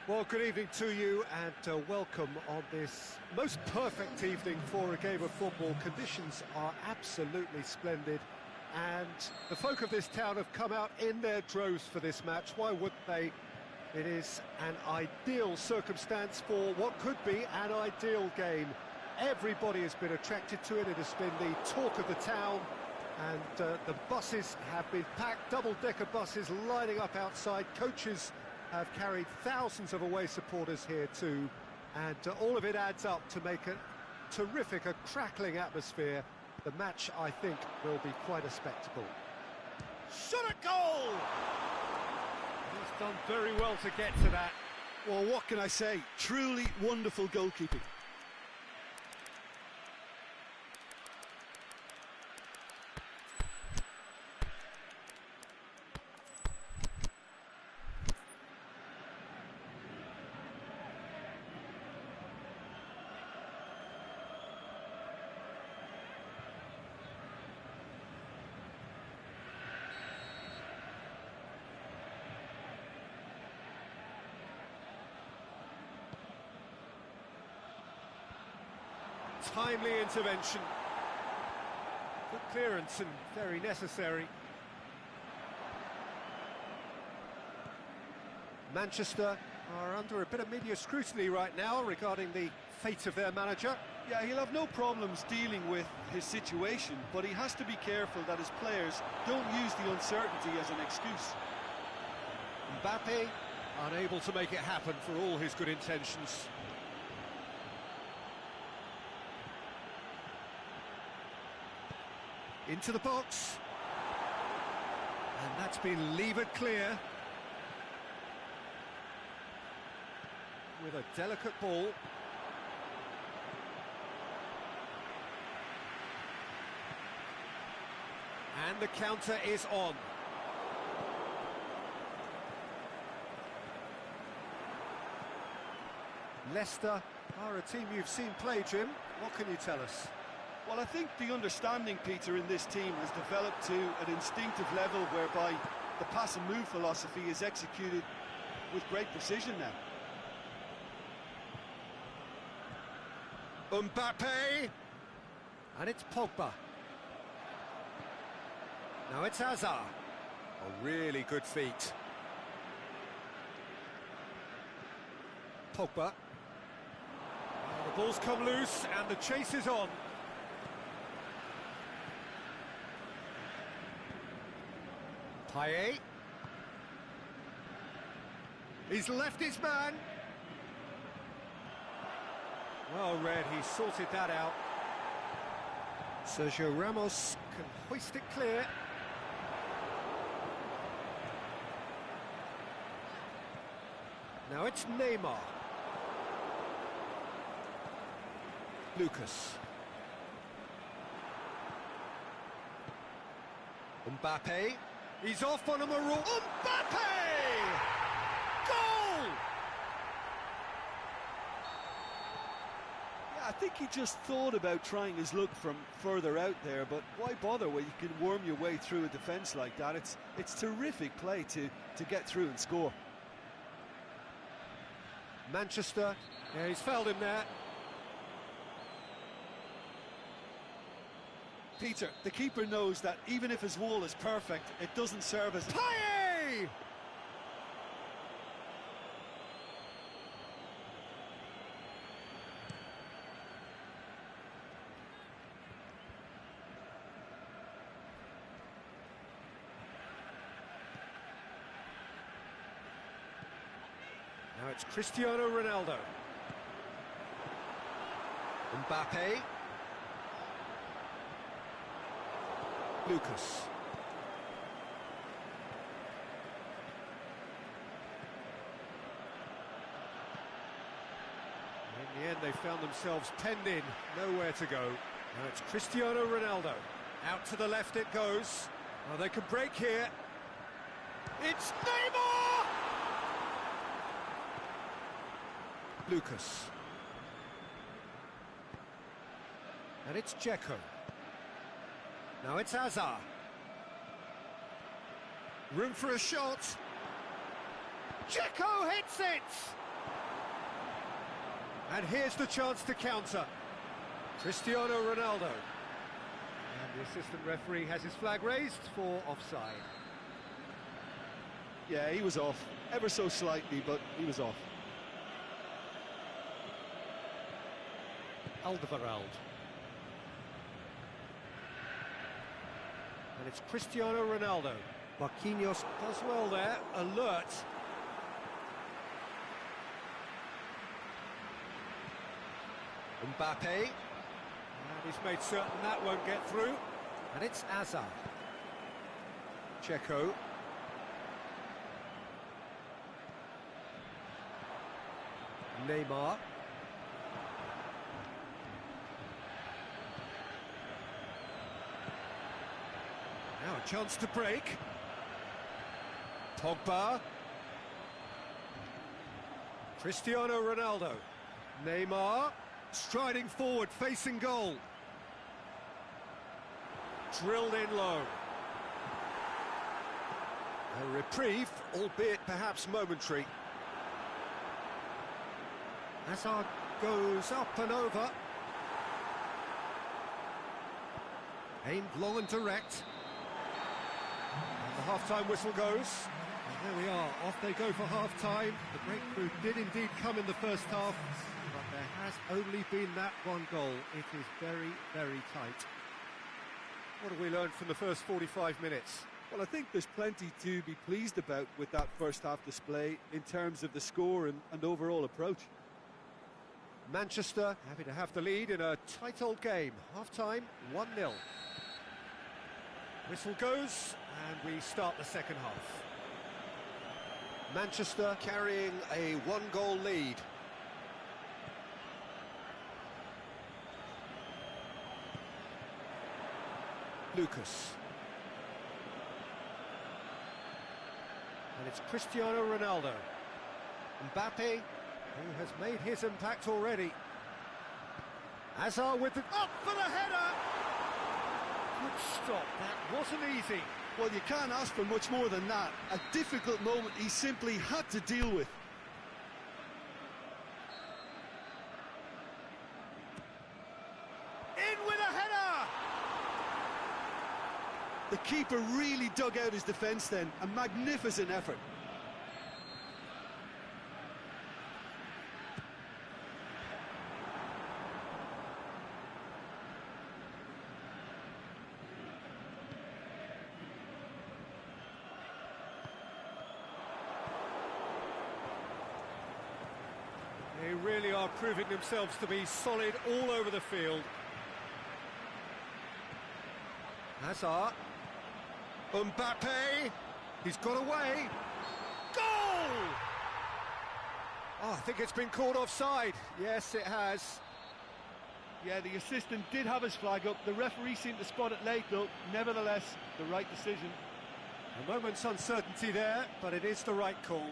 Well, good evening to you and welcome on this most perfect evening for a game of football. Conditions are absolutely splendid and the folk of this town have come out in their droves for this match. Why wouldn't they? It is an ideal circumstance for what could be an ideal game. Everybody has been attracted to it. It has been the talk of the town and the buses have been packed, double-decker buses lining up outside. Coaches have carried thousands of away supporters here too, and all of it adds up to make a terrific, a crackling atmosphere. The match, I think, will be quite a spectacle. Shot at goal! He's done very well to get to that. Well, what can I say? Truly wonderful goalkeeping. Timely intervention. Good clearance and very necessary. Manchester are under a bit of media scrutiny right now regarding the fate of their manager. Yeah, he'll have no problems dealing with his situation, but he has to be careful that his players don't use the uncertainty as an excuse. Mbappe unable to make it happen for all his good intentions. Into the box, and that's been levered clear with a delicate ball. And the counter is on. Leicester are a team you've seen play, Jim. What can you tell us? Well, I think the understanding, Peter, in this team has developed to an instinctive level whereby the pass and move philosophy is executed with great precision now. Mbappe! And it's Pogba. Now it's Hazard. A really good feat. Pogba. The ball's come loose and the chase is on. Payet. He's left his man. Well read, he sorted that out. Sergio Ramos can hoist it clear. Now it's Neymar. Lucas. Mbappe. He's off on a maroon. Mbappe! Goal! Yeah, I think he just thought about trying his luck from further out there, but why bother when you can worm your way through a defence like that? It's terrific play to get through and score. Manchester, yeah, he's fouled him there. Peter, the keeper knows that even if his wall is perfect, it doesn't serve as... Payet! Now it's Cristiano Ronaldo. Mbappe. Lucas. In the end, they found themselves penned in, nowhere to go. Now it's Cristiano Ronaldo. Out to the left it goes. Oh, they can break here. It's Neymar! Lucas. And it's Dzeko. Now it's Hazard. Room for a shot. Dzeko hits it! And here's the chance to counter. Cristiano Ronaldo. And the assistant referee has his flag raised for offside. Yeah, he was off, ever so slightly, but he was off. Alderweireld. And it's Cristiano Ronaldo. Marquinhos does well there, alert. Mbappe. And he's made certain that won't get through. And it's Hazard. Checo. Neymar. Now a chance to break. Pogba. Cristiano Ronaldo. Neymar. Striding forward, facing goal. Drilled in low. A reprieve, albeit perhaps momentary. Hazard goes up and over. Aimed long and direct. And the half-time whistle goes. And there we are, off they go for half-time. The breakthrough did indeed come in the first half, but there has only been that one goal. It is very, very tight. What have we learned from the first 45 minutes? Well, I think there's plenty to be pleased about with that first half display in terms of the score and overall approach. Manchester happy to have the lead in a tight old game. Half-time, 1-0. Whistle goes, and we start the second half. Manchester carrying a one-goal lead. Lucas. And it's Cristiano Ronaldo. Mbappe, who has made his impact already. Hazard with the... up for the header! Good stop, that wasn't easy. Well, you can't ask for much more than that. A difficult moment he simply had to deal with. In with a header! The keeper really dug out his defence then. A magnificent effort. They really are proving themselves to be solid all over the field. Hazard. Mbappe. He's got away. Goal! Oh, I think it's been called offside. Yes, it has. Yeah, the assistant did have his flag up. The referee seemed to spot it late, though. Nevertheless, the right decision. A moment's uncertainty there, but it is the right call.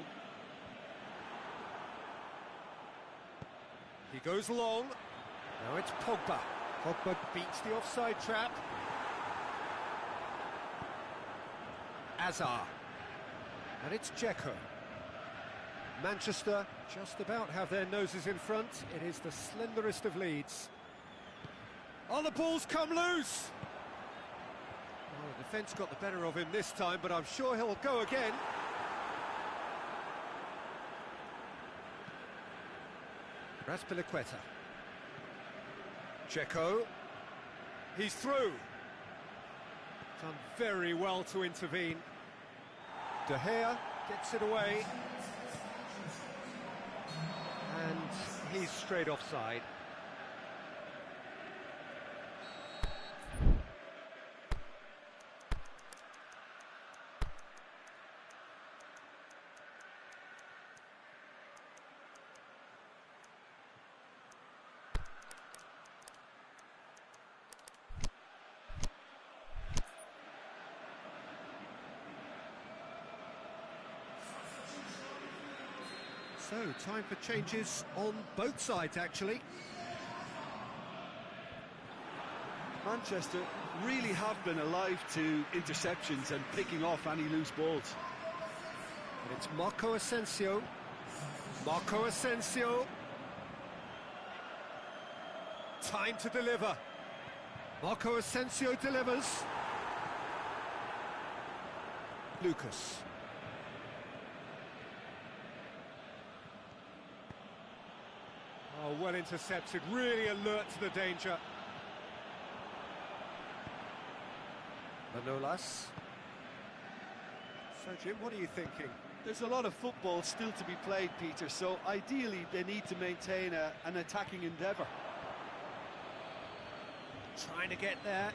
He goes long. Now it's Pogba. Pogba beats the offside trap. Hazard. And it's Checo. Manchester just about have their noses in front. It is the slenderest of leads. Oh, the ball's come loose! Oh, the defence got the better of him this time, but I'm sure he'll go again. Raspilicueta. Checo. He's through. Done very well to intervene. De Gea gets it away. And he's straight offside. So, time for changes on both sides, actually. Manchester really have been alive to interceptions and picking off any loose balls. And it's Marco Asensio. Marco Asensio. Time to deliver. Marco Asensio delivers. Lucas. Oh, well intercepted, really alert to the danger. Manolas. So, Jim, what are you thinking? There's a lot of football still to be played, Peter, so ideally they need to maintain an attacking endeavour. Trying to get there.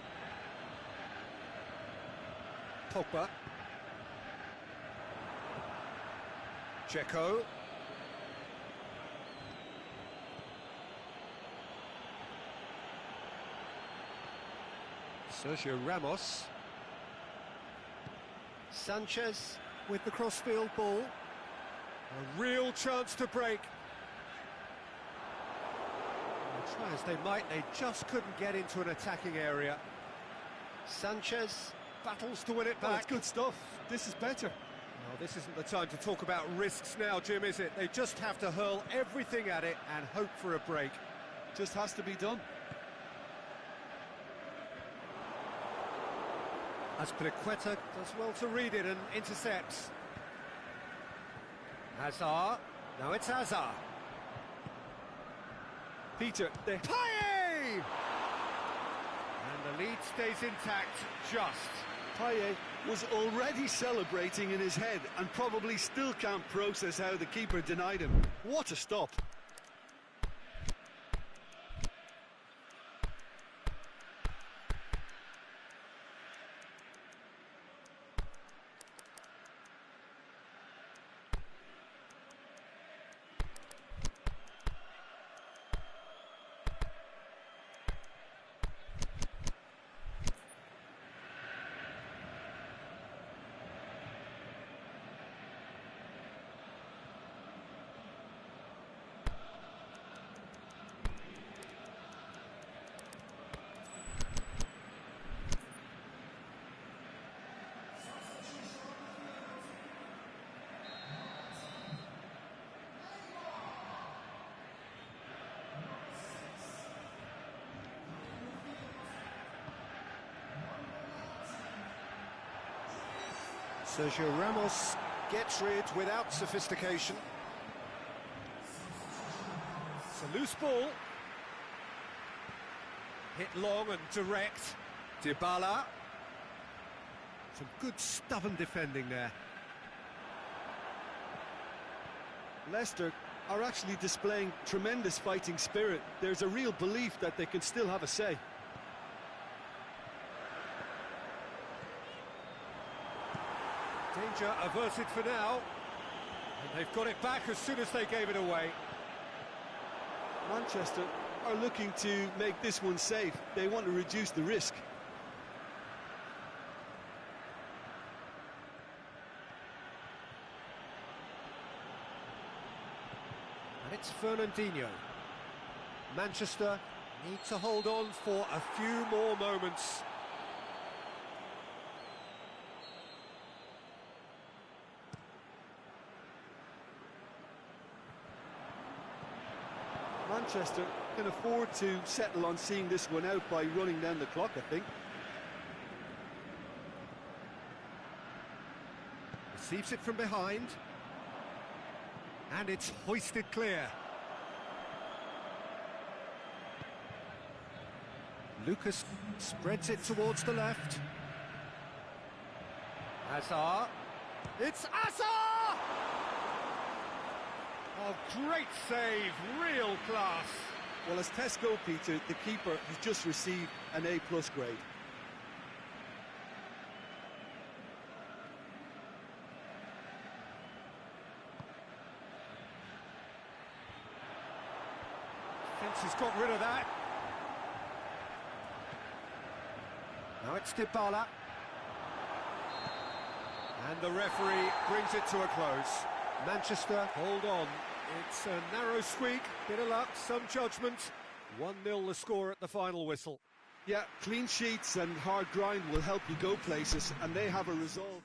Pogba. Checo. Sergio Ramos. Sanchez with the crossfield ball. A real chance to break. Try as they might, they just couldn't get into an attacking area. Sanchez battles to win it back. Well, it's good stuff. This is better. No, this isn't the time to talk about risks now, Jim, is it? They just have to hurl everything at it and hope for a break. Just has to be done. Azpilicueta does well to read it and intercepts. Hazard. Now it's Hazard. Peter, they... Payet! And the lead stays intact, just. Payet was already celebrating in his head and probably still can't process how the keeper denied him. What a stop. Sergio Ramos gets rid without sophistication. It's a loose ball. Hit long and direct. Dybala. Some good stubborn defending there. Leicester are actually displaying tremendous fighting spirit. There's a real belief that they can still have a say. Danger averted for now, and they've got it back as soon as they gave it away. Manchester are looking to make this one safe. They want to reduce the risk. And it's Fernandinho. Manchester need to hold on for a few more moments. Manchester can afford to settle on seeing this one out by running down the clock, I think. Receives it from behind. And it's hoisted clear. Lucas spreads it towards the left. Hazard. It's Hazard! Oh, great save, real class. Well, as tests go, Peter, the keeper has just received an A+ grade. Fence has got rid of that. Now it's Dybala. And the referee brings it to a close. Manchester hold on. It's a narrow squeak, bit of luck, some judgment. 1-0 the score at the final whistle. Yeah, clean sheets and hard grind will help you go places, and they have a resolve.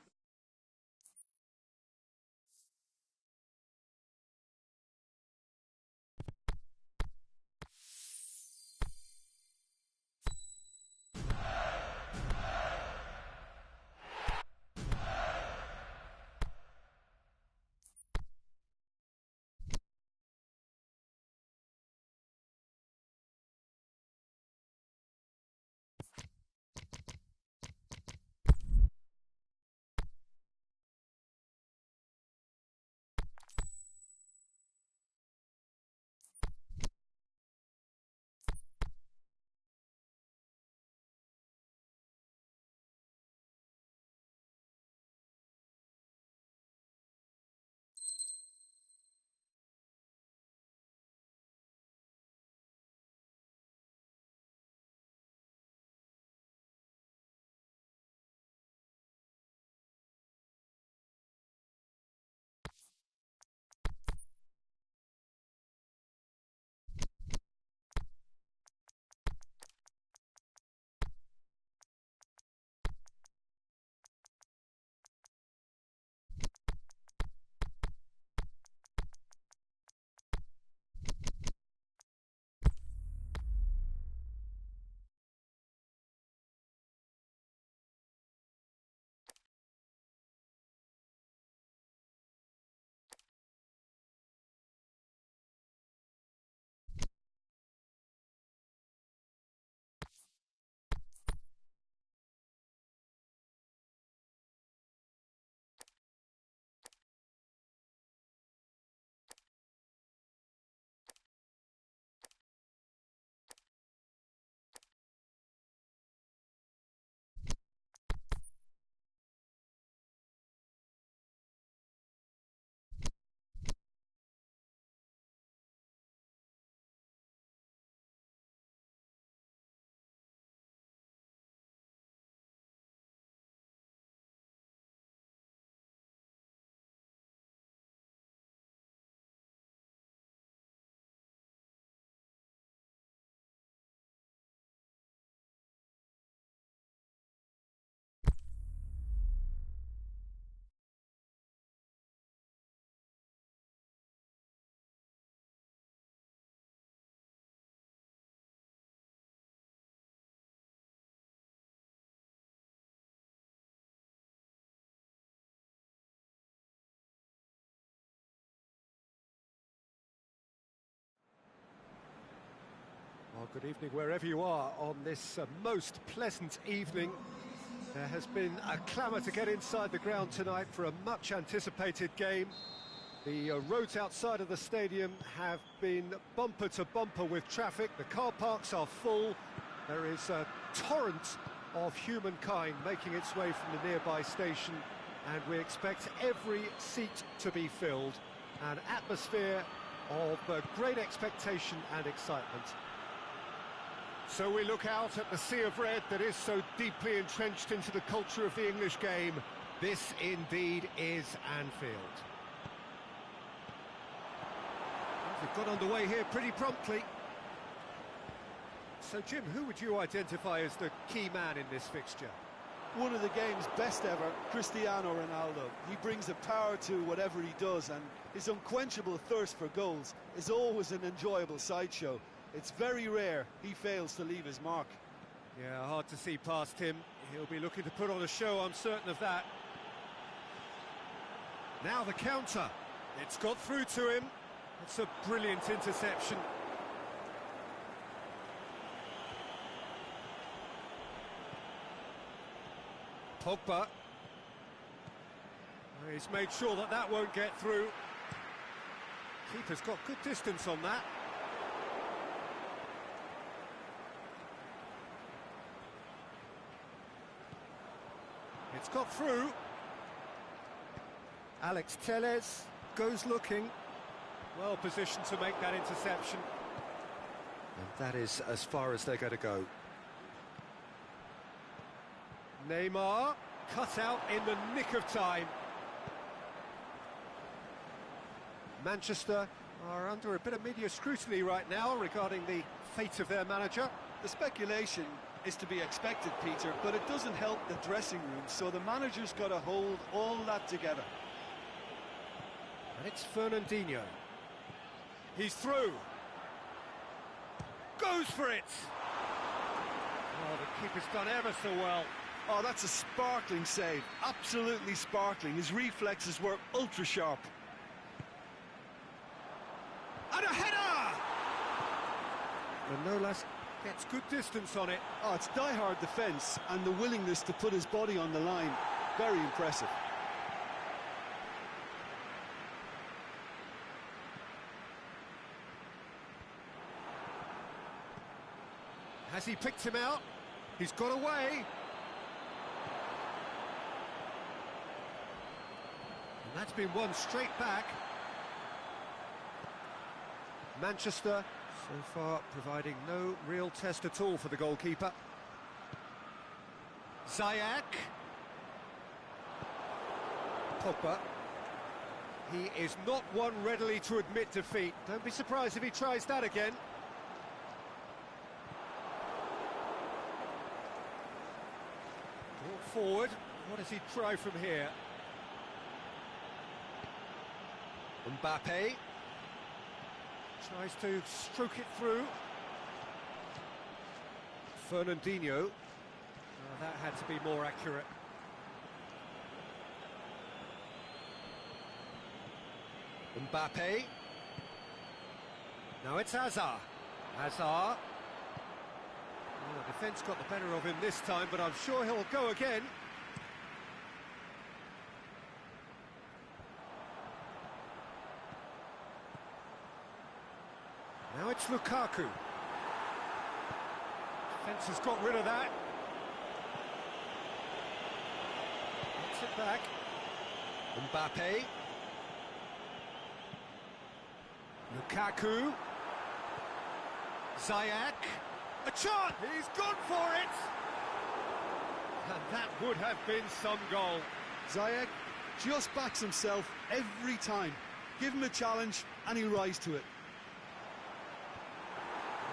Good evening wherever you are on this most pleasant evening. There has been a clamour to get inside the ground tonight for a much-anticipated game. The roads outside of the stadium have been bumper to bumper with traffic. The car parks are full. There is a torrent of humankind making its way from the nearby station, and we expect every seat to be filled. An atmosphere of great expectation and excitement. So we look out at the sea of red that is so deeply entrenched into the culture of the English game. This indeed is Anfield. They've got underway here pretty promptly. So Jim, who would you identify as the key man in this fixture? One of the game's best ever, Cristiano Ronaldo. He brings a power to whatever he does, and his unquenchable thirst for goals is always an enjoyable sideshow. It's very rare he fails to leave his mark. Yeah, hard to see past him. He'll be looking to put on a show, I'm certain of that. Now the counter. It's got through to him. It's a brilliant interception. Pogba. He's made sure that that won't get through. Keeper's got good distance on that. It's got through. Alex Telles goes looking. Well positioned to make that interception. And that is as far as they're going to go. Neymar, cut out in the nick of time. Manchester are under a bit of media scrutiny right now regarding the fate of their manager. The speculation is to be expected, Peter, but it doesn't help the dressing room, so the manager's got to hold all that together. And it's Fernandinho. He's through. Goes for it. Oh, the keeper's done ever so well. Oh, that's a sparkling save. Absolutely sparkling. His reflexes were ultra sharp. And a header! Manolas gets good distance on it. Oh, it's die-hard defence and the willingness to put his body on the line. Very impressive. Has he picked him out? He's got away. And that's been won straight back. Manchester, so far, providing no real test at all for the goalkeeper. Ziyech. Pogba. He is not one readily to admit defeat. Don't be surprised if he tries that again. Brought forward. What does he try from here? Mbappe. Tries to stroke it through. Fernandinho. That had to be more accurate. Mbappe. Now it's Hazard. Hazard. The defence got the better of him this time, but I'm sure he'll go again. Now it's Lukaku. Defence has got rid of that. Gets it back. Mbappe. Lukaku. Ziyech. A chance! He's gone for it! And that would have been some goal. Ziyech just backs himself every time. Give him a challenge and he'll rise to it.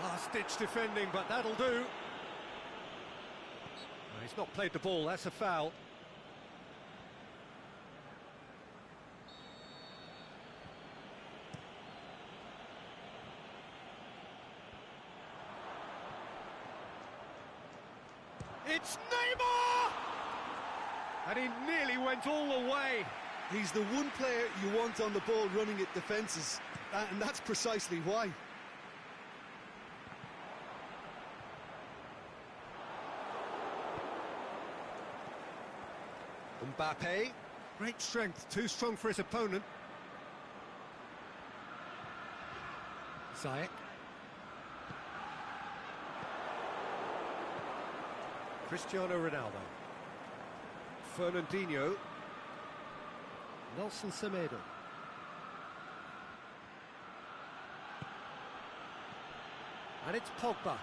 Last-ditch defending, but that'll do. He's not played the ball, that's a foul. It's Neymar! And he nearly went all the way. He's the one player you want on the ball running at defences, and that's precisely why. Mbappe. Great strength, too strong for his opponent. Ziyech. Cristiano Ronaldo. Fernandinho. Nelson Semedo. And it's Pogba.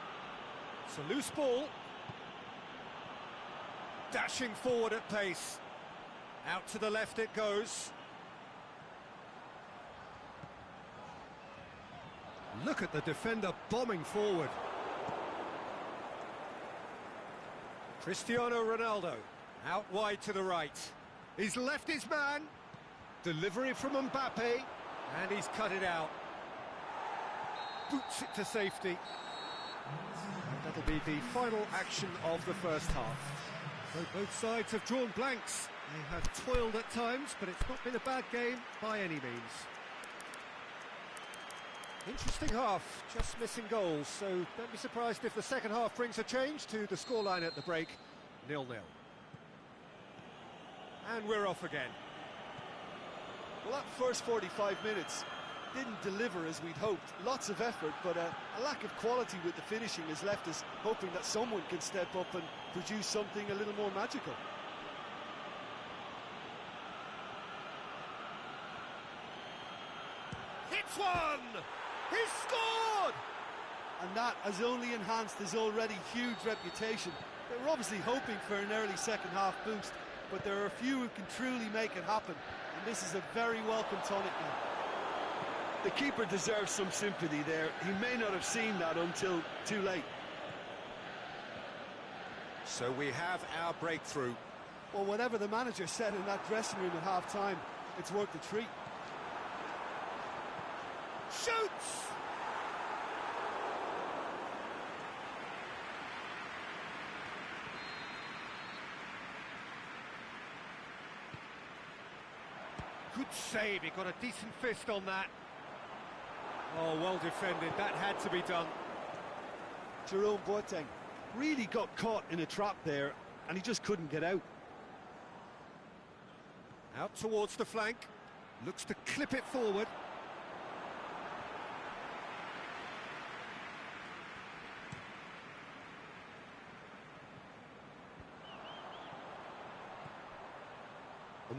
It's a loose ball. Dashing forward at pace. Out to the left it goes. Look at the defender bombing forward. Cristiano Ronaldo, out wide to the right. He's left his man. Delivery from Mbappe, and he's cut it out. Boots it to safety. And that'll be the final action of the first half. So both sides have drawn blanks. They have toiled at times, but it's not been a bad game by any means. Interesting half, just missing goals, so don't be surprised if the second half brings a change to the scoreline at the break, 0-0. And we're off again. Well, that first 45 minutes didn't deliver as we'd hoped. Lots of effort, but a lack of quality with the finishing has left us hoping that someone can step up and produce something a little more magical. It's one! He's scored! And that has only enhanced his already huge reputation. They were obviously hoping for an early second half boost, but there are a few who can truly make it happen, and this is a very welcome tonic now. The keeper deserves some sympathy there. He may not have seen that until too late. So we have our breakthrough. Well, whatever the manager said in that dressing room at half-time, it's worth the treat. Shoots! Good save, he got a decent fist on that. Oh, well defended, that had to be done. Jerome Boateng. Really got caught in a trap there, and he just couldn't get out. Out towards the flank, looks to clip it forward.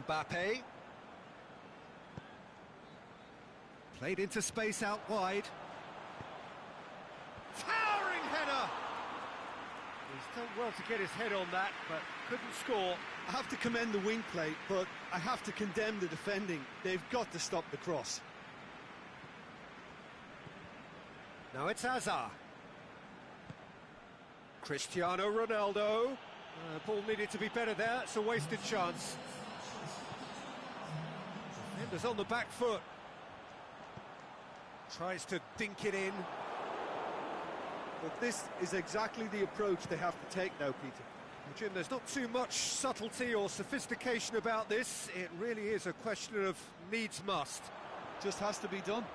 Mbappe. Played into space out wide. Towering header! He's done well to get his head on that, but couldn't score. I have to commend the wing play, but I have to condemn the defending. They've got to stop the cross. Now it's Hazard. Cristiano Ronaldo. Ball needed to be better there, it's a wasted chance. Defender's on the back foot. Tries to dink it in. But this is exactly the approach they have to take now, Peter. Well, Jim, there's not too much subtlety or sophistication about this. It really is a question of needs must. Just has to be done.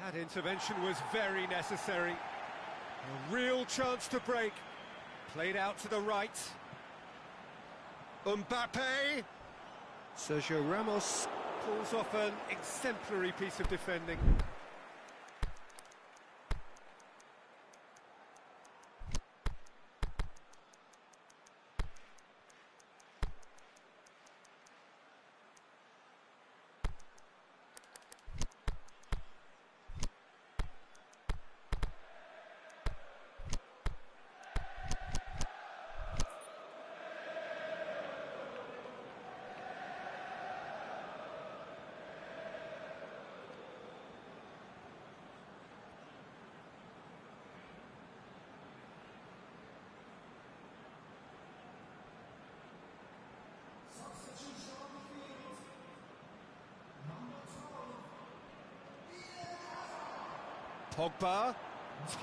That intervention was very necessary. A real chance to break. Played out to the right. Mbappe. Sergio Ramos pulls off an exemplary piece of defending. Pogba,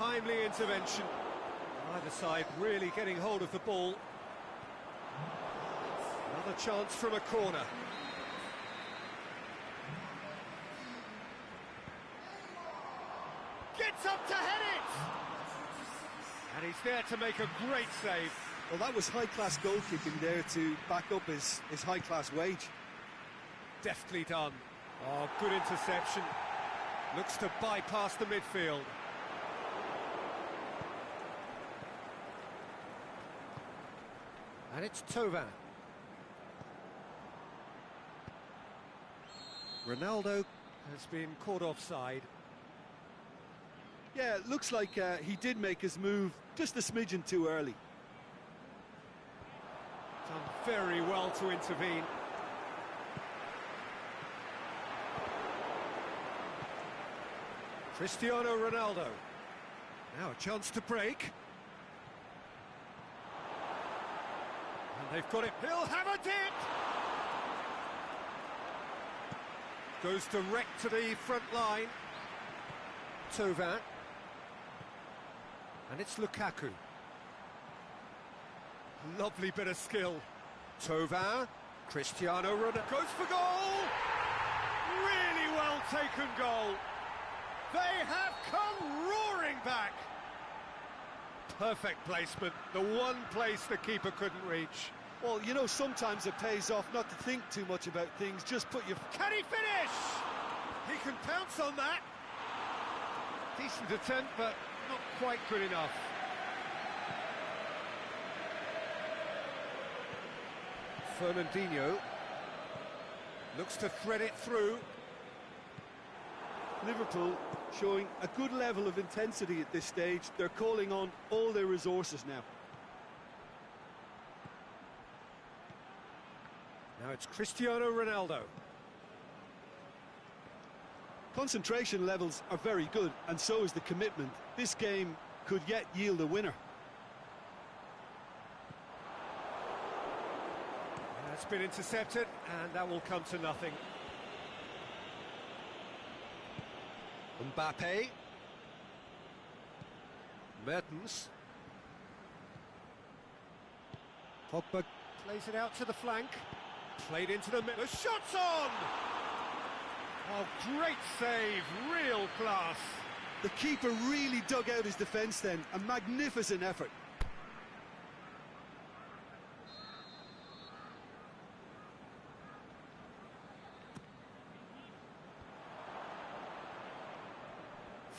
timely intervention. Either side really getting hold of the ball. Another chance from a corner. Gets up to head it! And he's there to make a great save. Well, that was high-class goalkeeping there to back up his high-class wage. Deftly done. Oh, good interception. Looks to bypass the midfield. And it's Thauvin. Ronaldo has been caught offside. Yeah, it looks like he did make his move just a smidgen too early. Done very well to intervene. Cristiano Ronaldo. Now a chance to break. And they've got it. He'll have a dip! Goes direct to the front line. Thauvin. And it's Lukaku. Lovely bit of skill. Thauvin. Cristiano Ronaldo. Goes for goal! Really well taken goal. They have come roaring back. Perfect placement. The one place the keeper couldn't reach. Well, you know, sometimes it pays off not to think too much about things. Just put your... Can he finish? He can pounce on that. Decent attempt, but not quite good enough. Fernandinho looks to thread it through. Liverpool showing a good level of intensity at this stage. They're calling on all their resources now. Now it's Cristiano Ronaldo. Concentration levels are very good, and so is the commitment. This game could yet yield a winner. That's been intercepted, and that will come to nothing. Mbappe. Mertens. Pogba plays it out to the flank. Played into the middle. The shot's on! Oh, great save. Real class. The keeper really dug out his defence then. A magnificent effort.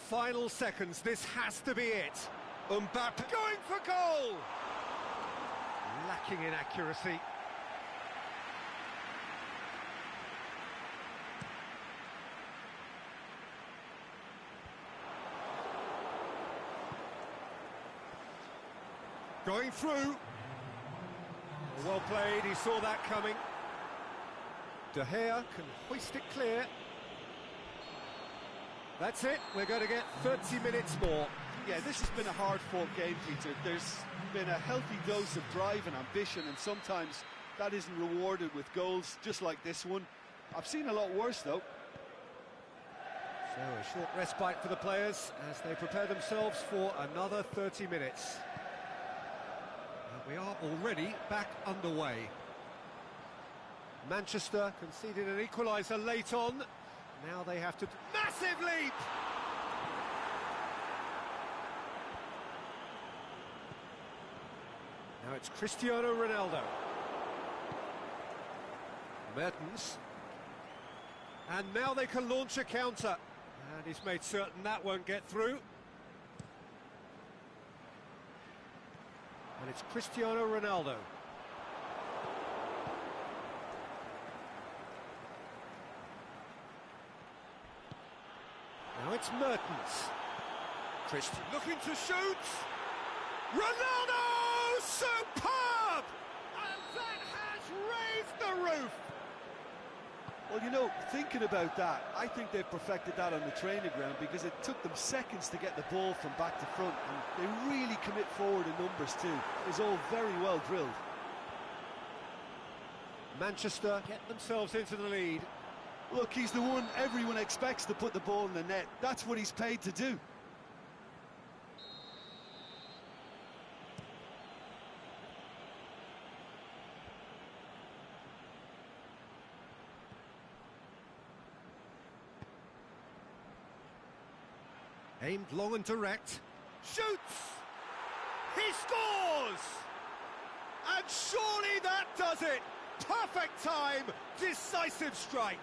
Final seconds, this has to be it. Mbappe going for goal! Lacking in accuracy. Going through. Well played, he saw that coming. De Gea can hoist it clear. That's it, we're going to get 30 minutes more. Yeah, this has been a hard-fought game, Peter. There's been a healthy dose of drive and ambition, and sometimes that isn't rewarded with goals, just like this one. I've seen a lot worse, though. So a short respite for the players as they prepare themselves for another 30 minutes. And we are already back underway. Manchester conceded an equaliser late on. Now they have to... Massive leap! Now it's Cristiano Ronaldo. Mertens. And now they can launch a counter. And he's made certain that won't get through. And it's Cristiano Ronaldo. Now it's Mertens. Christian looking to shoot. Ronaldo! Superb! And that has raised the roof. Well, you know, thinking about that, I think they've perfected that on the training ground because it took them seconds to get the ball from back to front, and they really commit forward in numbers too. It's all very well drilled. Manchester get themselves into the lead. Look, he's the one everyone expects to put the ball in the net. That's what he's paid to do. Aimed long and direct. Shoots! He scores! And surely that does it! Perfect time, decisive strike.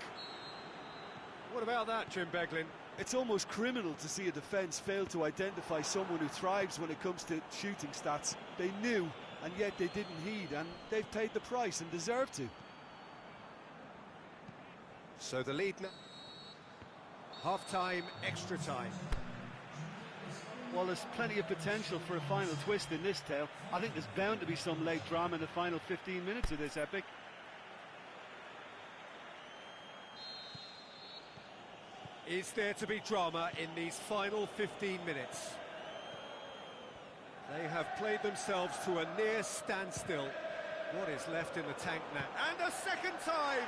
What about that, Jim Beglin? It's almost criminal to see a defence fail to identify someone who thrives when it comes to shooting stats. They knew, and yet they didn't heed, and they've paid the price and deserve to. So the lead now. Half-time, extra time. Well, there's plenty of potential for a final twist in this tale. I think there's bound to be some late drama in the final 15 minutes of this epic. Is there to be drama in these final 15 minutes? They have played themselves to a near standstill. What is left in the tank now? And a second time!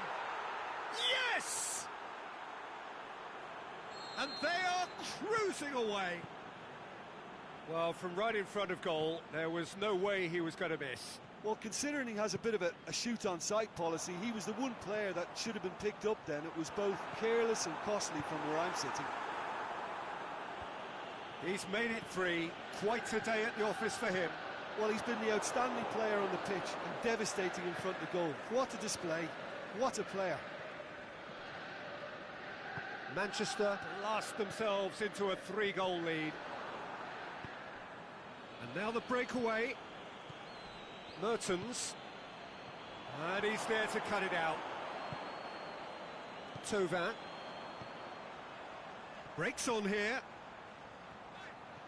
Yes! And they are cruising away. Well, from right in front of goal, there was no way he was going to miss. Well, considering he has a bit of a shoot-on-sight policy, he was the one player that should have been picked up then. It was both careless and costly from where I'm sitting. He's made it 3. Quite a day at the office for him. Well, he's been the outstanding player on the pitch and devastating in front of goal. What a display. What a player. Manchester blast themselves into a 3-goal lead. And now the breakaway. Mertens. And he's there to cut it out. Thauvin. Breaks on here.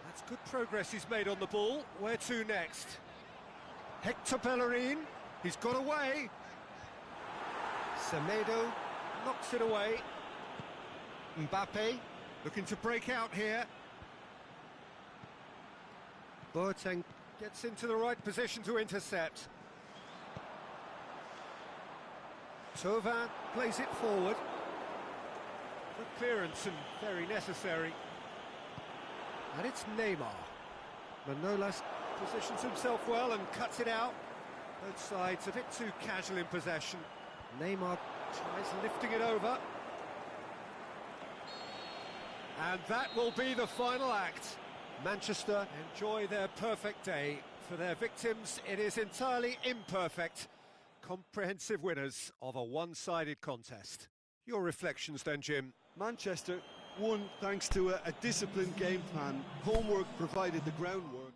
That's good progress he's made on the ball. Where to next? Hector Bellerin. He's got away. Semedo knocks it away. Mbappe looking to break out here. Boateng gets into the right position to intercept. Thauvin plays it forward. Good clearance and very necessary. And it's Neymar. Manolas positions himself well and cuts it out. Both sides a bit too casual in possession. Neymar tries lifting it over. And that will be the final act. Manchester enjoy their perfect day. For their victims, it is entirely imperfect. Comprehensive winners of a one-sided contest. Your reflections then, Jim? Manchester won thanks to a disciplined game plan. Homework provided the groundwork.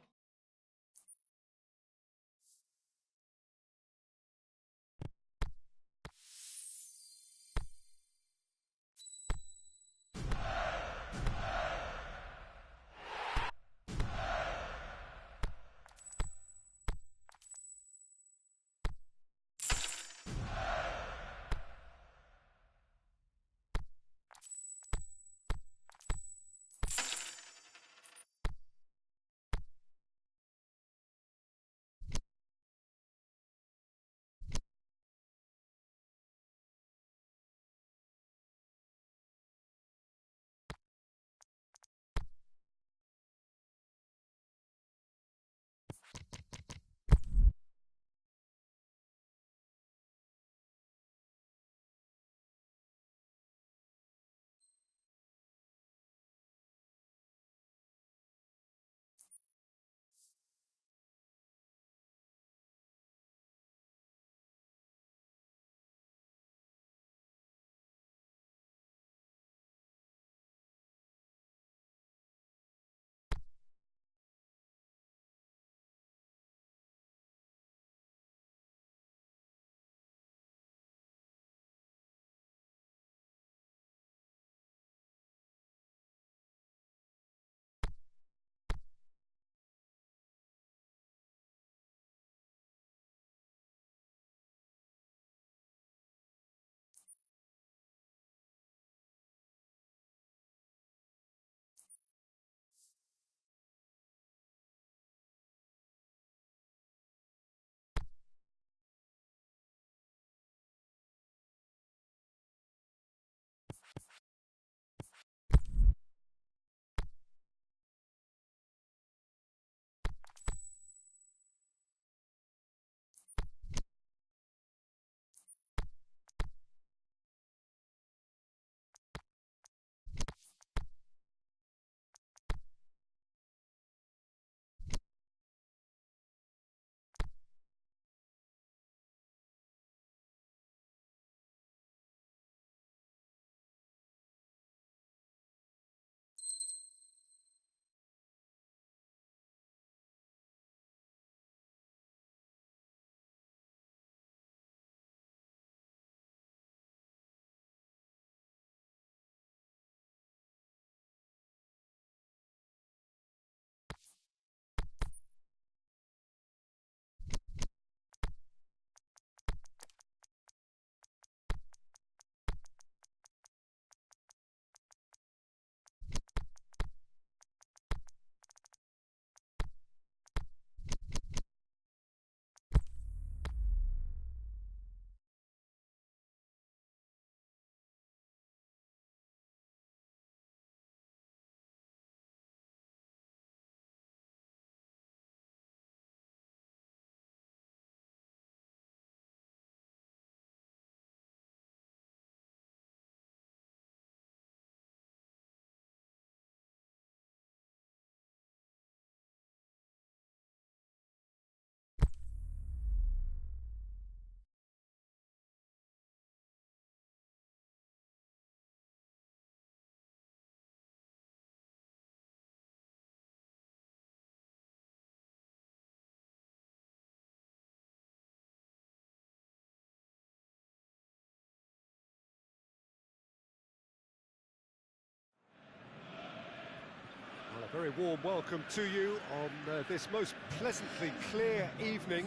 Very warm welcome to you on this most pleasantly clear evening.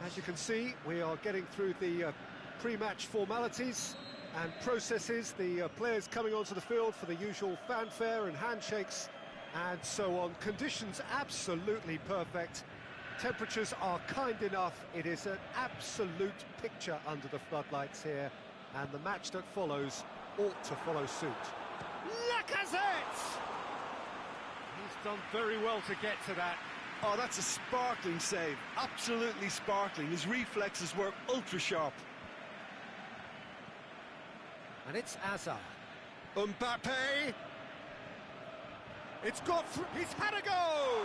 As you can see, we are getting through the pre-match formalities and processes, the players coming onto the field for the usual fanfare and handshakes and so on. Conditions absolutely perfect. Temperatures are kind enough. It is an absolute picture under the floodlights here, and the match that follows ought to follow suit. Lacazette! He's done very well to get to that. Oh, that's a sparkling save. Absolutely sparkling. His reflexes were ultra-sharp. And it's Hazard. Mbappe! It's got through. He's had a go!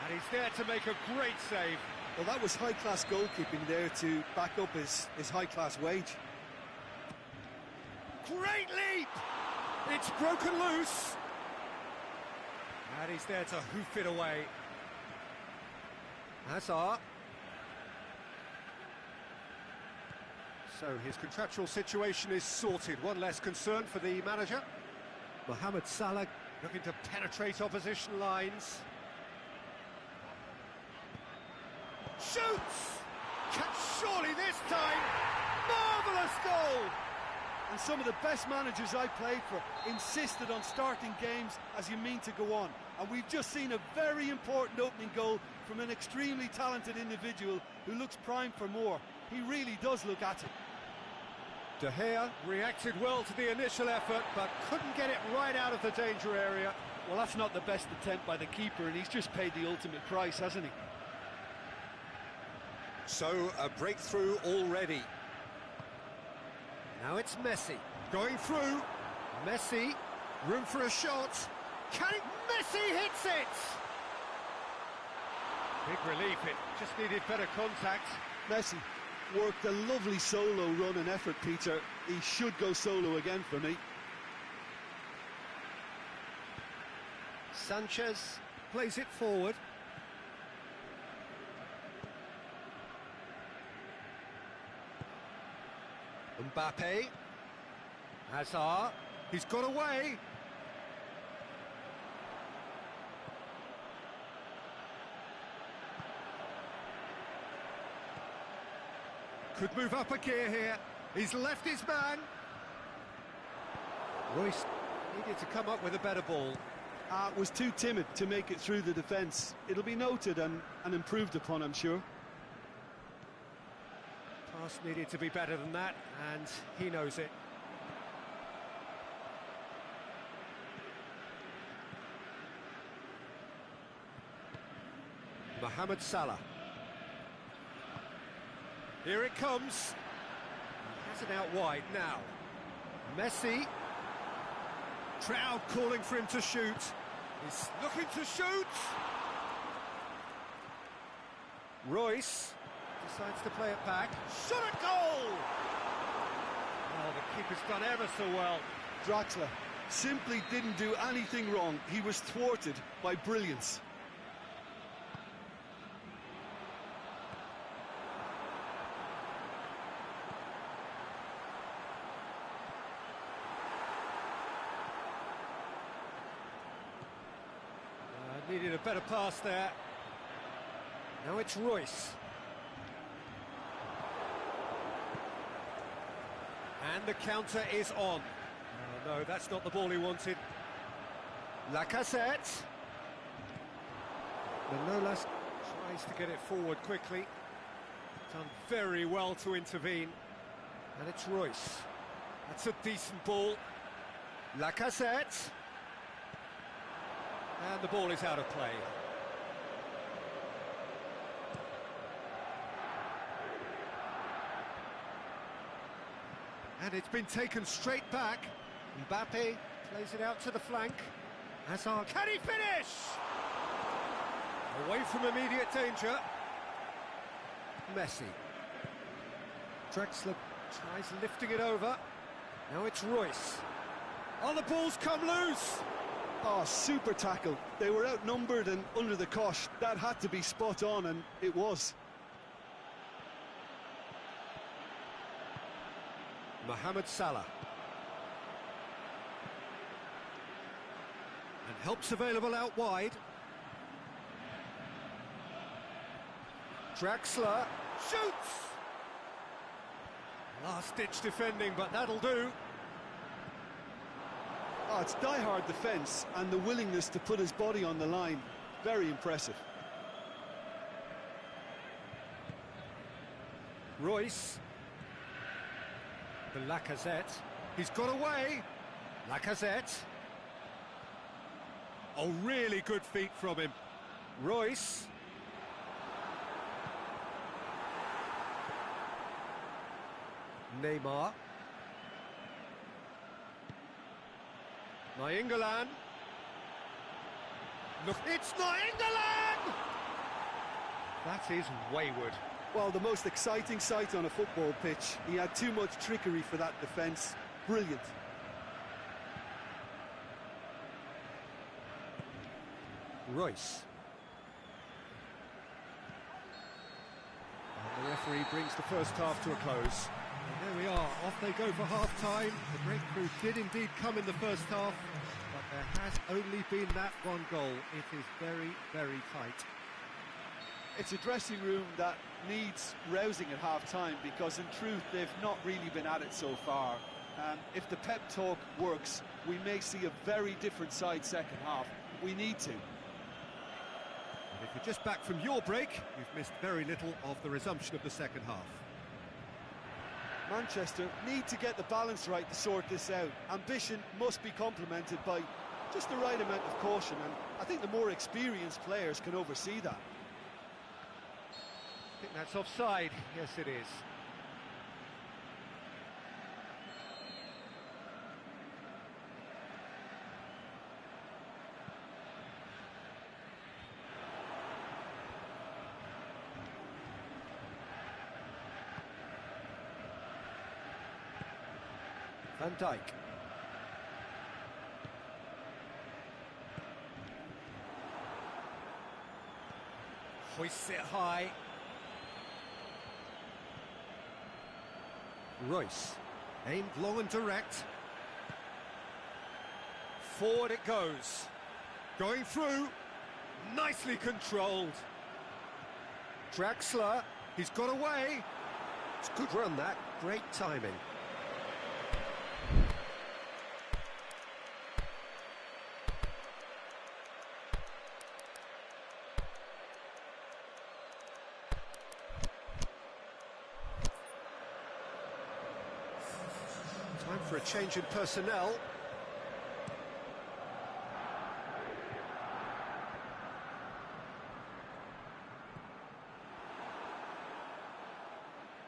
And he's there to make a great save. Well, that was high-class goalkeeping there to back up his high-class wage. Great leap! It's broken loose. And he's there to hoof it away. Hazard. So his contractual situation is sorted. One less concern for the manager. Mohamed Salah looking to penetrate opposition lines. Shoots! Surely this time! Marvellous goal! And some of the best managers I played for insisted on starting games as you mean to go on. And we've just seen a very important opening goal from an extremely talented individual who looks primed for more. He really does look at it. De Gea reacted well to the initial effort, but couldn't get it right out of the danger area. Well, that's not the best attempt by the keeper, and he's just paid the ultimate price, hasn't he? So, a breakthrough already. Now it's Messi, going through. Messi, room for a shot. Can it? Messi hits it! Big relief, it just needed better contact. Messi worked a lovely solo run and effort, Peter. He should go solo again for me. Sanchez plays it forward. Mbappe. Hazard. He's got away. Could move up a gear here. He's left his man. Royce needed to come up with a better ball. Was too timid to make it through the defence. It'll be noted and improved upon, I'm sure. Pass needed to be better than that, and he knows it. Mohamed Salah. Here it comes. Has it out wide now. Messi. Crowd calling for him to shoot. He's looking to shoot. Royce decides to play it back. Shot a goal! Oh, the keeper's done ever so well. Draxler simply didn't do anything wrong. He was thwarted by brilliance. Needed a better pass there. Now it's Royce. And the counter is on. Oh, no, that's not the ball he wanted. Lacazette. Manolas tries to get it forward quickly. Done very well to intervene. And it's Royce. That's a decent ball. Lacazette. And the ball is out of play. And it's been taken straight back. Mbappe plays it out to the flank. Hazard, can he finish? Away from immediate danger. Messi. Draxler tries lifting it over. Now it's Royce. Oh, the ball's come loose. Oh, super tackle. They were outnumbered and under the cosh. That had to be spot on, and it was. Mohamed Salah. And Help's available out wide. Draxler shoots! Last-ditch defending, but that'll do. Oh, it's die-hard defence and the willingness to put his body on the line. Very impressive. Royce. The Lacazette. He's got away. Lacazette. Oh, really good feet from him. Royce. Neymar. Nainggolan. Look, it's Nainggolan! That is wayward. Well, the most exciting sight on a football pitch. He had too much trickery for that defence. Brilliant. Royce. And the referee brings the first half to a close. And there we are, off they go for half-time. The breakthrough did indeed come in the first half, but there has only been that one goal. It is very, very tight. It's a dressing room that needs rousing at half-time because, in truth, they've not really been at it so far. If the pep talk works, we may see a very different side second half. We need to. And if you're just back from your break, you've missed very little of the resumption of the second half. Manchester need to get the balance right to sort this out. Ambition must be complemented by just the right amount of caution, and I think the more experienced players can oversee that. I think that's offside. Yes, it is. Van Dijk. Hoists it high. Royce, aimed long and direct. Forward it goes. Going through. Nicely controlled. Draxler, he's got away. It's a good run, that. Great timing. Time for a change in personnel.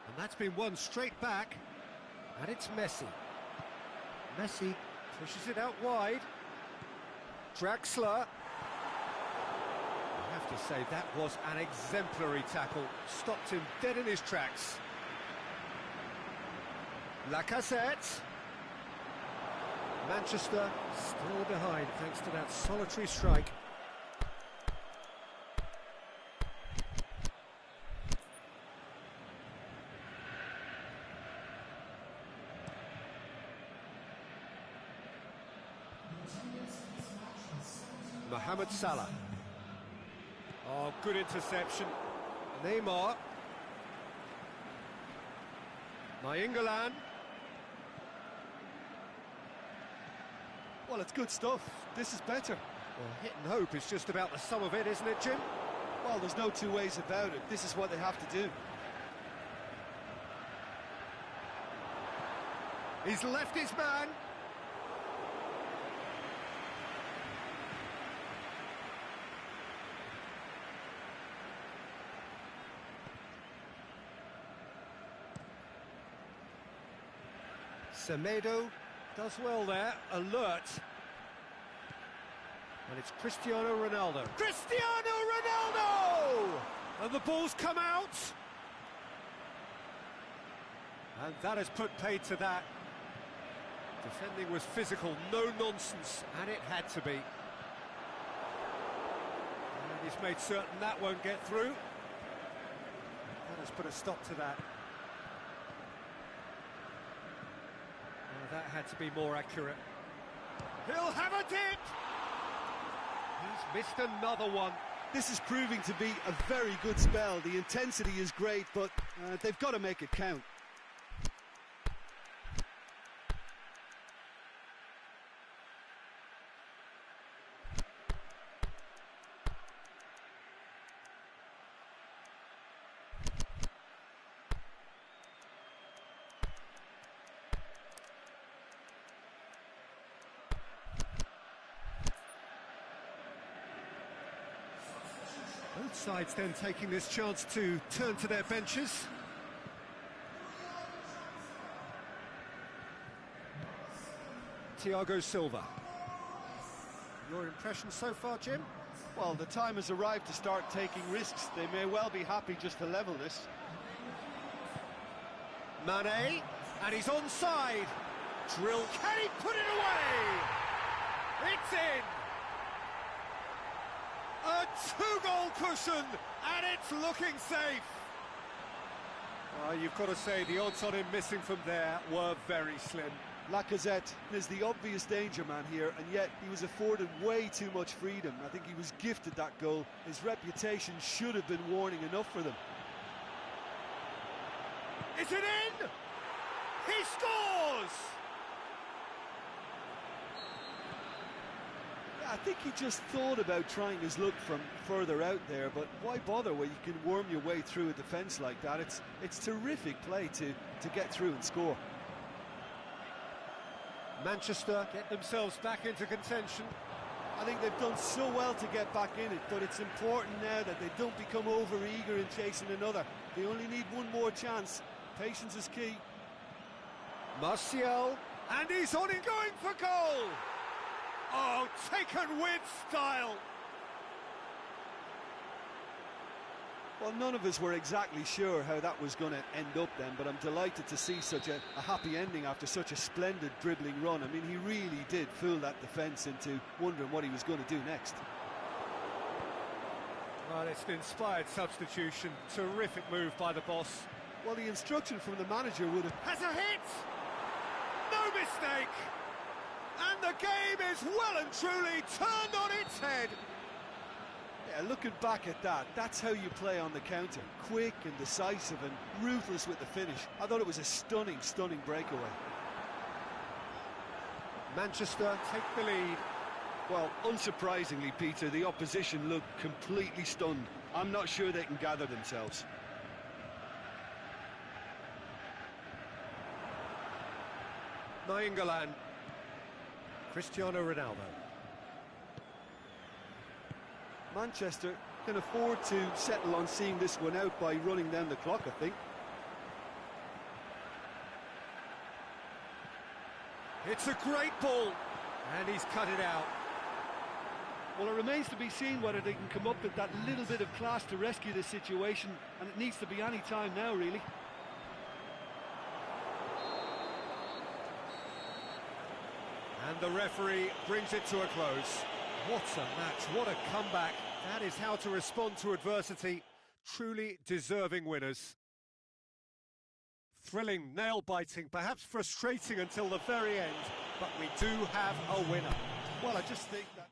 And that's been won straight back. And it's Messi. Messi pushes it out wide. Draxler. I have to say, that was an exemplary tackle. Stopped him dead in his tracks. Lacazette. Manchester still behind thanks to that solitary strike. Mohamed Salah. Oh, good interception. Neymar. Nainggolan. Well, it's good stuff. This is better. Well, hit and hope is just about the sum of it, isn't it, Jim? Well, there's no two ways about it. This is what they have to do. He's left his man. Semedo does well there, alert. And it's Cristiano Ronaldo. Cristiano Ronaldo! And the ball's come out. And that has put paid to that. Defending was physical, no nonsense, and it had to be. And he's made certain that won't get through. That has put a stop to that. That had to be more accurate. He'll have a dip! He's missed another one. This is proving to be a very good spell. The intensity is great, but they've got to make it count. Both sides then taking this chance to turn to their benches. Thiago Silva. Your impression so far, Jim? Well, the time has arrived to start taking risks. They may well be happy just to level this. Mane, and he's onside. Drill, can he put it away? It's in! A two-goal cushion, and it's looking safe. You've got to say, the odds on him missing from there were very slim. Lacazette is the obvious danger man here, and yet he was afforded way too much freedom. I think he was gifted that goal. His reputation should have been warning enough for them. Is it in? He scores! I think he just thought about trying his luck from further out there, but why bother when you can worm your way through a defence like that? It's terrific play to get through and score. Manchester get themselves back into contention. I think they've done so well to get back in it, but it's important now that they don't become over-eager in chasing another. They only need one more chance. Patience is key. Martial, and he's on it, going for goal! Oh, taken with style! Well, none of us were exactly sure how that was going to end up then, but I'm delighted to see such a happy ending after such a splendid dribbling run. I mean, he really did fool that defence into wondering what he was going to do next. Well, it's an inspired substitution. Terrific move by the boss. Well, the instruction from the manager would have... Has a hit! No mistake! And the game is well and truly turned on its head. Yeah, looking back at that, that's how you play on the counter. Quick and decisive and ruthless with the finish. I thought it was a stunning, stunning breakaway. Manchester take the lead. Well, unsurprisingly, Peter, the opposition looked completely stunned. I'm not sure they can gather themselves. Nainggolan. Cristiano Ronaldo. Manchester can afford to settle on seeing this one out by running down the clock, I think. It's a great ball, and he's cut it out. Well, it remains to be seen whether they can come up with that little bit of class to rescue this situation, and it needs to be any time now, really. And the referee brings it to a close. What a match, what a comeback. That is how to respond to adversity. Truly deserving winners. Thrilling, nail-biting, perhaps frustrating until the very end, but we do have a winner. Well, I just think that...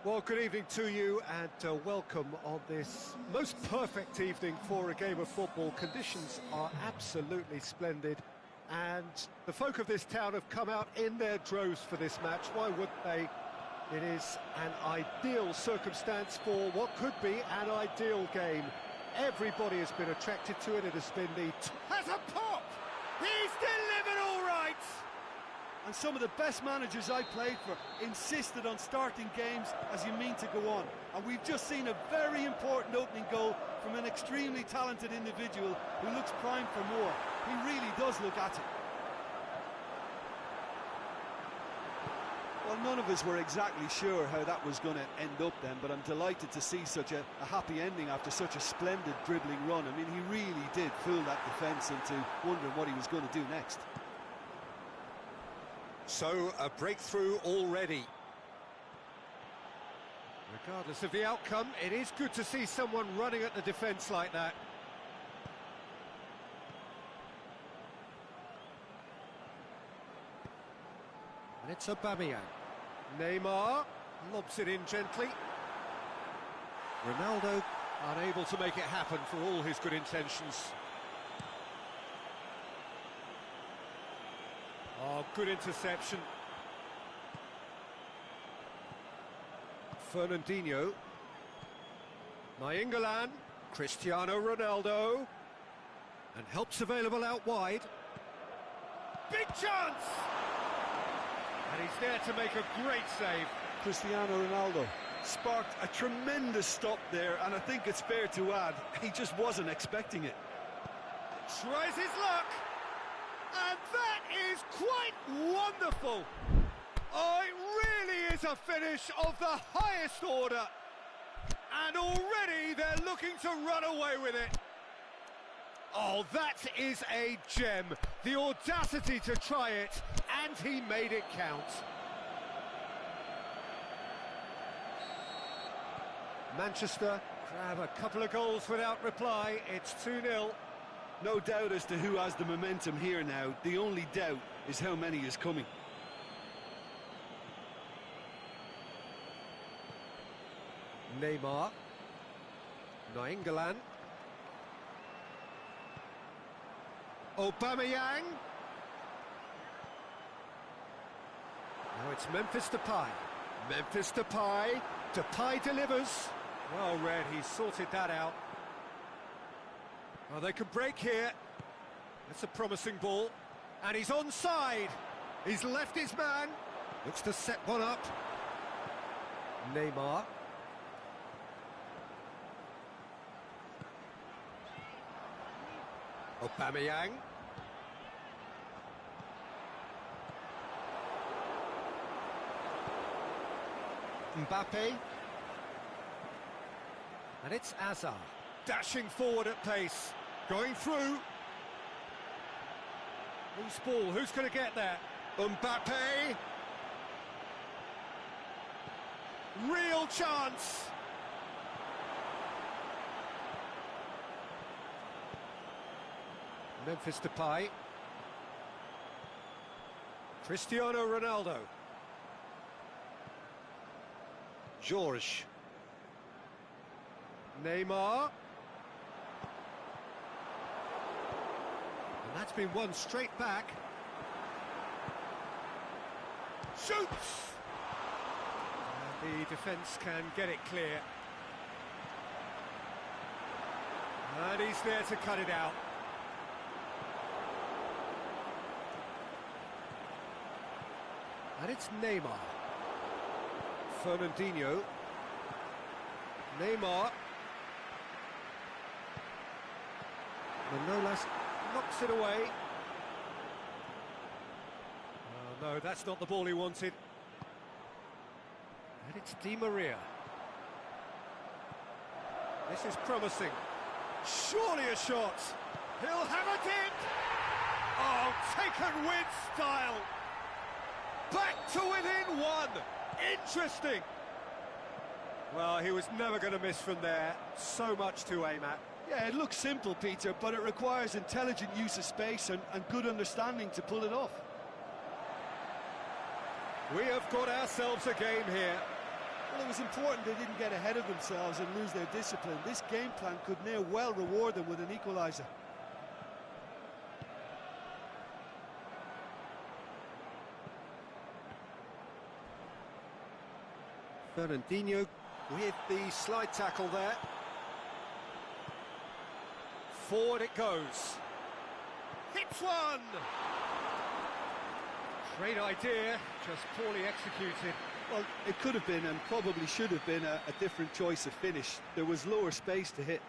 Well, good evening to you and welcome on this most perfect evening for a game of football. Conditions are absolutely splendid and the folk of this town have come out in their droves for this match. Why wouldn't they? It is an ideal circumstance for what could be an ideal game. Everybody has been attracted to it. It has been the... Has a pop! He's delivered all right! And some of the best managers I played for insisted on starting games as you mean to go on. And we've just seen a very important opening goal from an extremely talented individual who looks primed for more. He really does look at it. Well, none of us were exactly sure how that was going to end up then, but I'm delighted to see such a happy ending after such a splendid dribbling run. I mean, he really did fool that defence into wondering what he was going to do next. So, a breakthrough already. Regardless of the outcome, it is good to see someone running at the defence like that. And it's Aubameyang. Neymar lobs it in gently. Ronaldo unable to make it happen for all his good intentions. Oh, good interception. Fernandinho. Nainggolan. Cristiano Ronaldo. And help's available out wide. Big chance! And he's there to make a great save. Cristiano Ronaldo. Sparked a tremendous stop there, and I think it's fair to add, he just wasn't expecting it. Tries his luck. And that is quite wonderful. Oh, it really is a finish of the highest order. And already they're looking to run away with it. Oh, that is a gem. The audacity to try it, and he made it count. Manchester grab a couple of goals without reply. It's 2-0. No doubt as to who has the momentum here now. The only doubt is how many is coming. Neymar. Nainggolan. Aubameyang. Now it's Memphis Depay. Memphis Depay. Depay delivers. Well read, he sorted that out. Well, they can break here. That's a promising ball. And he's onside. He's left his man. Looks to set one up. Neymar. Aubameyang. Mbappe. And it's Hazard. Dashing forward at pace. Going through. Loose ball. Who's going to get there? Mbappe. Real chance. Memphis Depay. Cristiano Ronaldo. George. Neymar. And that's been won straight back. Shoots! And the defence can get it clear. And he's there to cut it out. And it's Neymar. Fernandinho. Neymar. Manolas knocks it away. Oh, no, that's not the ball he wanted. And it's Di Maria. This is promising. Surely a shot. He'll have it in! Oh, taken with style! Back to within one! Interesting! Well, he was never going to miss from there. So much to aim at. Yeah, it looks simple, Peter, but it requires intelligent use of space and good understanding to pull it off. We have got ourselves a game here. Well, it was important they didn't get ahead of themselves and lose their discipline. This game plan could near well reward them with an equaliser. Fernandinho with the slide tackle there. Forward it goes. Hits one! Great idea, just poorly executed. Well, it could have been and probably should have been a different choice of finish. There was lower space to hit.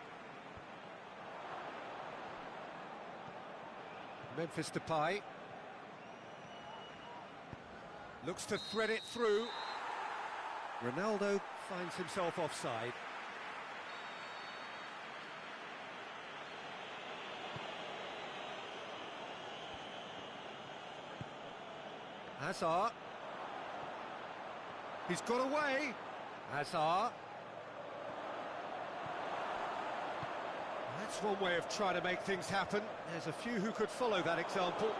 Memphis Depay. Looks to thread it through. Ronaldo finds himself offside. Hazard. He's got away. Hazard. That's one way of trying to make things happen. There's a few who could follow that example.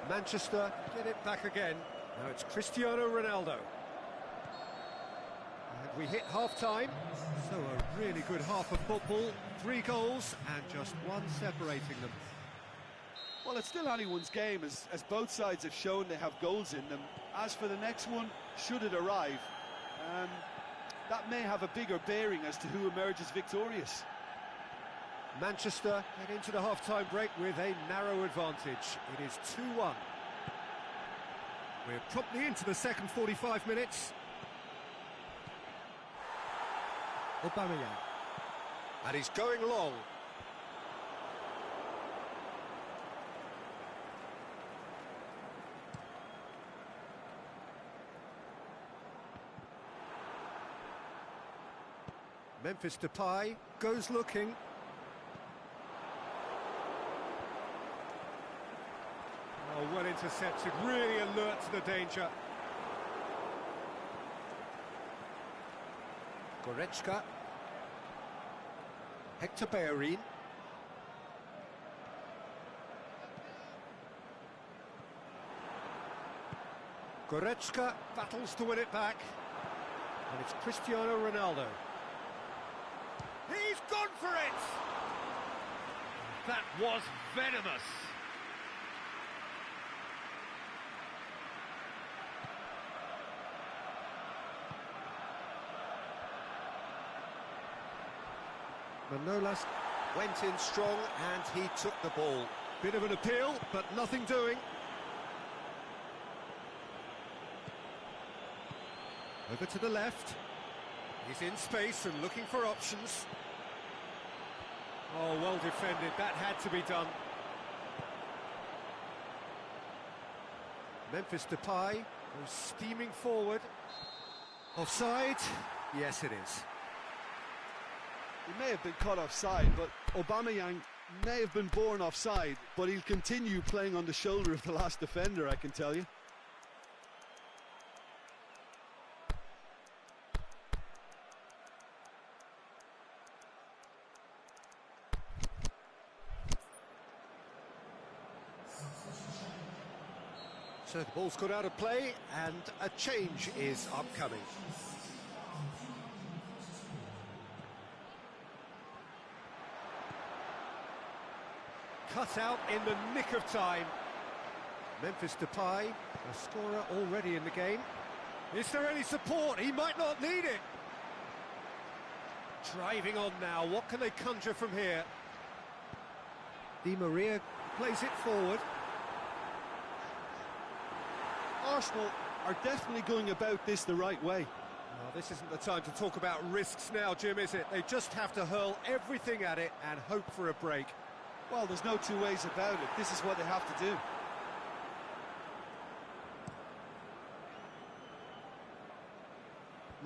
Manchester get it back again. Now it's Cristiano Ronaldo. And we hit half-time. So a really good half of football. 3 goals and just one separating them. Well, it's still anyone's game, as both sides have shown they have goals in them. As for the next one, should it arrive, that may have a bigger bearing as to who emerges victorious. Manchester head into the half-time break with a narrow advantage. It is 2-1. We're promptly into the second 45 minutes. Aubameyang. And he's going long. Memphis Depay goes looking. Oh, well intercepted, really alert to the danger. Goretzka. Hector Bellerin. Goretzka battles to win it back. And it's Cristiano Ronaldo. He's gone for it! That was venomous. Manolas went in strong and he took the ball. Bit of an appeal, but nothing doing. Over to the left. He's in space and looking for options. Oh, well defended. That had to be done. Memphis Depay goes steaming forward. Offside? Yes, it is. He may have been caught offside, but Aubameyang may have been born offside, but he'll continue playing on the shoulder of the last defender, I can tell you. So the ball's got out of play and a change is upcoming. Cut out in the nick of time. Memphis Depay, a scorer already in the game. Is there any support? He might not need it. Driving on now, what can they conjure from here? Di Maria plays it forward. Arsenal are definitely going about this the right way. Oh, this isn't the time to talk about risks now, Jim, is it? They just have to hurl everything at it and hope for a break. Well, there's no two ways about it. This is what they have to do.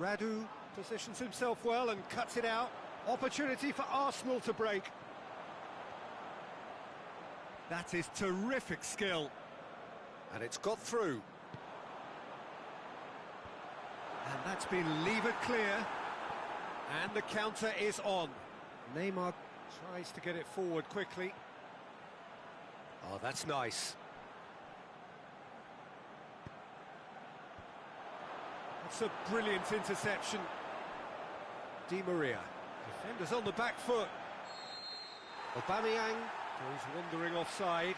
Radu positions himself well and cuts it out. Opportunity for Arsenal to break. That is terrific skill. And it's got through. And that's been levered clear. And the counter is on. Neymar tries to get it forward quickly. Oh, that's nice. That's a brilliant interception. Di Maria. Defenders on the back foot. Aubameyang goes wandering offside.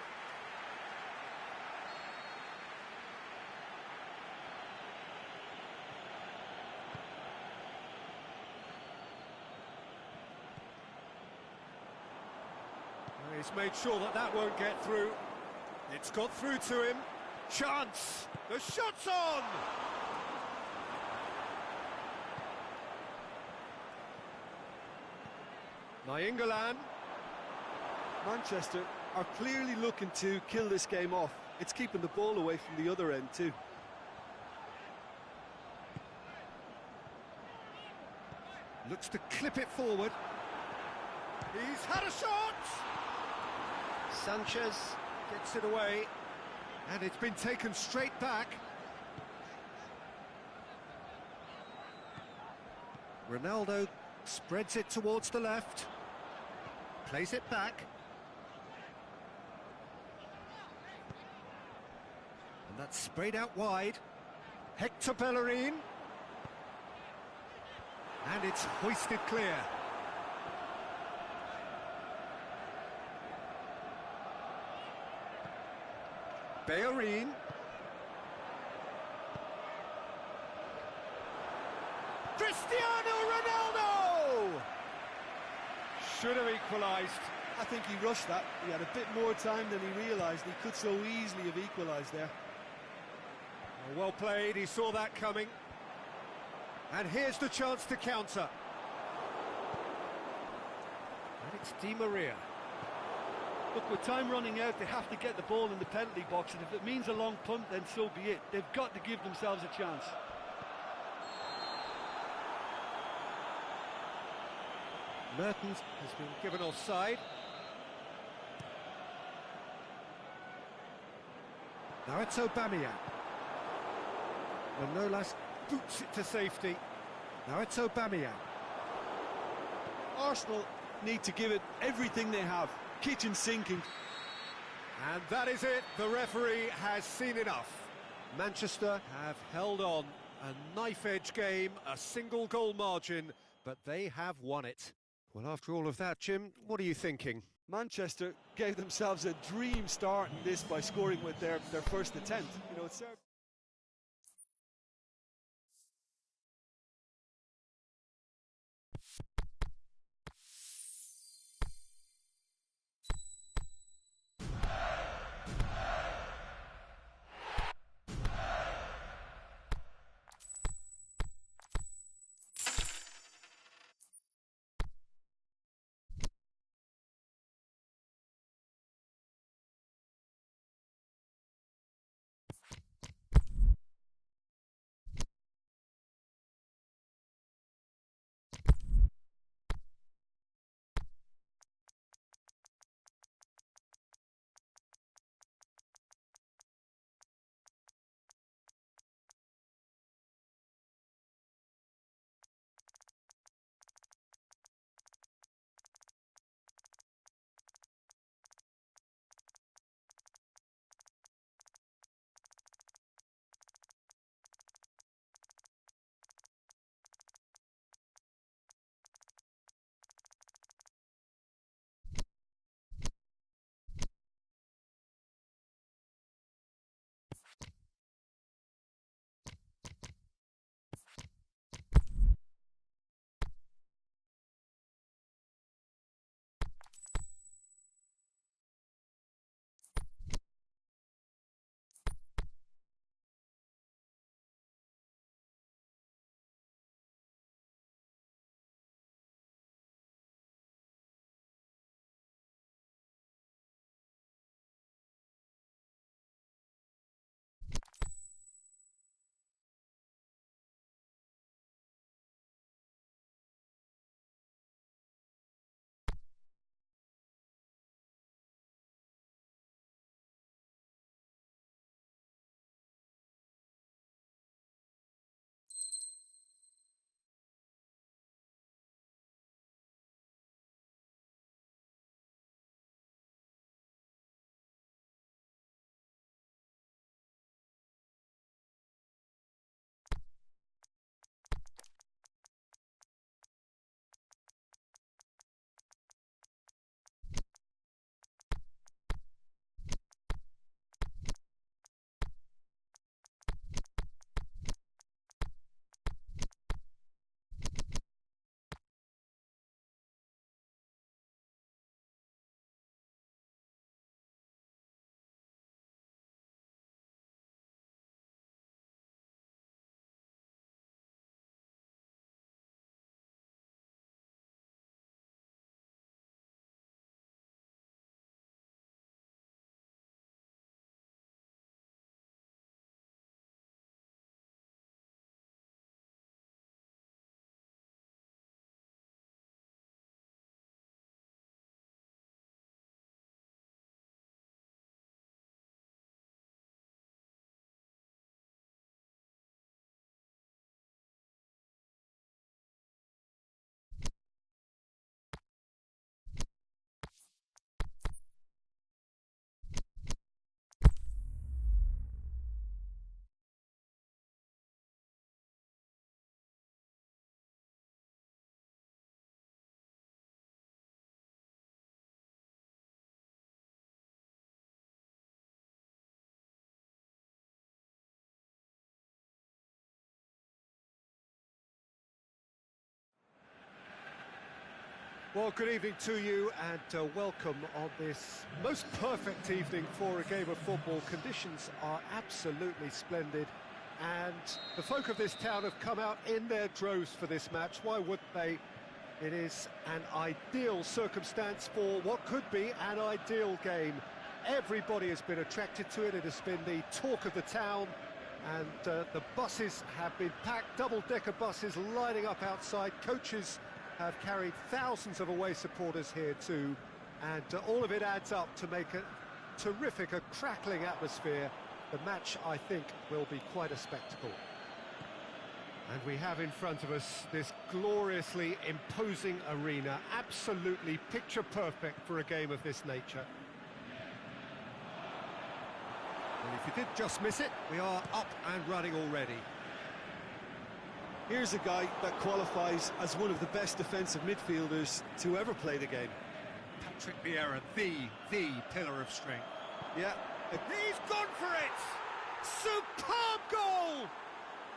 He's made sure that that won't get through. It's got through to him. Chance! The shot's on! Nainggolan. Manchester are clearly looking to kill this game off. It's keeping the ball away from the other end too. Looks to clip it forward. He's had a shot! Sanchez gets it away, and it's been taken straight back. Ronaldo spreads it towards the left, plays it back. And that's sprayed out wide. Hector Bellerin. And it's hoisted clear. Bellerin. Cristiano Ronaldo! Should have equalised. I think he rushed that. He had a bit more time than he realised. He could so easily have equalised there. Well played, he saw that coming. And here's the chance to counter. And it's Di Maria. Look, with time running out, they have to get the ball in the penalty box, and if it means a long punt, then so be it. They've got to give themselves a chance. Mertens has been given offside. Now it's Aubameyang. Manolas boots it to safety. Now it's Aubameyang. Arsenal need to give it everything they have. Kitchen sinking. And that is it. The referee has seen enough. Manchester have held on. A knife-edge game, a single goal margin, but they have won it. Well, after all of that, Jim, what are you thinking? Manchester gave themselves a dream start in this by scoring with their first attempt. You know, it's Well, good evening to you and welcome on this most perfect evening for a game of football. Conditions are absolutely splendid and the folk of this town have come out in their droves for this match. Why wouldn't they? It is an ideal circumstance for what could be an ideal game. Everybody has been attracted to it. It has been the talk of the town and the buses have been packed, double-decker buses lining up outside. Coaches have carried thousands of away supporters here too, and all of it adds up to make a terrific, a crackling atmosphere. The match, I think, will be quite a spectacle. And we have in front of us this gloriously imposing arena, absolutely picture perfect for a game of this nature. And if you did just miss it, we are up and running already. Here's a guy that qualifies as one of the best defensive midfielders to ever play the game. Patrick Vieira, the pillar of strength. Yeah. He's gone for it! Superb goal!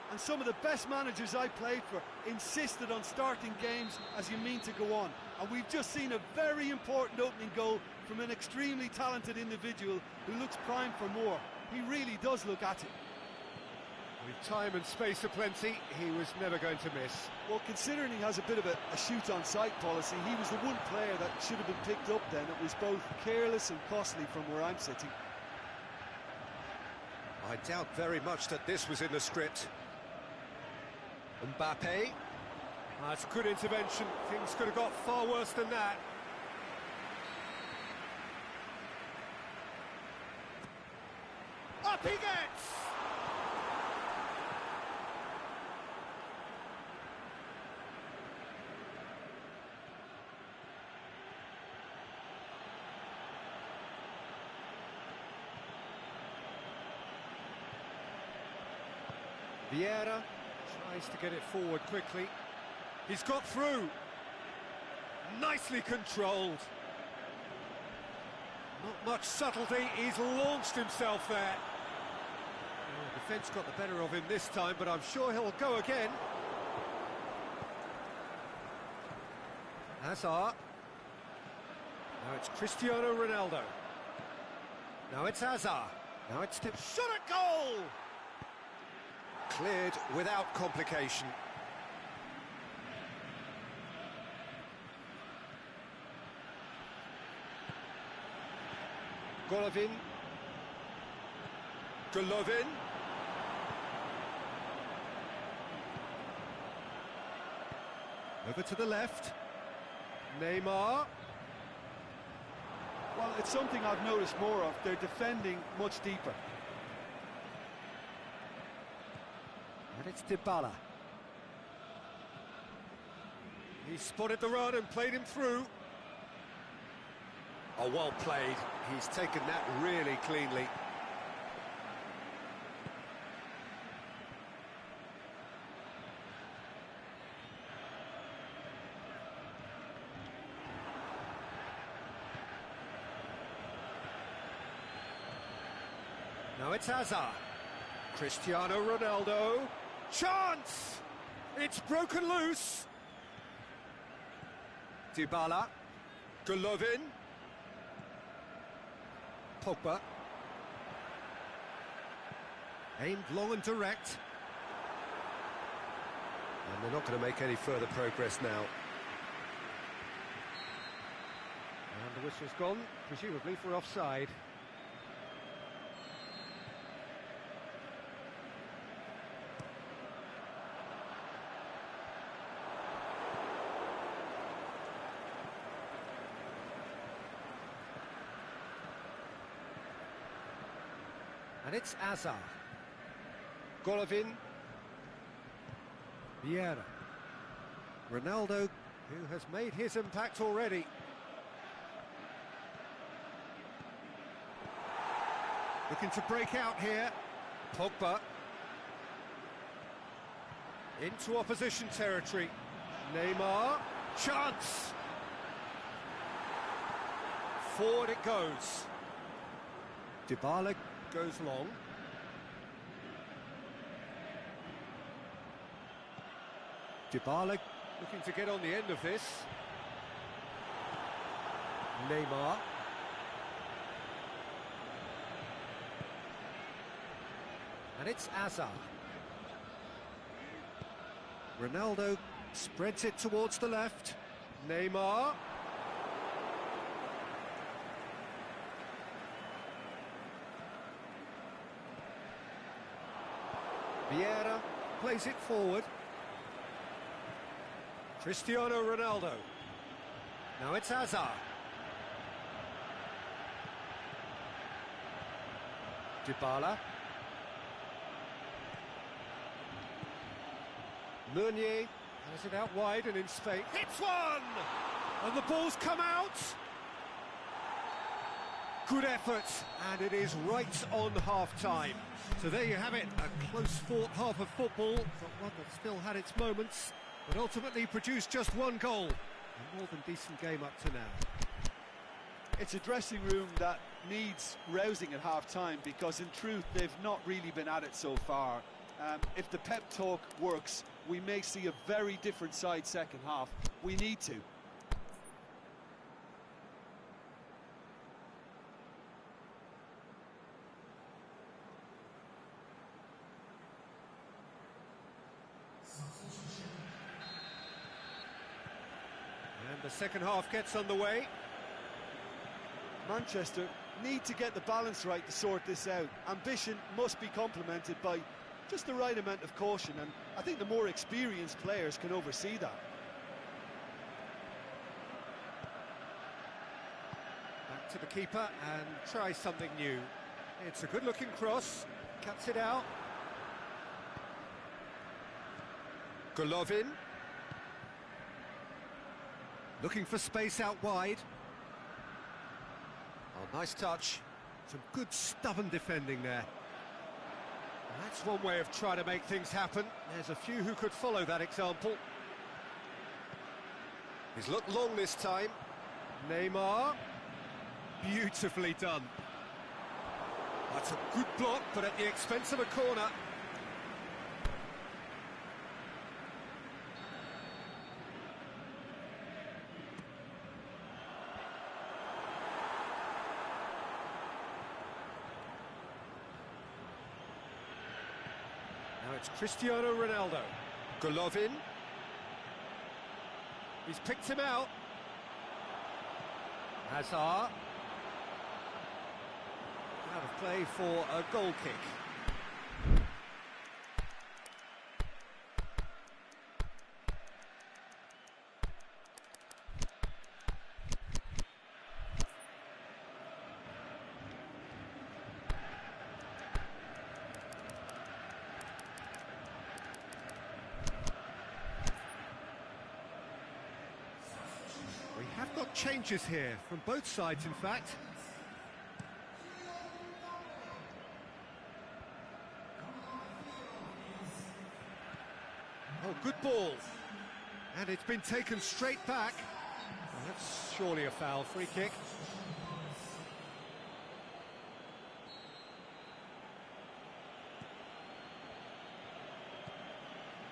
And some of the best managers I played for insisted on starting games as you mean to go on. And we've just seen a very important opening goal from an extremely talented individual who looks primed for more. He really does look at it. With time and space aplenty, he was never going to miss. Well, considering he has a bit of a shoot-on-sight policy, he was the one player that should have been picked up then. It was both careless and costly from where I'm sitting. I doubt very much that this was in the script. Mbappe. That's good intervention. Things could have got far worse than that. Up he gets! Vieira tries to get it forward quickly. He's got through. Nicely controlled. Not much subtlety, he's launched himself there. Oh, the defence got the better of him this time, but I'm sure he'll go again. Hazard. Now it's Cristiano Ronaldo. Now it's Hazard. Now it's... Shot at goal! Cleared without complication. Golovin. Golovin. Over to the left. Neymar. Well, it's something I've noticed more of. They're defending much deeper. And it's Dybala. He spotted the run and played him through. Oh, well played. He's taken that really cleanly. Now it's Hazard. Cristiano Ronaldo. Chance! It's broken loose. Dybala. Golovin. Pogba. Aimed long and direct. And they're not going to make any further progress now. And the whistle's gone, presumably for offside. And it's Hazard. Golovin. Vieira. Ronaldo, who has made his impact already. Looking to break out here. Pogba. Into opposition territory. Neymar. Chance! Forward it goes. Dybala goes long. Dybala looking to get on the end of this. Neymar. And it's Hazard. Ronaldo spreads it towards the left. Neymar. Vieira plays it forward. Cristiano Ronaldo. Now it's Hazard. Dybala. Meunier has it out wide and in space. Hits one! And the ball's come out. Good effort, and it is right on half-time. So there you have it, a close-fought half of football, but one that still had its moments, but ultimately produced just one goal. A more than decent game up to now. It's a dressing room that needs rousing at half-time, because in truth they've not really been at it so far. If the pep talk works, we may see a very different side second half. We need to. And the second half gets underway. Manchester need to get the balance right to sort this out. Ambition must be complemented by just the right amount of caution, and I think the more experienced players can oversee that. Back to the keeper and try something new. It's a good-looking cross, cuts it out. Golovin. Looking for space out wide. Oh, nice touch. Some good stubborn defending there. That's one way of trying to make things happen. There's a few who could follow that example. He's looked long this time. Neymar. Beautifully done. That's a good block, but at the expense of a corner. Now it's Cristiano Ronaldo. Golovin. He's picked him out. Hazard. Out of play for a goal kick. We have got changes here from both sides, in fact. Oh, good ball. And it's been taken straight back. Well, that's surely a foul. Free kick.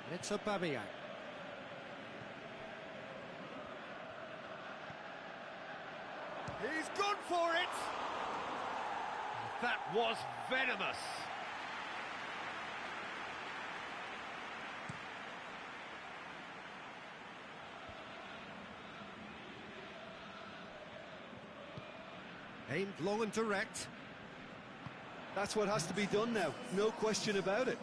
And it's Aubameyang. He's gone for it! That was venomous. Aimed long and direct. That's what has to be done now, no question about it.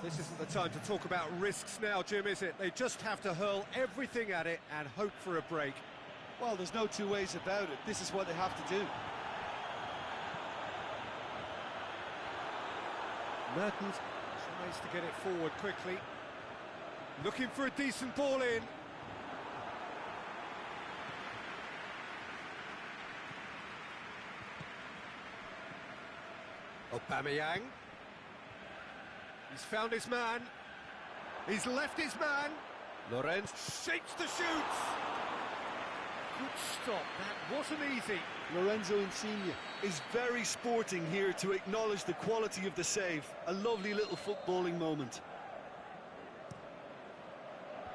This isn't the time to talk about risks now, Jim, is it? They just have to hurl everything at it and hope for a break. Well, there's no two ways about it. This is what they have to do. Mertens tries to get it forward quickly. Looking for a decent ball in. Aubameyang. He's found his man. He's left his man. Lorenz shakes to shoot. Good stop, that wasn't easy. Lorenzo Insigne is very sporting here to acknowledge the quality of the save. A lovely little footballing moment.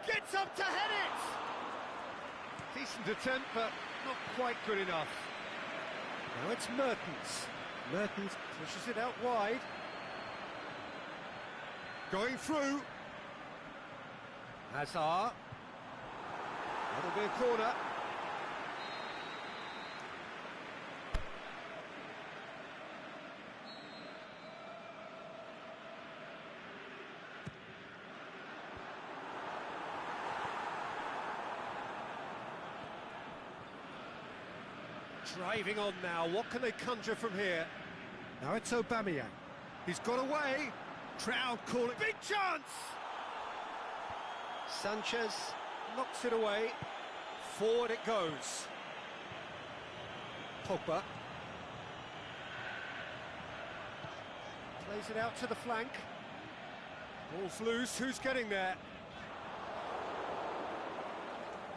Gets up to head it! Decent attempt, but not quite good enough. Now it's Mertens. Mertens pushes it out wide. Going through. Hazard. That'll be a corner. Driving on now, what can they conjure from here? Now it's Aubameyang. He's got away. Crowd calling. Big chance! Sanchez knocks it away. Forward it goes. Pogba. Plays it out to the flank. Ball's loose, who's getting there?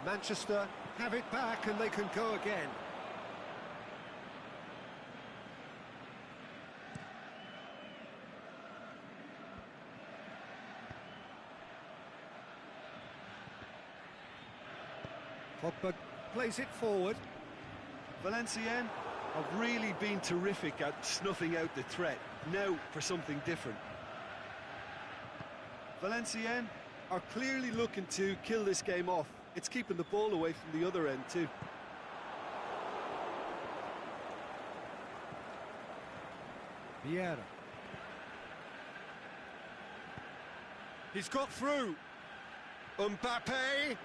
Manchester have it back and they can go again. Pogba plays it forward. Valenciennes have really been terrific at snuffing out the threat. Now for something different. Valenciennes are clearly looking to kill this game off. It's keeping the ball away from the other end too. Vieira. He's got through. Mbappe.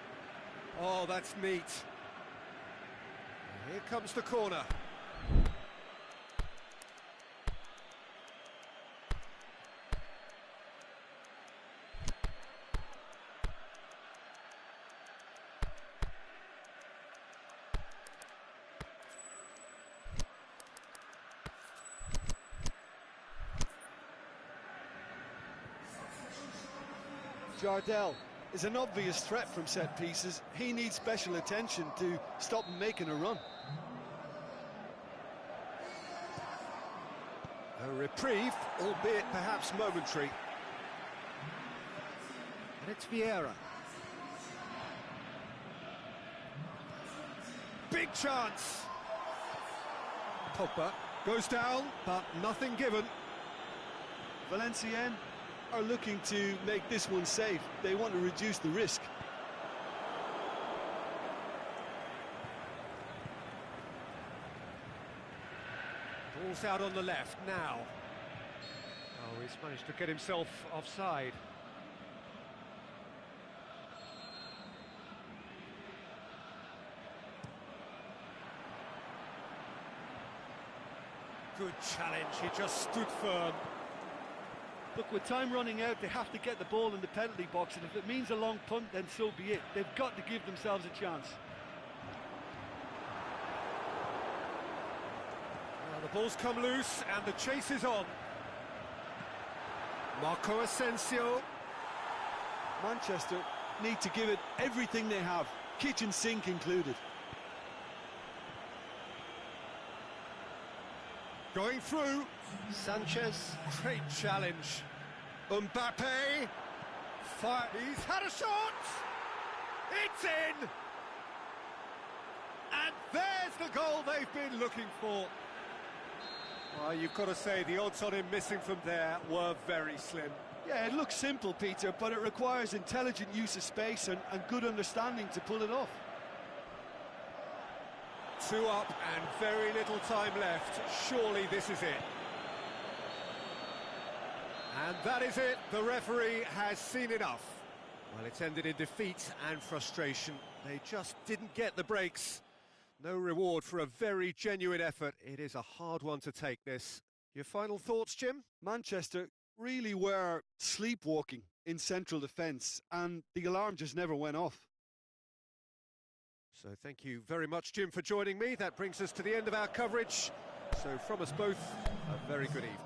Oh, that's neat. Here comes the corner. Jardel is an obvious threat from set pieces. He needs special attention to stop him making a run. A reprieve, albeit perhaps momentary. And it's Vieira. Big chance! Pogba goes down, but nothing given. Valenciennes are looking to make this one safe. They want to reduce the risk. Ball's out on the left now. Oh, he's managed to get himself offside. Good challenge, he just stood firm. Look, with time running out, they have to get the ball in the penalty box, and if it means a long punt, then so be it. They've got to give themselves a chance. Well, the ball's come loose, and the chase is on. Marco Asensio. Manchester need to give it everything they have, kitchen sink included. Going through. Sanchez. Great challenge. Mbappe. Fire. He's had a shot. It's in. And there's the goal they've been looking for. Well, you've got to say the odds on him missing from there were very slim. Yeah, it looks simple, Peter, but it requires intelligent use of space and good understanding to pull it off. 2 up and very little time left. Surely this is it. And that is it. The referee has seen enough. Well, it's ended in defeat and frustration. They just didn't get the breaks. No reward for a very genuine effort. It is a hard one to take, this. Your final thoughts, Jim? Manchester really were sleepwalking in central defence, and the alarm just never went off. So thank you very much, Jim, for joining me. That brings us to the end of our coverage. So from us both, a very good evening.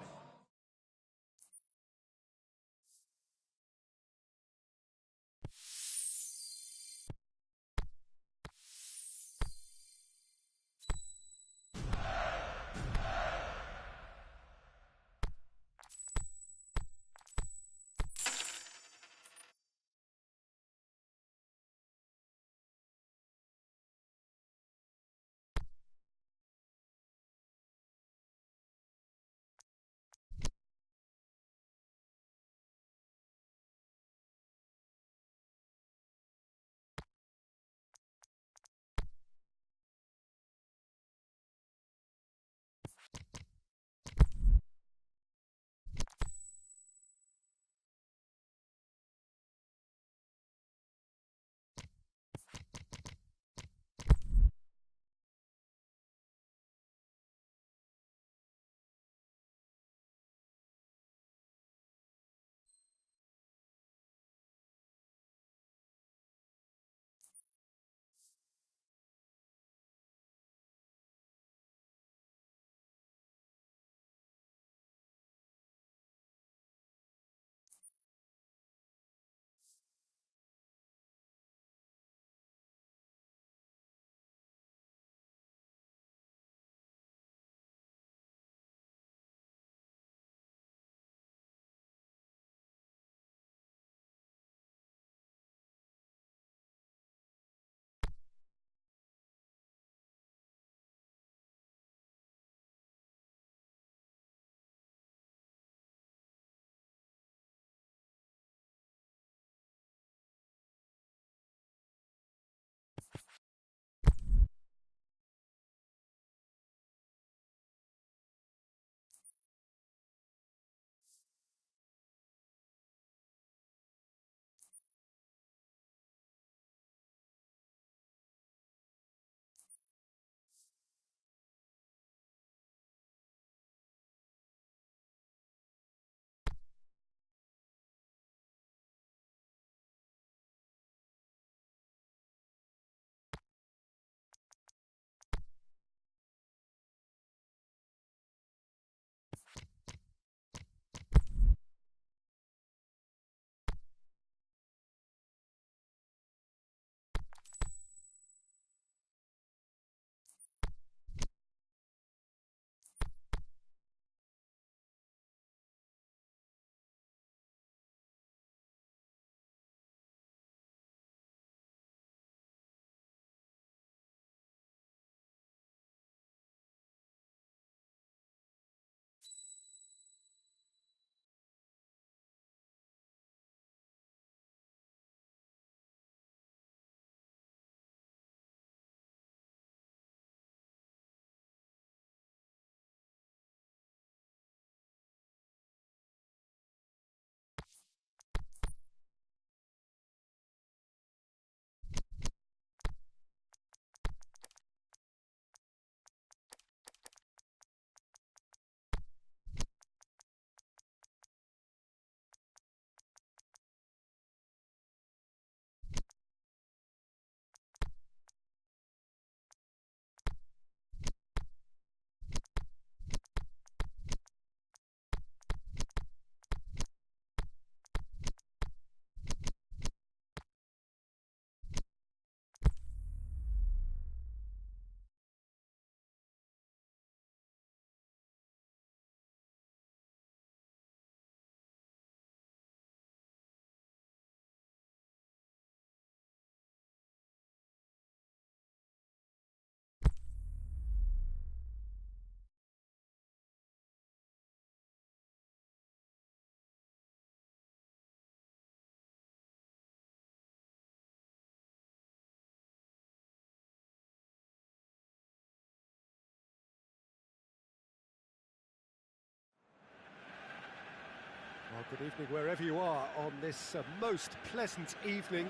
Good evening wherever you are on this most pleasant evening.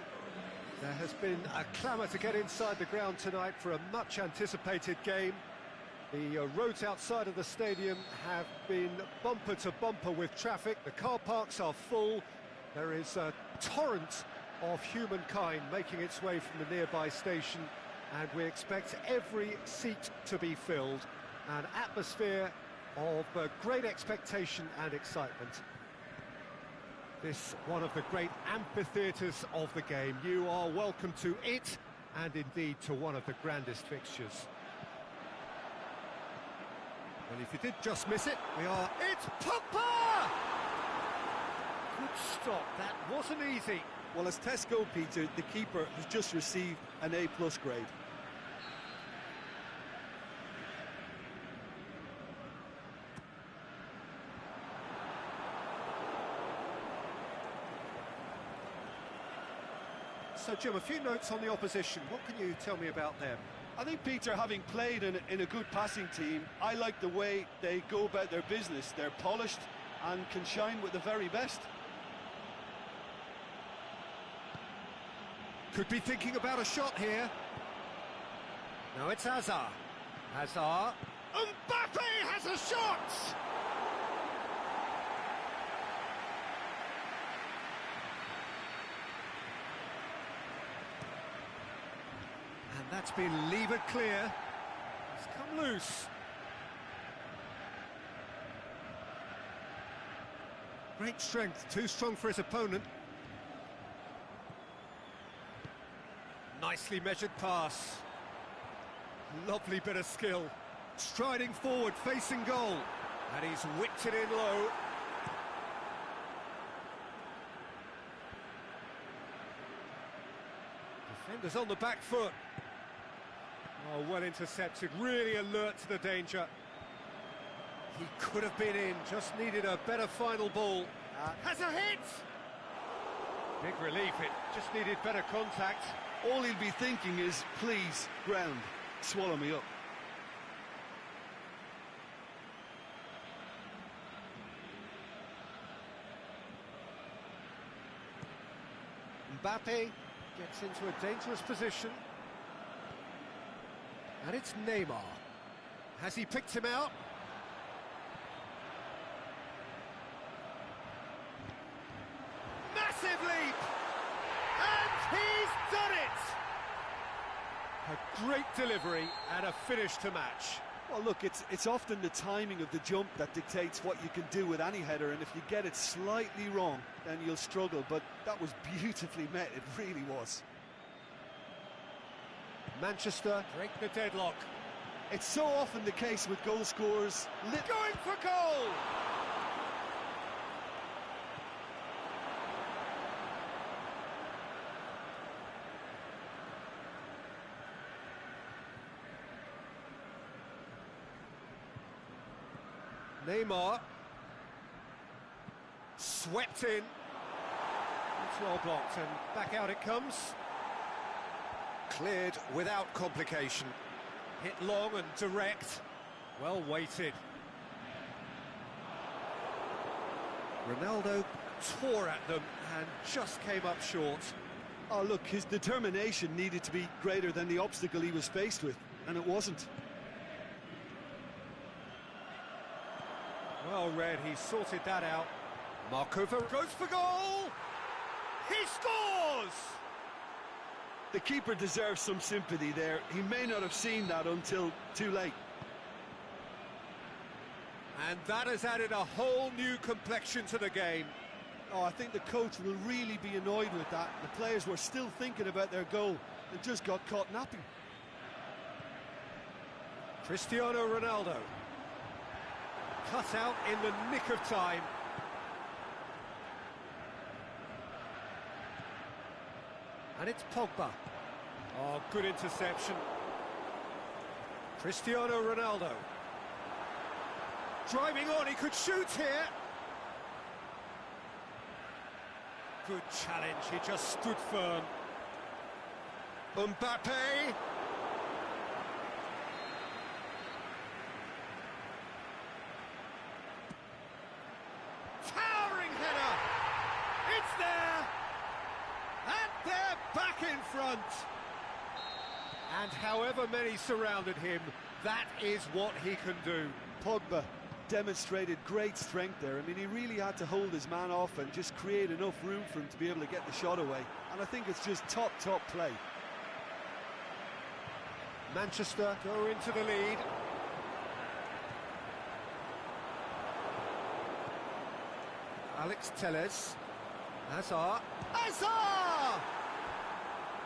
There has been a clamour to get inside the ground tonight for a much anticipated game. The roads outside of the stadium have been bumper to bumper with traffic. The car parks are full. There is a torrent of humankind making its way from the nearby station, and we expect every seat to be filled. An atmosphere of great expectation and excitement. This one of the great amphitheatres of the game. You are welcome to it, and indeed to one of the grandest fixtures. Well, if you did just miss it, we are... It's Pogba! Good stop, that wasn't easy. Well, as tests go, Peter, the keeper has just received an A+ grade. So, Jim, a few notes on the opposition. What can you tell me about them? I think, Peter, having played in a good passing team, I like the way they go about their business. They're polished and can shine with the very best. Could be thinking about a shot here. No, it's Hazard. Hazard. Mbappe has a shot! And that's been levered clear. It's come loose. Great strength, too strong for his opponent. Nicely measured pass. Lovely bit of skill. Striding forward, facing goal. And he's whipped it in low. Defenders on the back foot. Oh, well intercepted, really alert to the danger. He could have been in, just needed a better final ball. Has a hit! Big relief, it just needed better contact. All he'll be thinking is, please, ground, swallow me up. Mbappe gets into a dangerous position. And it's Neymar. Has he picked him out? Massive leap! And he's done it! A great delivery and a finish to match. Well, look, it's often the timing of the jump that dictates what you can do with any header, and if you get it slightly wrong, then you'll struggle, but that was beautifully met, it really was. Manchester break the deadlock. It's so often the case with goal scorers. Going for goal! Neymar. Swept in. It's well blocked, and back out it comes. Cleared without complication. Hit long and direct. Well weighted. Ronaldo tore at them and just came up short. Oh, look, his determination needed to be greater than the obstacle he was faced with, and it wasn't. Well read, he sorted that out. Markova Goes for goal! He scores! The keeper deserves some sympathy there. He may not have seen that until too late. And that has added a whole new complexion to the game. Oh, I think the coach will really be annoyed with that. The players were still thinking about their goal and just got caught napping. Cristiano Ronaldo. Cut out in the nick of time. And it's Pogba. Oh, good interception. Cristiano Ronaldo. Driving on, he could shoot here. Good challenge, he just stood firm. Mbappe. Towering header! front. And however many surrounded him, that is what he can do. Pogba demonstrated great strength there. I mean, he really had to hold his man off and just create enough room for him to be able to get the shot away. And I think it's just top play. Manchester go into the lead. Alex Telles. Hazard. Hazard!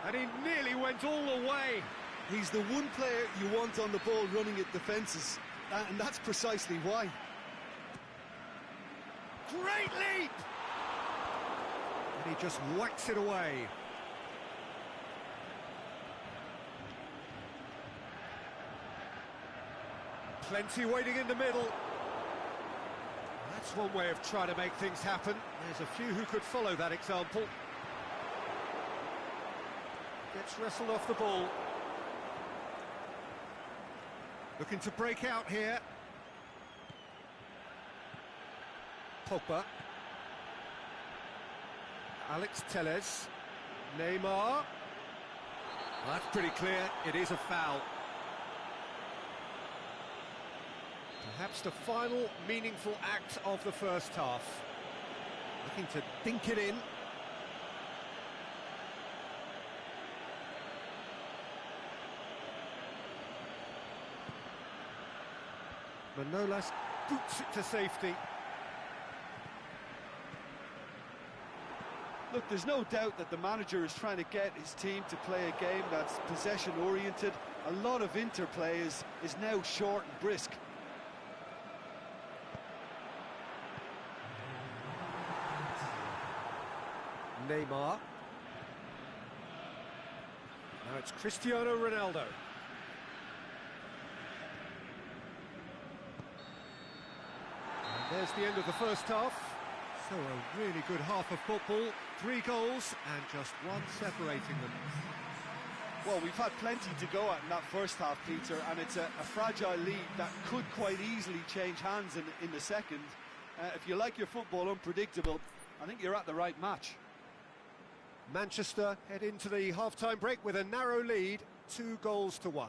And he nearly went all the way. He's the one player you want on the ball running at defences, and that's precisely why. Great leap! And he just whacks it away. Plenty waiting in the middle. That's one way of trying to make things happen. There's a few who could follow that example. Gets wrestled off the ball. Looking to break out here. Pogba. Alex Telles. Neymar. Well, that's pretty clear. It is a foul. Perhaps the final meaningful act of the first half. Looking to dink it in. Manolas boots it to safety. Look, there's no doubt that the manager is trying to get his team to play a game that's possession-oriented. A lot of interplay is now short and brisk. Neymar. Now it's Cristiano Ronaldo. And there's the end of the first half. So a really good half of football. 3 goals and just one separating them. Well, we've had plenty to go at in that first half, Peter, and it's a fragile lead that could quite easily change hands in the second. If you like your football unpredictable, I think you're at the right match. Manchester head into the half-time break with a narrow lead, 2 goals to 1.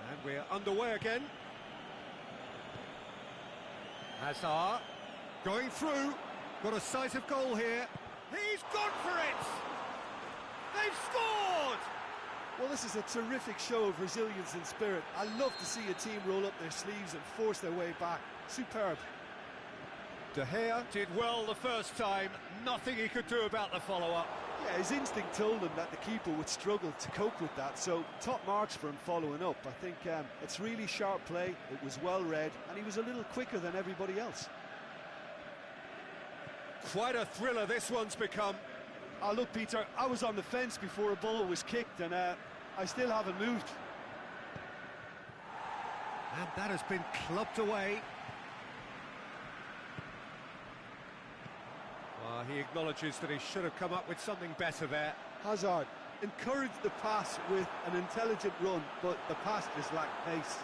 And we're underway again. Hazard going through, got a decisive goal here. He's gone for it! They've scored! Well, this is a terrific show of resilience and spirit. I love to see a team roll up their sleeves and force their way back. Superb. De Gea did well the first time, nothing he could do about the follow-up. Yeah, his instinct told him that the keeper would struggle to cope with that, so top marks for him following up. I think it's really sharp play, it was well read, and he was a little quicker than everybody else. Quite a thriller this one's become. Oh, look, Peter, I was on the fence before a ball was kicked, and I still haven't moved. And that has been clubbed away. Well, he acknowledges that he should have come up with something better there. Hazard encouraged the pass with an intelligent run, but the pass just lacked pace.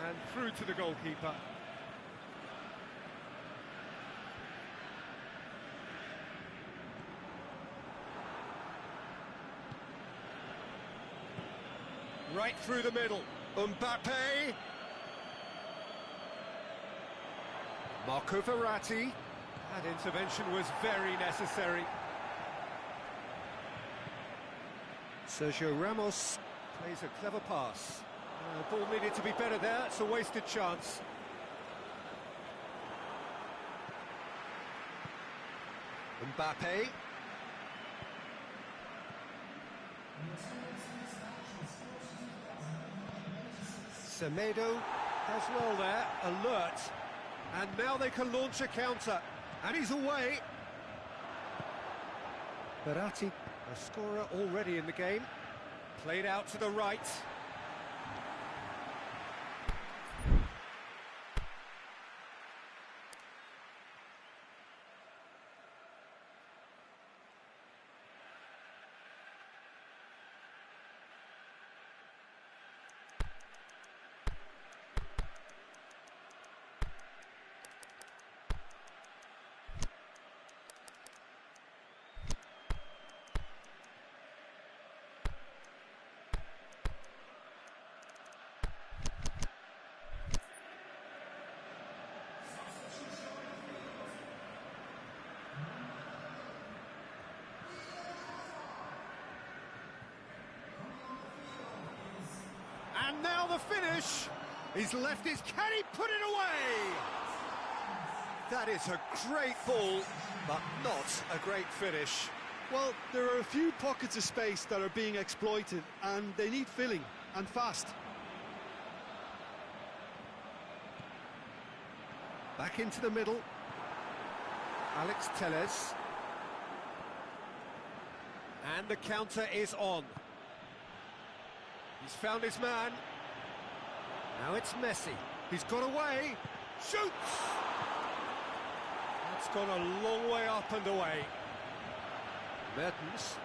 And through to the goalkeeper. Right through the middle. Mbappe. Marco Verratti. That intervention was very necessary. Sergio Ramos plays a clever pass. Ball needed to be better there. It's a wasted chance. Mbappe. Semedo does well there, alert, and now they can launch a counter, and he's away. Verratti, a scorer already in the game, played out to the right. And now the finish. He's left his... Can he put it away? That is a great ball, but not a great finish. Well, there are a few pockets of space that are being exploited, and they need filling, and fast. Back into the middle. Alex Telles. And the counter is on. He's found his man. Now it's Messi. He's got away. Shoots! That's gone a long way up and away. Mertens.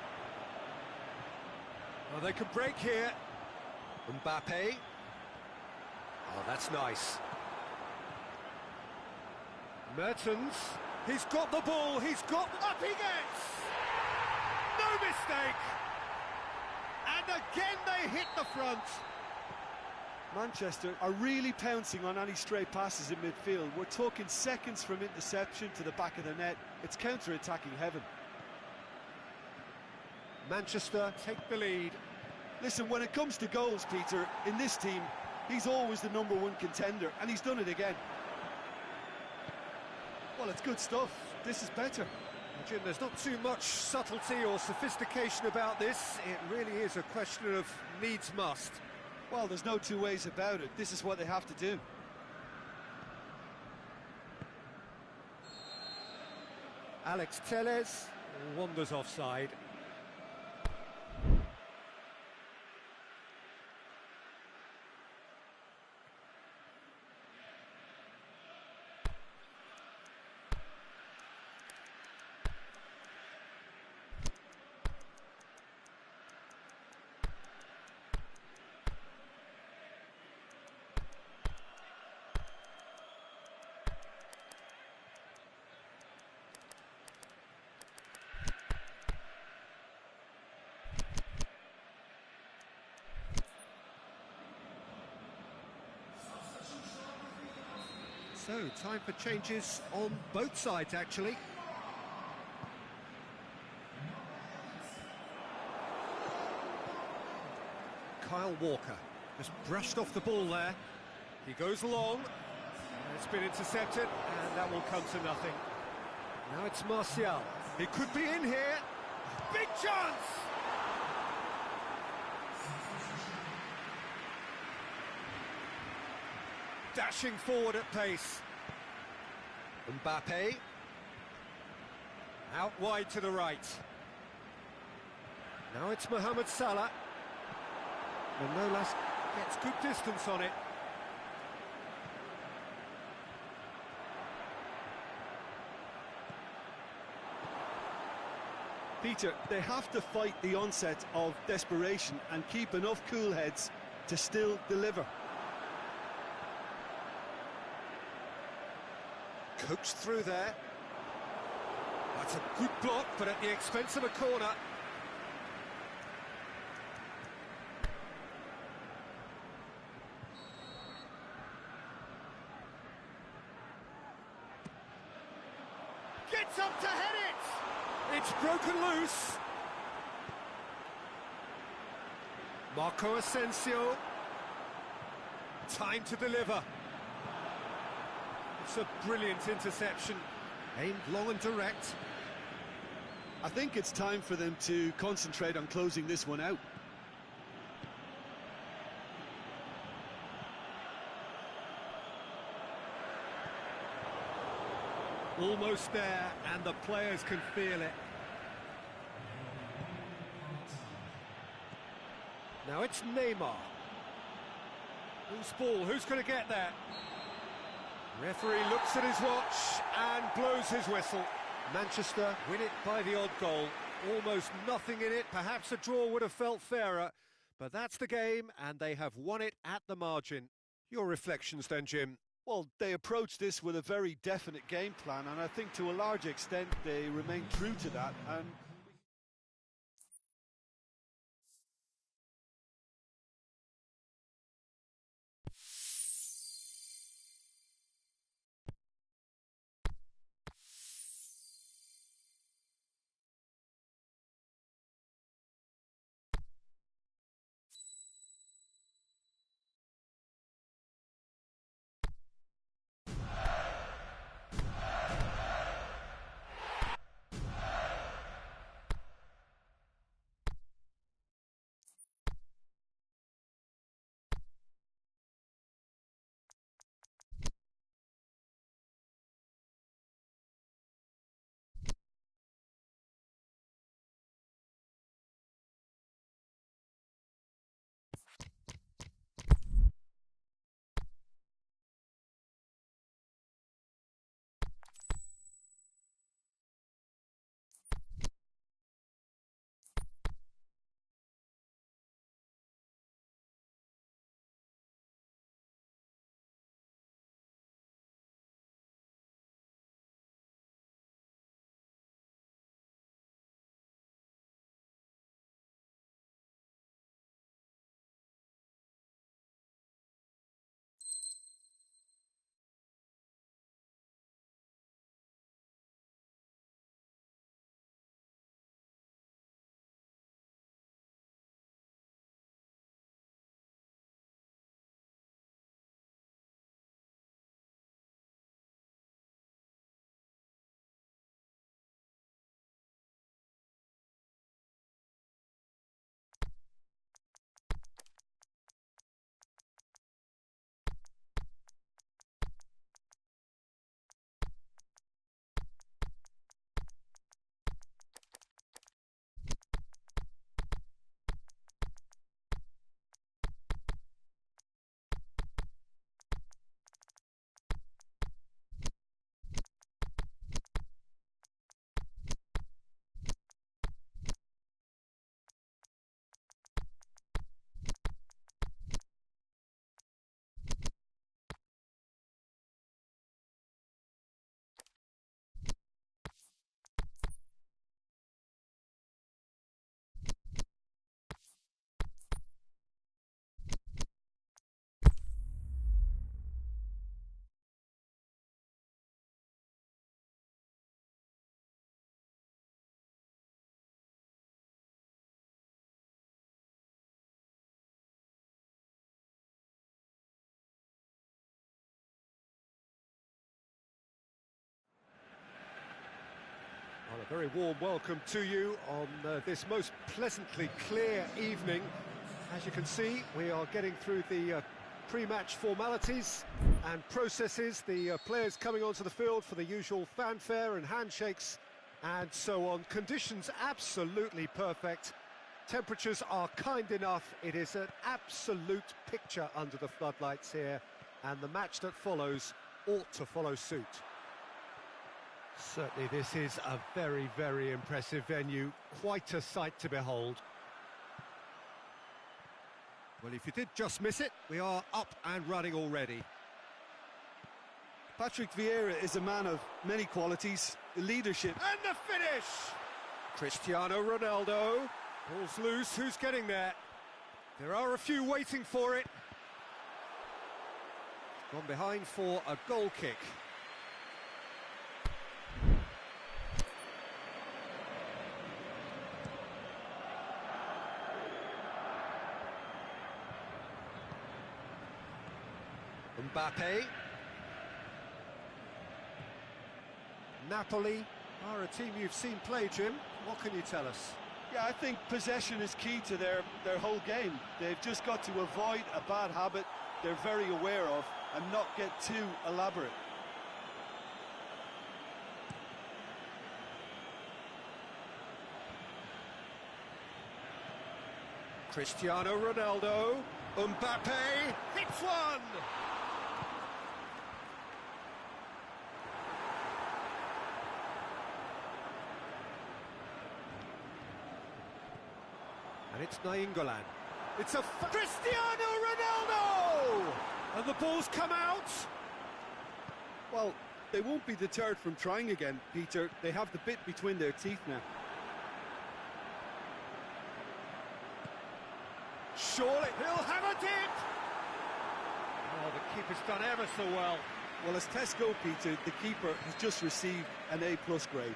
Oh, they could break here. Mbappe. Oh, that's nice. Mertens. He's got the ball. He's got... Up he gets! No mistake! And again they hit the front. Manchester are really pouncing on any stray passes in midfield. We're talking seconds from interception to the back of the net. It's counter-attacking heaven. Manchester take the lead. Listen, when it comes to goals, Peter, in this team, he's always the #1 contender, and he's done it again. Well, it's good stuff. This is better. Jim, there's not too much subtlety or sophistication about this. It really is a question of needs must. Well, there's no two ways about it. This is what they have to do. Alex Telles wanders offside. So, time for changes on both sides, actually. Kyle Walker just brushed off the ball there. He goes long. It's been intercepted, and that will come to nothing. Now it's Martial. He could be in here. Big chance! Dashing forward at pace. Mbappe. Out wide to the right. Now it's Mohamed Salah. Manolas gets good distance on it. Peter, they have to fight the onset of desperation and keep enough cool heads to still deliver. Coached through there. That's a good block, but at the expense of a corner. Gets up to head it! It's broken loose. Marco Asensio. Time to deliver. It's a brilliant interception, aimed long and direct. I think it's time for them to concentrate on closing this one out. Almost there, and the players can feel it. Now it's Neymar. Who's ball? Who's going to get there? Referee looks at his watch and blows his whistle. Manchester win it by the odd goal. Almost nothing in it. Perhaps a draw would have felt fairer, but that's the game, and they have won it at the margin. Your reflections then, Jim? Well, they approached this with a very definite game plan, and I think to a large extent they remain true to that. And Very warm welcome to you on this most pleasantly clear evening. As you can see, we are getting through the pre-match formalities and processes, the players coming onto the field for the usual fanfare and handshakes and so on. Conditions absolutely perfect. Temperatures are kind enough. It is an absolute picture under the floodlights here, and the match that follows ought to follow suit. Certainly this is a very, very impressive venue. Quite a sight to behold. Well, if you did just miss it, we are up and running already. Patrick Vieira is a man of many qualities, leadership. And the finish! Cristiano Ronaldo. Ball's loose, who's getting there? There are a few waiting for it. Gone behind for a goal kick. Mbappe. Napoli are a team you've seen play, Jim. What can you tell us? Yeah, I think possession is key to their whole game. They've just got to avoid a bad habit they're very aware of and not get too elaborate. Cristiano Ronaldo. Mbappe hits one! And it's Nainggolan. It's a Cristiano Ronaldo! And the ball's come out. Well, they won't be deterred from trying again, Peter. They have the bit between their teeth now. Surely he'll have it in! Oh, the keeper's done ever so well. Well, as tests go, Peter, the keeper has just received an A+ grade.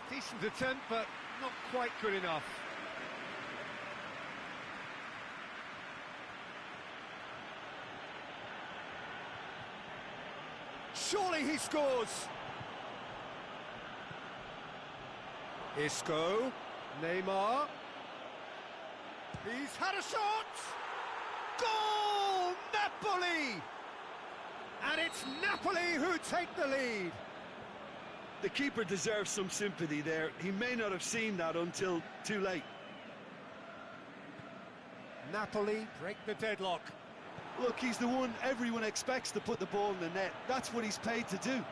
Decent attempt, but not quite good enough. Surely he scores! Isco, Neymar. He's had a shot! Goal! Napoli! And it's Napoli who take the lead. The keeper deserves some sympathy there. He may not have seen that until too late. Napoli break the deadlock. Look, he's the one everyone expects to put the ball in the net. That's what he's paid to do.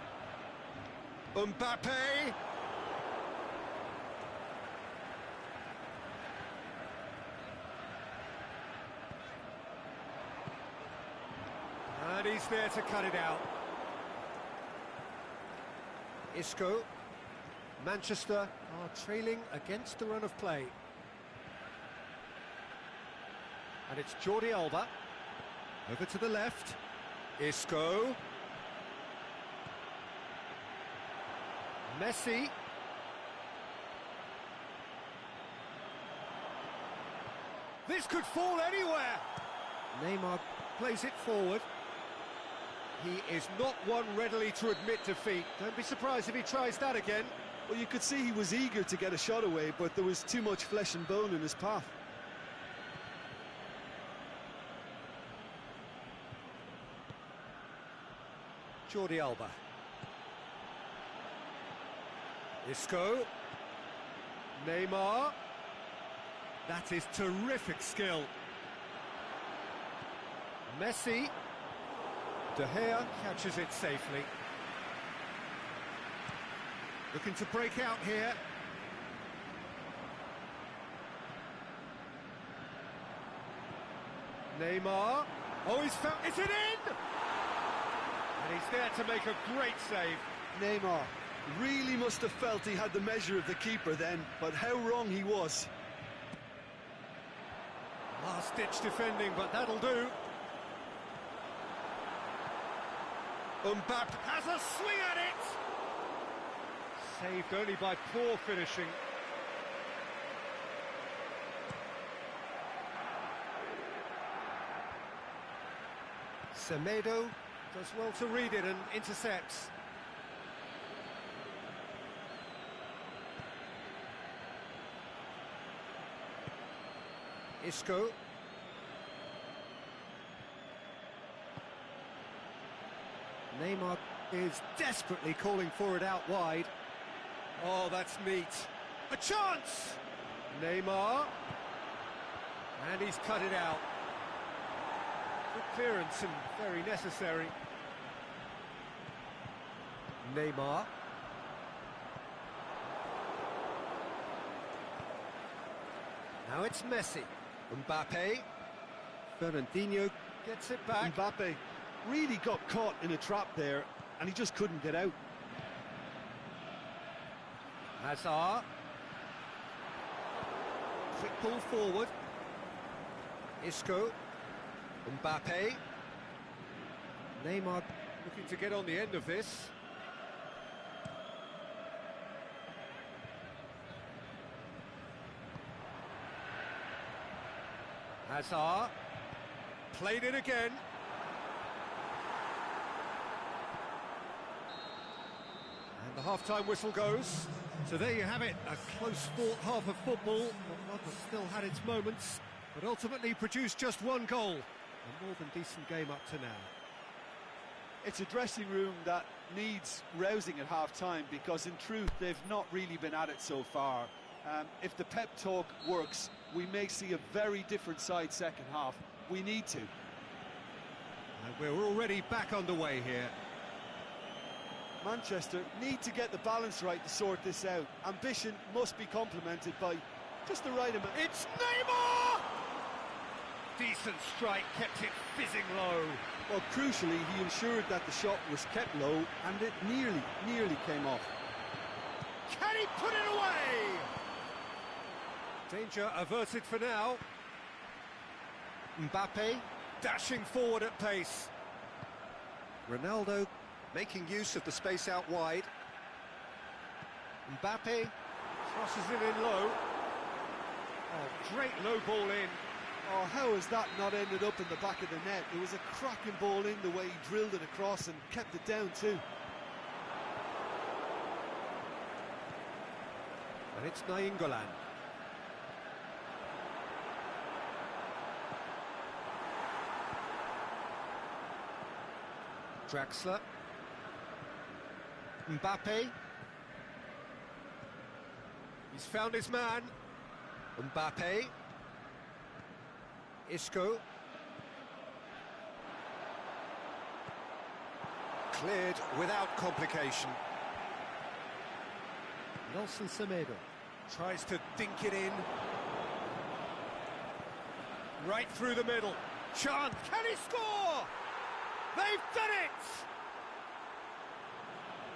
Mbappe. And he's there to cut it out. Isco. Manchester are trailing against the run of play. And it's Jordi Alba. Over to the left. Isco. Messi. This could fall anywhere. Neymar plays it forward. He is not one readily to admit defeat. Don't be surprised if he tries that again. Well, you could see he was eager to get a shot away, but there was too much flesh and bone in his path. Jordi Alba. Isco. Neymar. That is terrific skill. Messi. De Gea catches it safely. Looking to break out here. Neymar. Oh, he's found... Is it in? And he's there to make a great save. Neymar really must have felt he had the measure of the keeper then, but how wrong he was. Last-ditch defending, but that'll do. Mbappe has a swing at it! Saved only by poor finishing. Semedo Does well to read it and intercepts. Isco. Neymar is desperately calling for it out wide. Oh, that's neat. A chance! Neymar. And he's cut it out. Good clearance and very necessary. Neymar. Now it's Messi. Mbappe. Fernandinho gets it back. Mbappe really got caught in a trap there, and he just couldn't get out. Hazard. Quick pull forward. Isco. Mbappe. Neymar looking to get on the end of this. Hazard. Played it again. And the half-time whistle goes. So there you have it, a close-fought half of football, but one that still had its moments, but ultimately produced just one goal. A more than decent game up to now. It's a dressing room that needs rousing at half-time, because in truth they've not really been at it so far. If the pep talk works, we may see a very different side second half. We need to. And we're already back underway here. Manchester need to get the balance right to sort this out. Ambition must be complemented by just the right amount. It's Neymar! Decent strike, kept it fizzing low. Well, crucially, he ensured that the shot was kept low, and it nearly came off. Can he put it away? Danger averted for now. Mbappe dashing forward at pace. Ronaldo making use of the space out wide. Mbappe crosses it in low. Oh, great low ball in. Oh, how has that not ended up in the back of the net? It was a cracking ball in, the way he drilled it across and kept it down too. And it's Nainggolan. Draxler. Mbappe. He's found his man. Mbappe. Isco. Cleared without complication. Nelson Semedo tries to dink it in. Right through the middle. Chance. Can he score? They've done it!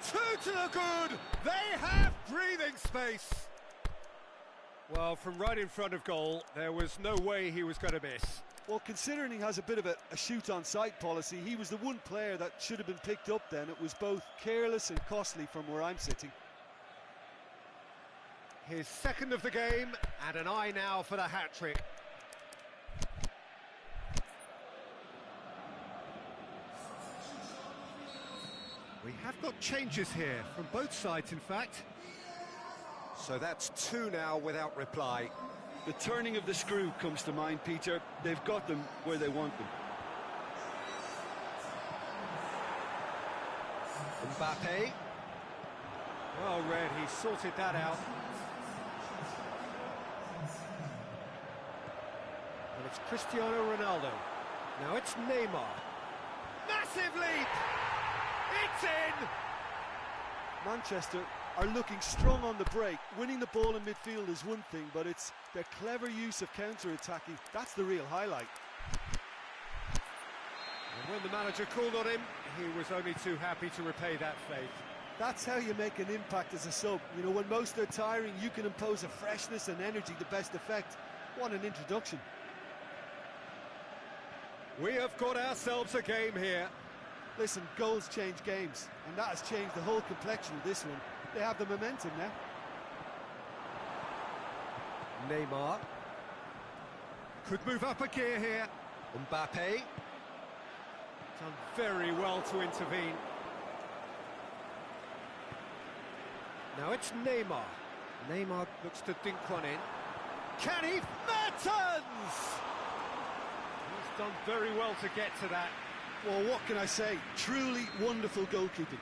Two to the good! They have breathing space! Well, from right in front of goal, there was no way he was going to miss. Well, considering he has a bit of a shoot-on-sight policy, he was the one player that should have been picked up then. It was both careless and costly from where I'm sitting. His second of the game, and an eye now for the hat-trick. We have got changes here, from both sides in fact. So that's two now without reply. The turning of the screw comes to mind, Peter. They've got them where they want them. Mbappe. Well read, he sorted that out. And it's Cristiano Ronaldo. Now it's Neymar. Massive leap! It's in! Manchester are looking strong on the break. Winning the ball in midfield is one thing, but it's their clever use of counter-attacking. That's the real highlight. And when the manager called on him, he was only too happy to repay that faith. That's how you make an impact as a sub. You know, when most are tiring, you can impose a freshness and energy to best effect. What an introduction. We have got ourselves a game here. Listen, goals change games, and that has changed the whole complexion of this one. They have the momentum now. Neymar. Could move up a gear here. Mbappe. Done very well to intervene. Now it's Neymar. Neymar looks to dink one in. Can he? Mertens! He's done very well to get to that. Well, what can I say? Truly wonderful goalkeeping.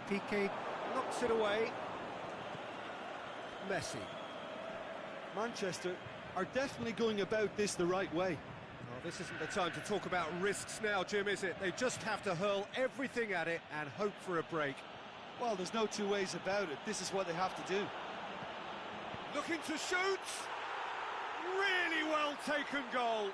Piqué knocks it away. Messi. Manchester are definitely going about this the right way. Well, this isn't the time to talk about risks now, Jim, is it? They just have to hurl everything at it and hope for a break. Well, there's no two ways about it. This is what they have to do. Looking to shoot. Really well taken goal.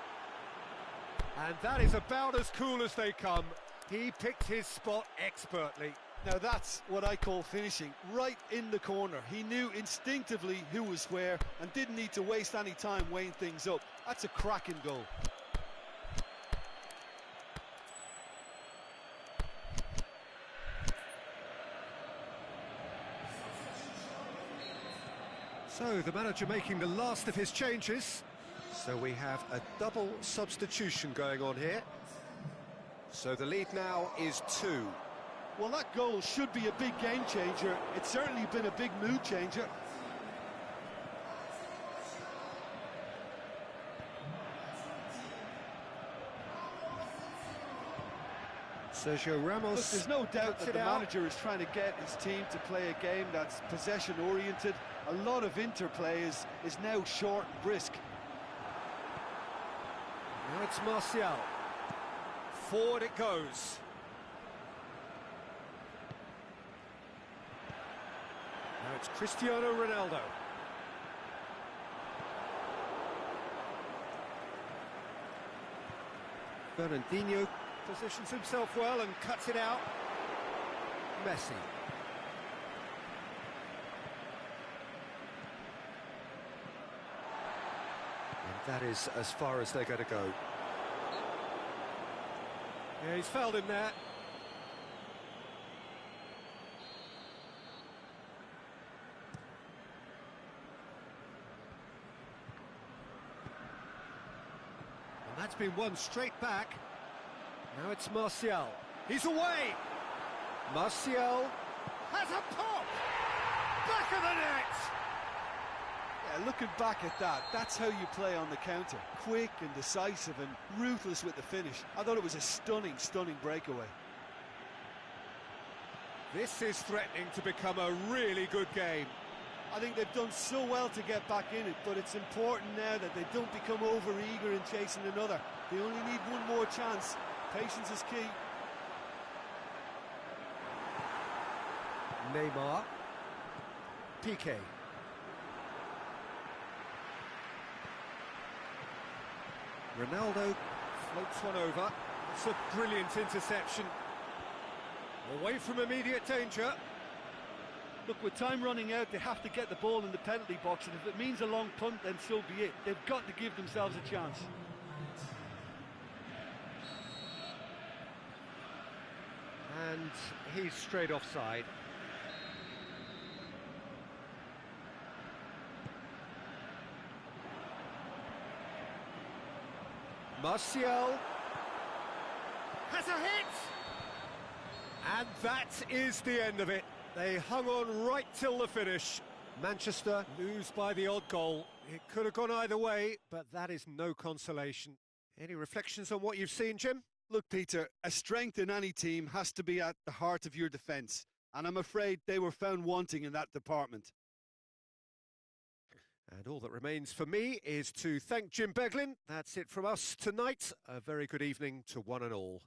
And that is about as cool as they come. He picked his spot expertly. Now that's what I call finishing, right in the corner. He knew instinctively who was where and didn't need to waste any time weighing things up. That's a cracking goal. So the manager making the last of his changes. So we have a double substitution going on here. So the lead now is 2. Well, that goal should be a big game changer. It's certainly been a big mood changer. Sergio Ramos. Look, there's no doubt that the out. manager is trying to get his team to play a game that's possession-oriented. A lot of interplay is now short and brisk. Now it's Martial. Forward it goes. Now it's Cristiano Ronaldo. Fernandinho positions himself well and cuts it out. Messi. And that is as far as they're going to go. Yeah, he's fouled him there. And that's been won straight back. Now it's Martial. He's away! Martial has a pop! Back of the net! Yeah, looking back at that, that's how you play on the counter. Quick and decisive and ruthless with the finish. I thought it was a stunning, stunning breakaway. This is threatening to become a really good game. I think they've done so well to get back in it, but it's important now that they don't become over-eager in chasing another. They only need one more chance. Patience is key. Neymar. Piqué. Ronaldo floats one over. It's a brilliant interception. Away from immediate danger. Look, with time running out, they have to get the ball in the penalty box, and if it means a long punt, then so be it. They've got to give themselves a chance. And he's straight offside. Martial has a hit! And that is the end of it. They hung on right till the finish. Manchester lose by the odd goal. It could have gone either way, but that is no consolation. Any reflections on what you've seen, Jim? Look, Peter, a strength in any team has to be at the heart of your defence, and I'm afraid they were found wanting in that department. And all that remains for me is to thank Jim Beglin. That's it from us tonight. A very good evening to one and all.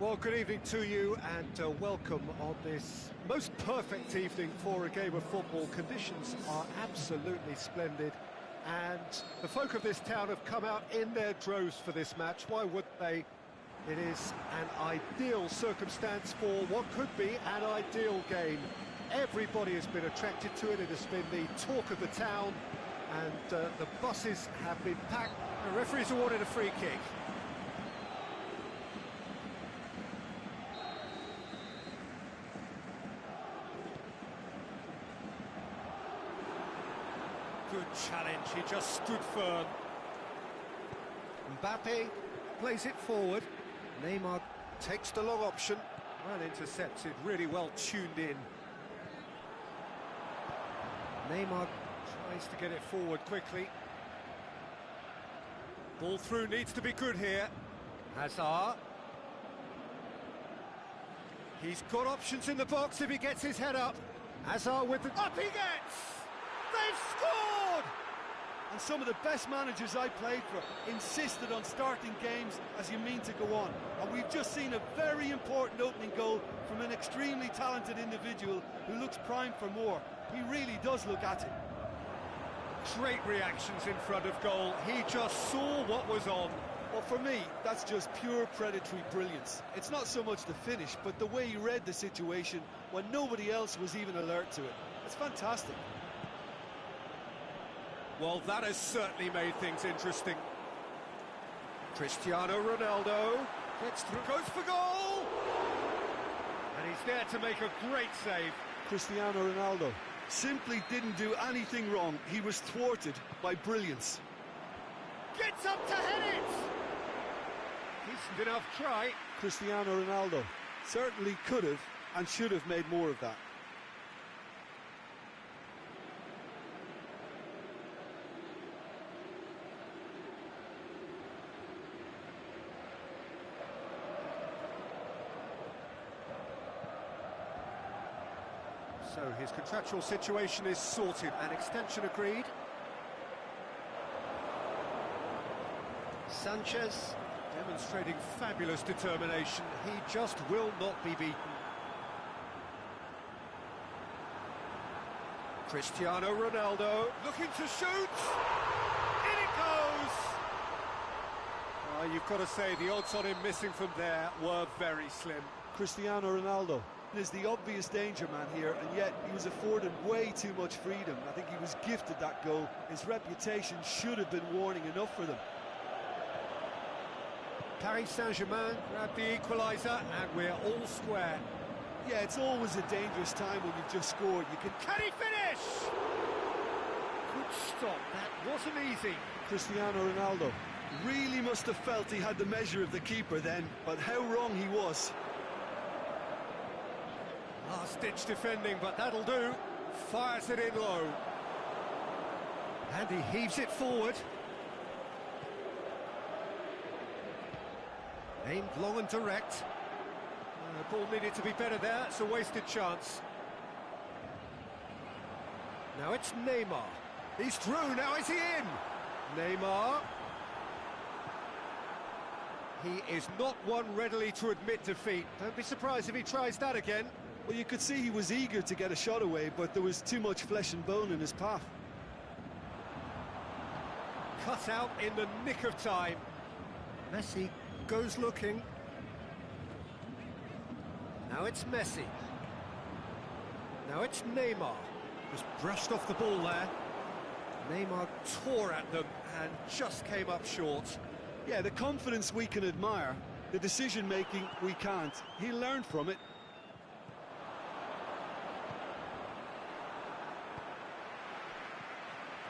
Well, good evening to you and welcome on this most perfect evening for a game of football. Conditions are absolutely splendid and the folk of this town have come out in their droves for this match. Why would they? It is an ideal circumstance for what could be an ideal game. Everybody has been attracted to it. It has been the talk of the town and the buses have been packed. The referee's awarded a free kick. Good challenge, he just stood firm. Mbappe plays it forward. Neymar takes the long option. Well intercepted, really well tuned in. Neymar tries to get it forward quickly. Ball through needs to be good here. Hazard. He's got options in the box if he gets his head up. Hazard with the... Up he gets! They've scored! And some of the best managers I played for insisted on starting games as you mean to go on. And we've just seen a very important opening goal from an extremely talented individual who looks primed for more. He really does look at it. Great reactions in front of goal. He just saw what was on. Well, for me, that's just pure predatory brilliance. It's not so much the finish, but the way he read the situation when nobody else was even alert to it. It's fantastic. Well, that has certainly made things interesting. Cristiano Ronaldo gets through, goes for goal! And he's there to make a great save. Cristiano Ronaldo simply didn't do anything wrong. He was thwarted by brilliance. Gets up to head it! Decent enough try. Cristiano Ronaldo certainly could have and should have made more of that. So his contractual situation is sorted. An extension agreed. Sanchez demonstrating fabulous determination. He just will not be beaten. Cristiano Ronaldo looking to shoot. In it goes. You've got to say the odds on him missing from there were very slim. Cristiano Ronaldo is the obvious danger man here, and yet he was afforded way too much freedom. I think he was gifted that goal. His reputation should have been warning enough for them. Paris Saint-Germain grab the equaliser, and we're all square. Yeah, it's always a dangerous time when you've just scored. Can he finish? Good stop, that wasn't easy. Cristiano Ronaldo really must have felt he had the measure of the keeper then, but how wrong he was. Last-ditch defending, but that'll do. Fires it in low. And he heaves it forward. Aimed long and direct. The ball needed to be better there. It's a wasted chance. Now it's Neymar. He's through. Now is he in? Neymar. He is not one readily to admit defeat. Don't be surprised if he tries that again. Well, you could see he was eager to get a shot away, but there was too much flesh and bone in his path. Cut out in the nick of time. Messi goes looking. Now it's Messi. Now it's Neymar. Just brushed off the ball there. Neymar tore at them and just came up short. Yeah, the confidence we can admire, the decision-making we can't. He learned from it.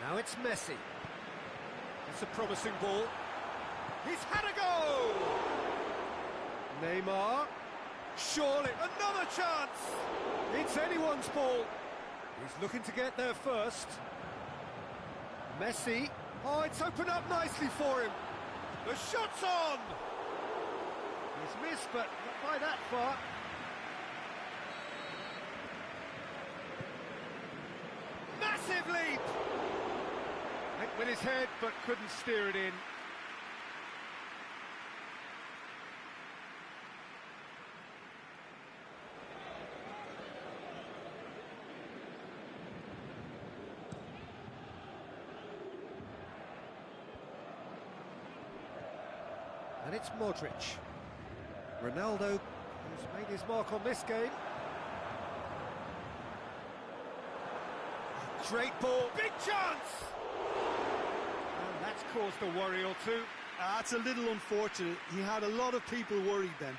Now it's Messi. It's a promising ball. He's had a go! Neymar. Surely, another chance! It's anyone's ball. He's looking to get there first. Messi. Oh, it's opened up nicely for him. The shot's on! He's missed, but not by that far. Massive leap! Went with his head, but couldn't steer it in. And it's Modric. Ronaldo, who's made his mark on this game. Great ball, big chance! And that's caused a worry or two. That's a little unfortunate. He had a lot of people worried then.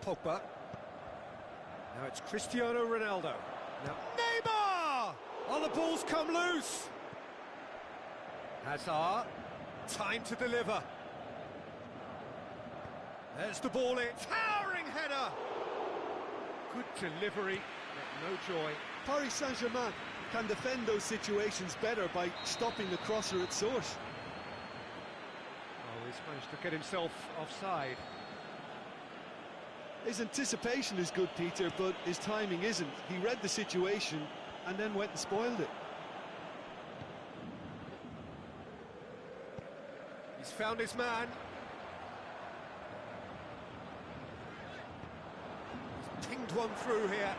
Pogba. Now it's Cristiano Ronaldo. Now Neymar! Oh, the ball's come loose. Hazard. Time to deliver. There's the ball in. Towering header. Good delivery, but no joy. Paris Saint-Germain can defend those situations better by stopping the crosser at source. Oh, he's managed to get himself offside. His anticipation is good, Peter, but his timing isn't. He read the situation and then went and spoiled it. He's found his man. He's pinged one through here.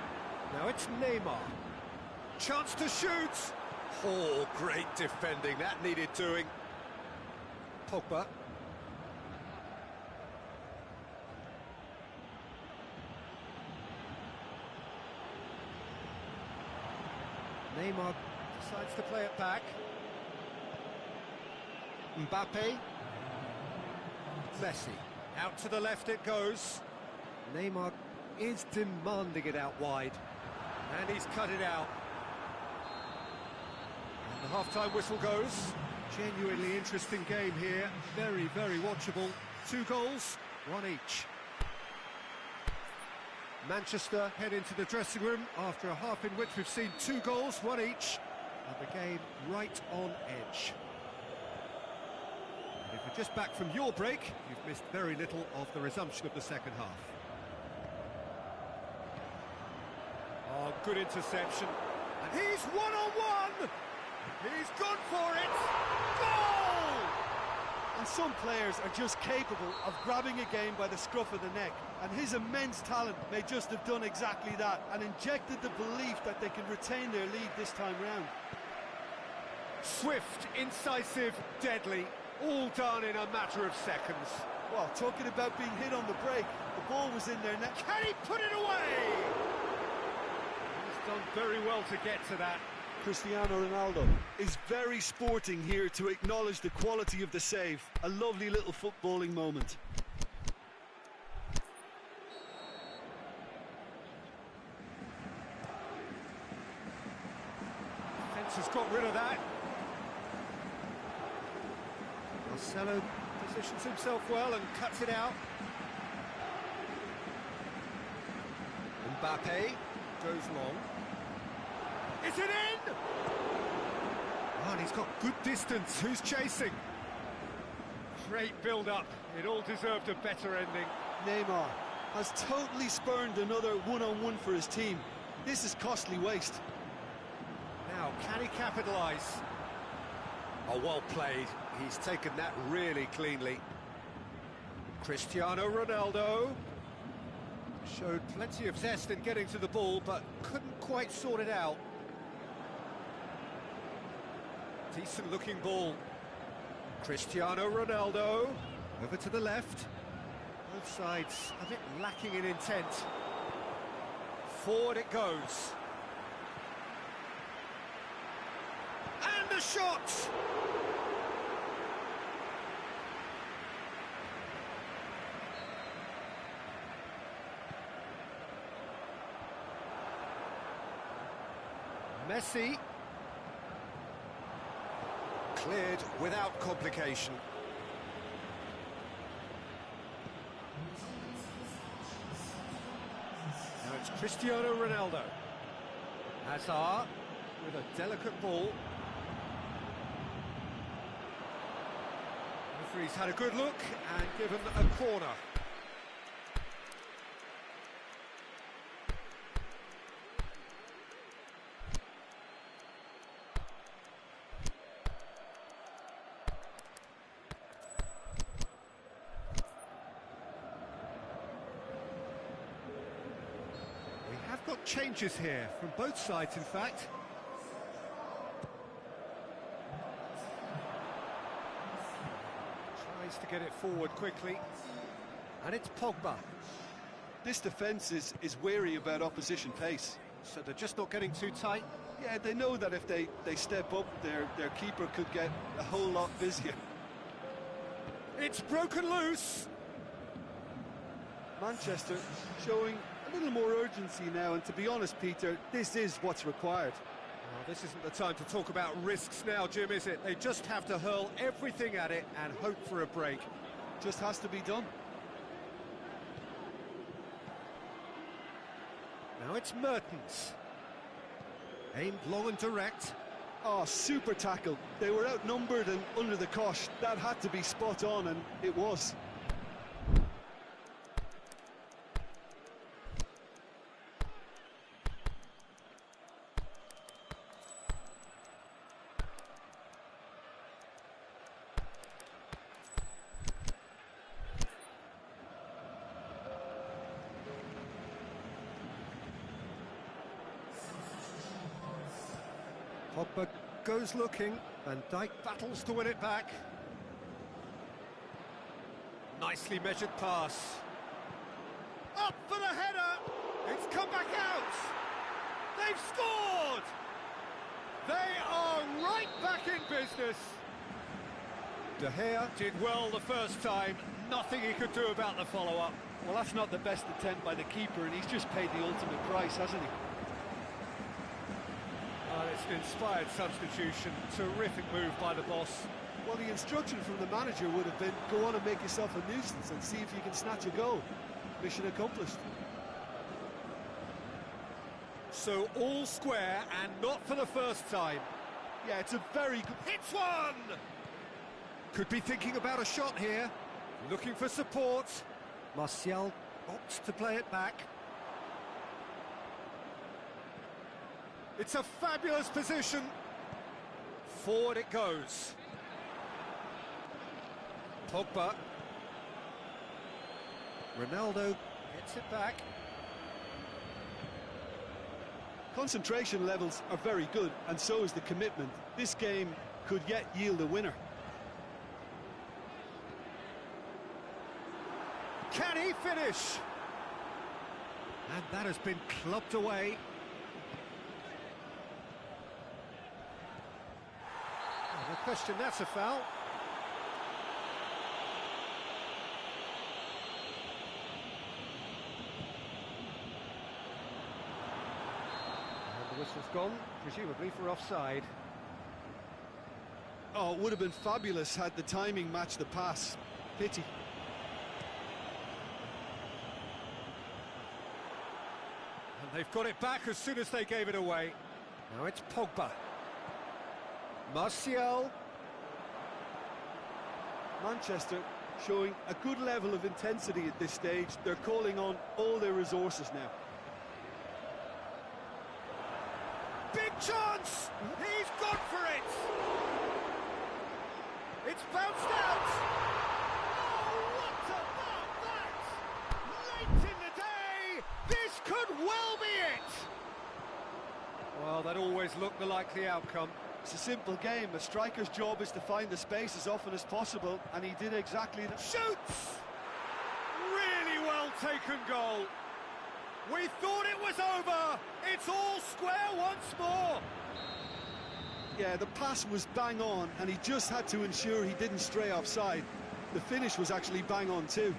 Now it's Neymar. Chance to shoot. Oh, great defending. That needed doing. Pogba. Neymar decides to play it back. Mbappe. Messi. Out to the left it goes. Neymar is demanding it out wide. And he's cut it out. And the half-time whistle goes. Genuinely interesting game here. Very, very watchable. 2 goals, 1 each. Manchester head into the dressing room after a half in which we've seen 2 goals, 1 each, and the game right on edge. And if you're just back from your break, you've missed very little of the resumption of the second half. Oh, good interception. And he's one-on-one! He's gone for it! Goal! And some players are just capable of grabbing a game by the scruff of the neck, and his immense talent may just have done exactly that and injected the belief that they can retain their lead this time round. Swift, incisive, deadly, all done in a matter of seconds. Well, talking about being hit on the break, the ball was in their net. Can he put it away? He's done very well to get to that. Cristiano Ronaldo is very sporting here to acknowledge the quality of the save. A lovely little footballing moment. Defence has got rid of that. Marcelo positions himself well and cuts it out. Mbappe goes long. Is it in? Oh, and he's got good distance. Who's chasing? Great build-up. It all deserved a better ending. Neymar has totally spurned another one-on-one for his team. This is costly waste. Now, can he capitalise? Oh, well played. He's taken that really cleanly. Cristiano Ronaldo showed plenty of zest in getting to the ball, but couldn't quite sort it out. Decent looking ball. Cristiano Ronaldo over to the left. Both sides a bit lacking in intent. Forward it goes. And the shot! Messi. Cleared without complication. Now it's Cristiano Ronaldo. Hazard with a delicate ball. Referee's had a good look and given a corner. I've got changes here from both sides, in fact. Tries to get it forward quickly. And it's Pogba. This defence is wary about opposition pace. So they're just not getting too tight. Yeah, they know that if they step up, their keeper could get a whole lot busier. It's broken loose. Manchester showing a little more urgency now, and to be honest, Peter, this is what's required. Well, this isn't the time to talk about risks now, Jim, is it? They just have to hurl everything at it and hope for a break. Just has to be done. Now it's Mertens. Aimed long and direct. Oh, super tackle. They were outnumbered and under the cosh. That had to be spot on, and it was. Pogba goes looking, and Dijk battles to win it back. Nicely measured pass. Up for the header! It's come back out! They've scored! They are right back in business! De Gea did well the first time, nothing he could do about the follow-up. Well, that's not the best attempt by the keeper, and he's just paid the ultimate price, hasn't he? It's an inspired substitution, terrific move by the boss. Well, the instruction from the manager would have been, go on and make yourself a nuisance and see if you can snatch a goal. Mission accomplished. So all square, and not for the first time. Yeah, it's a very good... Hits one! Could be thinking about a shot here. Looking for support. Martial opts to play it back. It's a fabulous position. Forward it goes. Pogba. Ronaldo gets it back. Concentration levels are very good, and so is the commitment. This game could yet yield a winner. Can he finish? And that has been clubbed away. No question, that's a foul. And the whistle's gone, presumably for offside. Oh, it would have been fabulous had the timing matched the pass. Pity. And they've got it back as soon as they gave it away. Now it's Pogba. Martial. Manchester showing a good level of intensity at this stage. They're calling on all their resources now. Big chance! He's gone for it! It's bounced out! Oh, what about that? Late in the day, this could well be it! Well, that always looked the likely outcome. It's a simple game. A striker's job is to find the space as often as possible, and he did exactly that. Shoots! Really well taken goal. We thought it was over. It's all square once more. Yeah, the pass was bang on, and he just had to ensure he didn't stray offside. The finish was actually bang on too.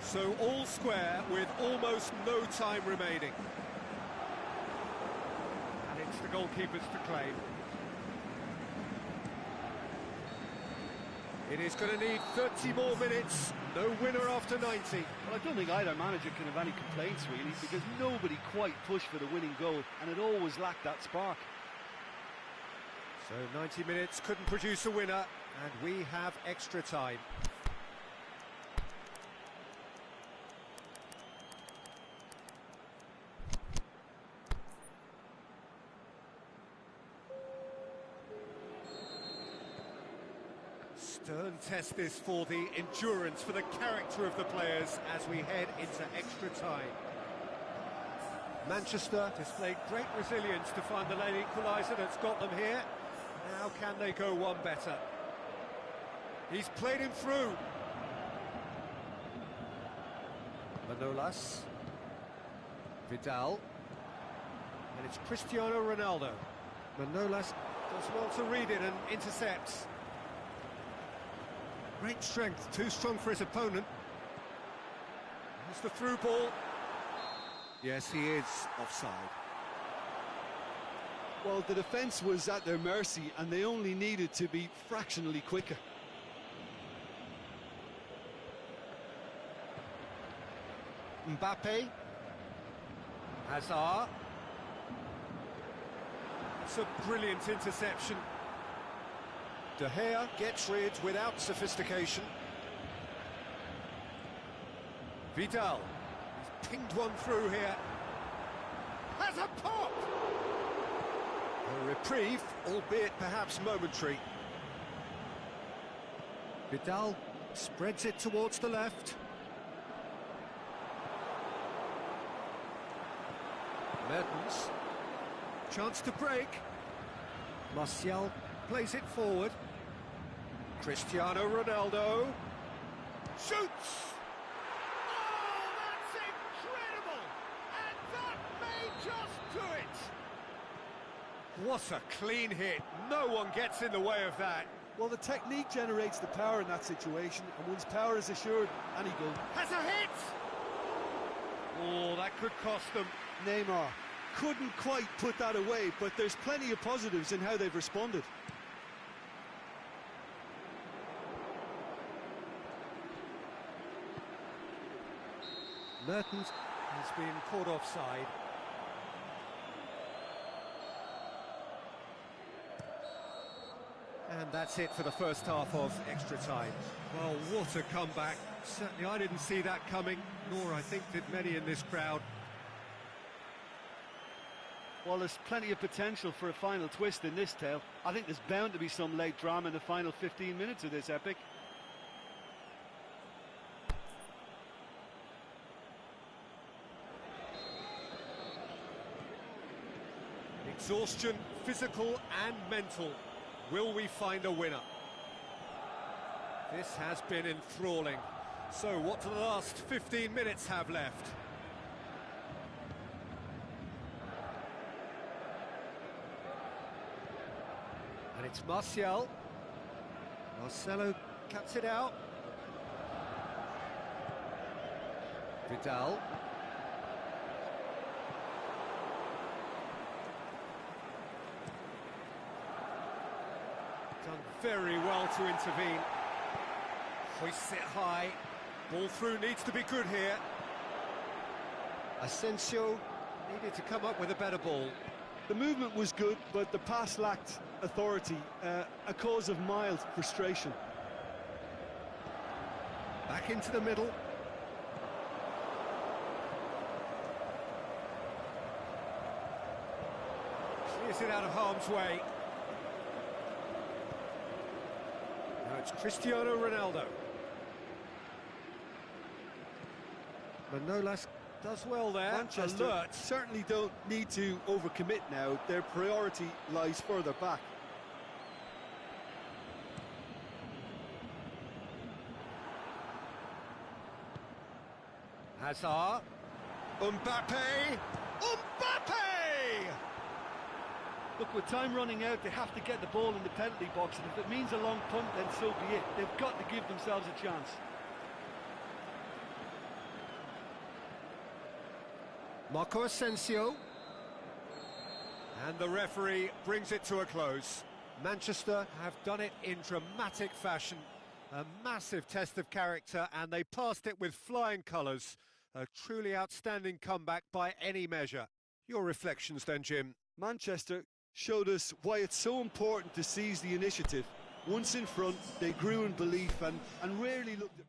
So all square with almost no time remaining. And it's the goalkeepers to claim. It is going to need 30 more minutes. No winner after 90. Well, I don't think either manager can have any complaints, really, because nobody quite pushed for the winning goal, and it always lacked that spark. So 90 minutes couldn't produce a winner, and we have extra time. Stern test this for the endurance, for the character of the players as we head into extra time. Manchester Displayed great resilience to find the late equaliser that's got them here. Now can they go one better? He's played him through. Manolas. Vidal. And it's Cristiano Ronaldo. Manolas does well to read it and intercepts. Great strength, too strong for his opponent. Here's the through ball. Yes, he is offside. Well, the defence was at their mercy and they only needed to be fractionally quicker. Mbappe. Hazard. It's a brilliant interception. De Gea gets rid without sophistication. Vidal. He's pinged one through here. Has a pop! A reprieve, albeit perhaps momentary. Vidal spreads it towards the left. Mertens. Chance to break. Martial plays it forward. Cristiano Ronaldo shoots! Oh, that's incredible! And that may just do it! What a clean hit. No one gets in the way of that. Well, the technique generates the power in that situation, and once power is assured, any goal. Has a hit! Oh, that could cost them. Neymar couldn't quite put that away, but there's plenty of positives in how they've responded. Mertens has been caught offside. And that's it for the first half of extra time. Well, what a comeback. Certainly I didn't see that coming, nor I think did many in this crowd. Well, there's plenty of potential for a final twist in this tale. I think there's bound to be some late drama in the final 15 minutes of this epic. Exhaustion, physical and mental. Will we find a winner? This has been enthralling. So what do the last 15 minutes have left? And it's Martial. Marcelo cuts it out. Vidal. Done very well to intervene. Hoists it high. Ball through needs to be good here. Asensio needed to come up with a better ball. The movement was good, but the pass lacked authority, a cause of mild frustration. Back into the middle. Clears it out of harm's way. Now it's Cristiano Ronaldo. Manolas does well there. Manchester Alert. certainly don't need to overcommit now. Their priority lies further back. Hazard. Mbappe. Mbappe! Look, with time running out, they have to get the ball in the penalty box, and if it means a long punt, then so be it. They've got to give themselves a chance. Marco Asensio. And the referee brings it to a close. Manchester have done it in dramatic fashion. A massive test of character, and they passed it with flying colours. A truly outstanding comeback by any measure. Your reflections then, Jim? Manchester showed us why it's so important to seize the initiative. Once in front, they grew in belief and rarely looked at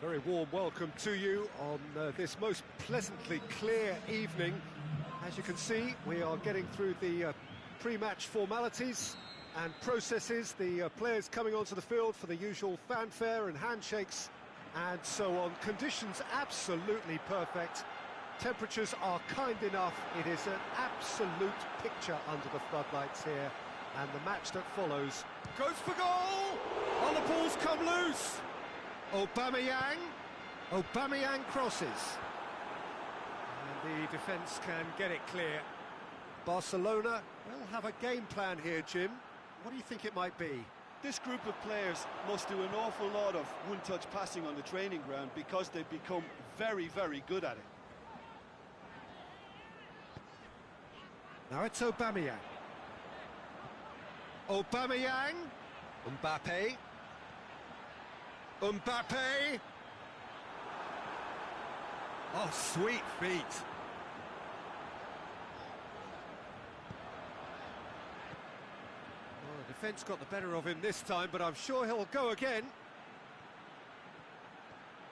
Very warm welcome to you on this most pleasantly clear evening. As you can see, we are getting through the pre-match formalities and processes, the players coming onto the field for the usual fanfare and handshakes and so on. Conditions absolutely perfect. Temperatures are kind enough. It is an absolute picture under the floodlights here, and the match that follows Goes for goal! Oh, the ball's come loose! Aubameyang crosses. And the defence can get it clear. Barcelona will have a game plan here, Jim. What do you think it might be? This group of players must do an awful lot of one-touch passing on the training ground because they've become very, very good at it. Now it's Aubameyang. Mbappe. Oh, sweet feet. Well, the defence got the better of him this time, but I'm sure he'll go again.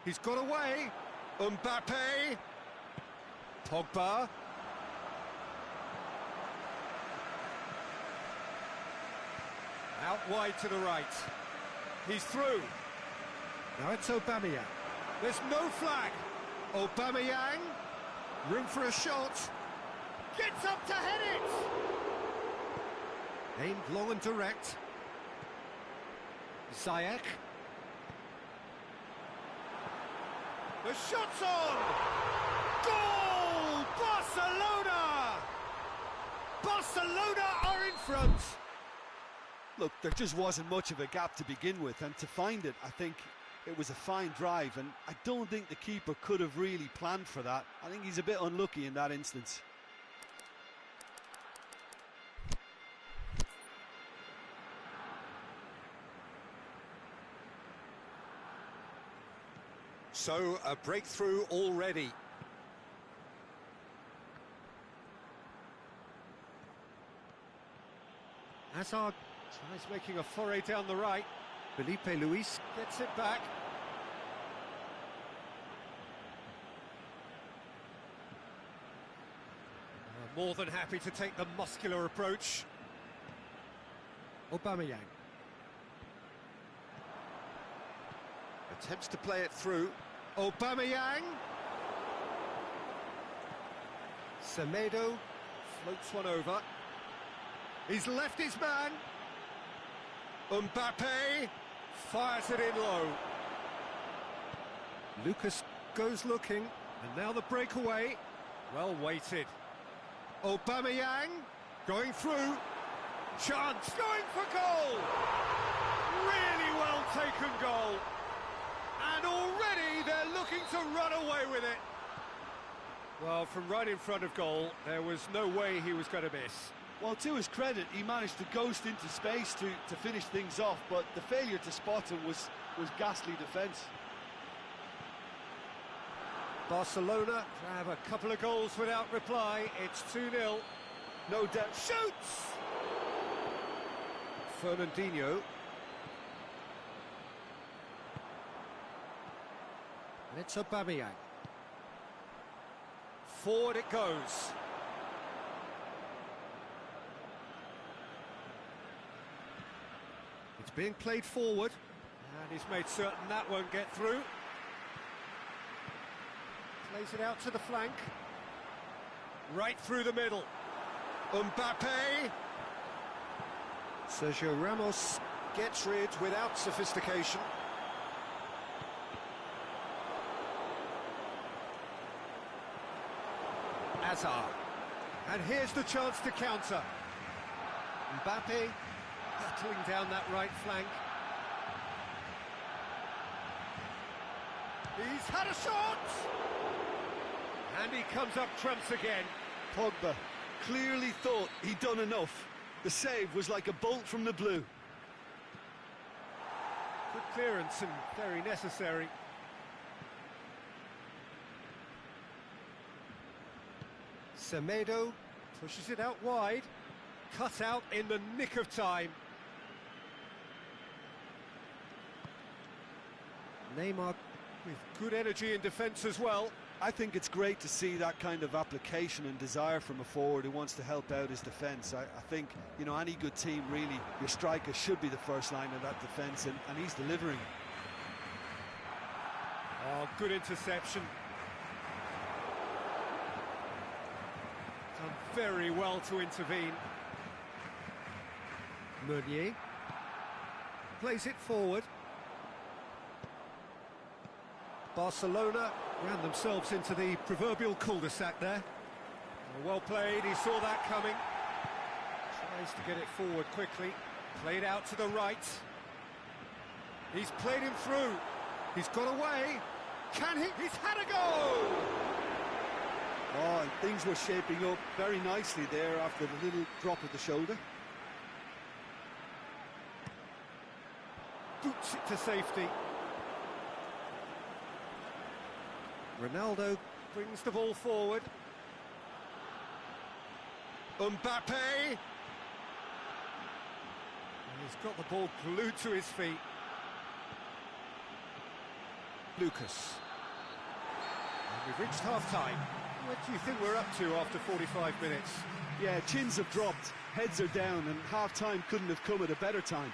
He's got away. Mbappe. Pogba. Out wide to the right. He's through. Now it's Aubameyang. There's no flag. Aubameyang. Room for a shot. Gets up to head it. Aimed long and direct. Ziyech. The shot's on. Goal! Barcelona! Barcelona are in front. Look, there just wasn't much of a gap to begin with, and to find it, I think it was a fine drive, and I don't think the keeper could have really planned for that. I think he's a bit unlucky in that instance. So, a breakthrough already. Hazard tries making a foray down the right. Felipe Luis gets it back. More than happy to take the muscular approach. Aubameyang. Attempts to play it through. Aubameyang. Semedo floats one over. He's left his man. Mbappe fires it in low. Lucas goes looking, and now the breakaway. Well weighted. Aubameyang going through. Chance going for goal. Really well taken goal. And already they're looking to run away with it. Well, from right in front of goal, there was no way he was going to miss. Well, to his credit, he managed to ghost into space to finish things off, but the failure to spot him was ghastly defence. Barcelona have a couple of goals without reply. It's 2-0. No doubt. Shoots! Fernandinho. And it's Aubameyang. Forward it goes. It's being played forward, and he's made certain that won't get through. Plays it out to the flank. Right through the middle. Mbappe. Sergio Ramos gets rid without sophistication. Hazard. And here's the chance to counter. Mbappe battling down that right flank. He's had a shot! And he comes up trumps again. Pogba clearly thought he'd done enough. The save was like a bolt from the blue. Good clearance and very necessary. Semedo pushes it out wide. Cut out in the nick of time. Neymar with good energy in defence as well. I think it's great to see that kind of application and desire from a forward who wants to help out his defence. I think, you know, any good team, really, your striker should be the first line of that defence, and he's delivering. Oh, good interception. Done very well to intervene. Meunier plays it forward. Barcelona ran themselves into the proverbial cul-de-sac there. Well played, he saw that coming. Tries to get it forward quickly. Played out to the right. He's played him through. He's got away. Can he? He's had a go! Oh, and things were shaping up very nicely there after the little drop of the shoulder. Boots it to safety. Ronaldo brings the ball forward. Mbappe! And he's got the ball glued to his feet. Lucas. And we've reached half-time. What do you think we're up to after 45 minutes? Yeah, chins have dropped, heads are down, and half-time couldn't have come at a better time.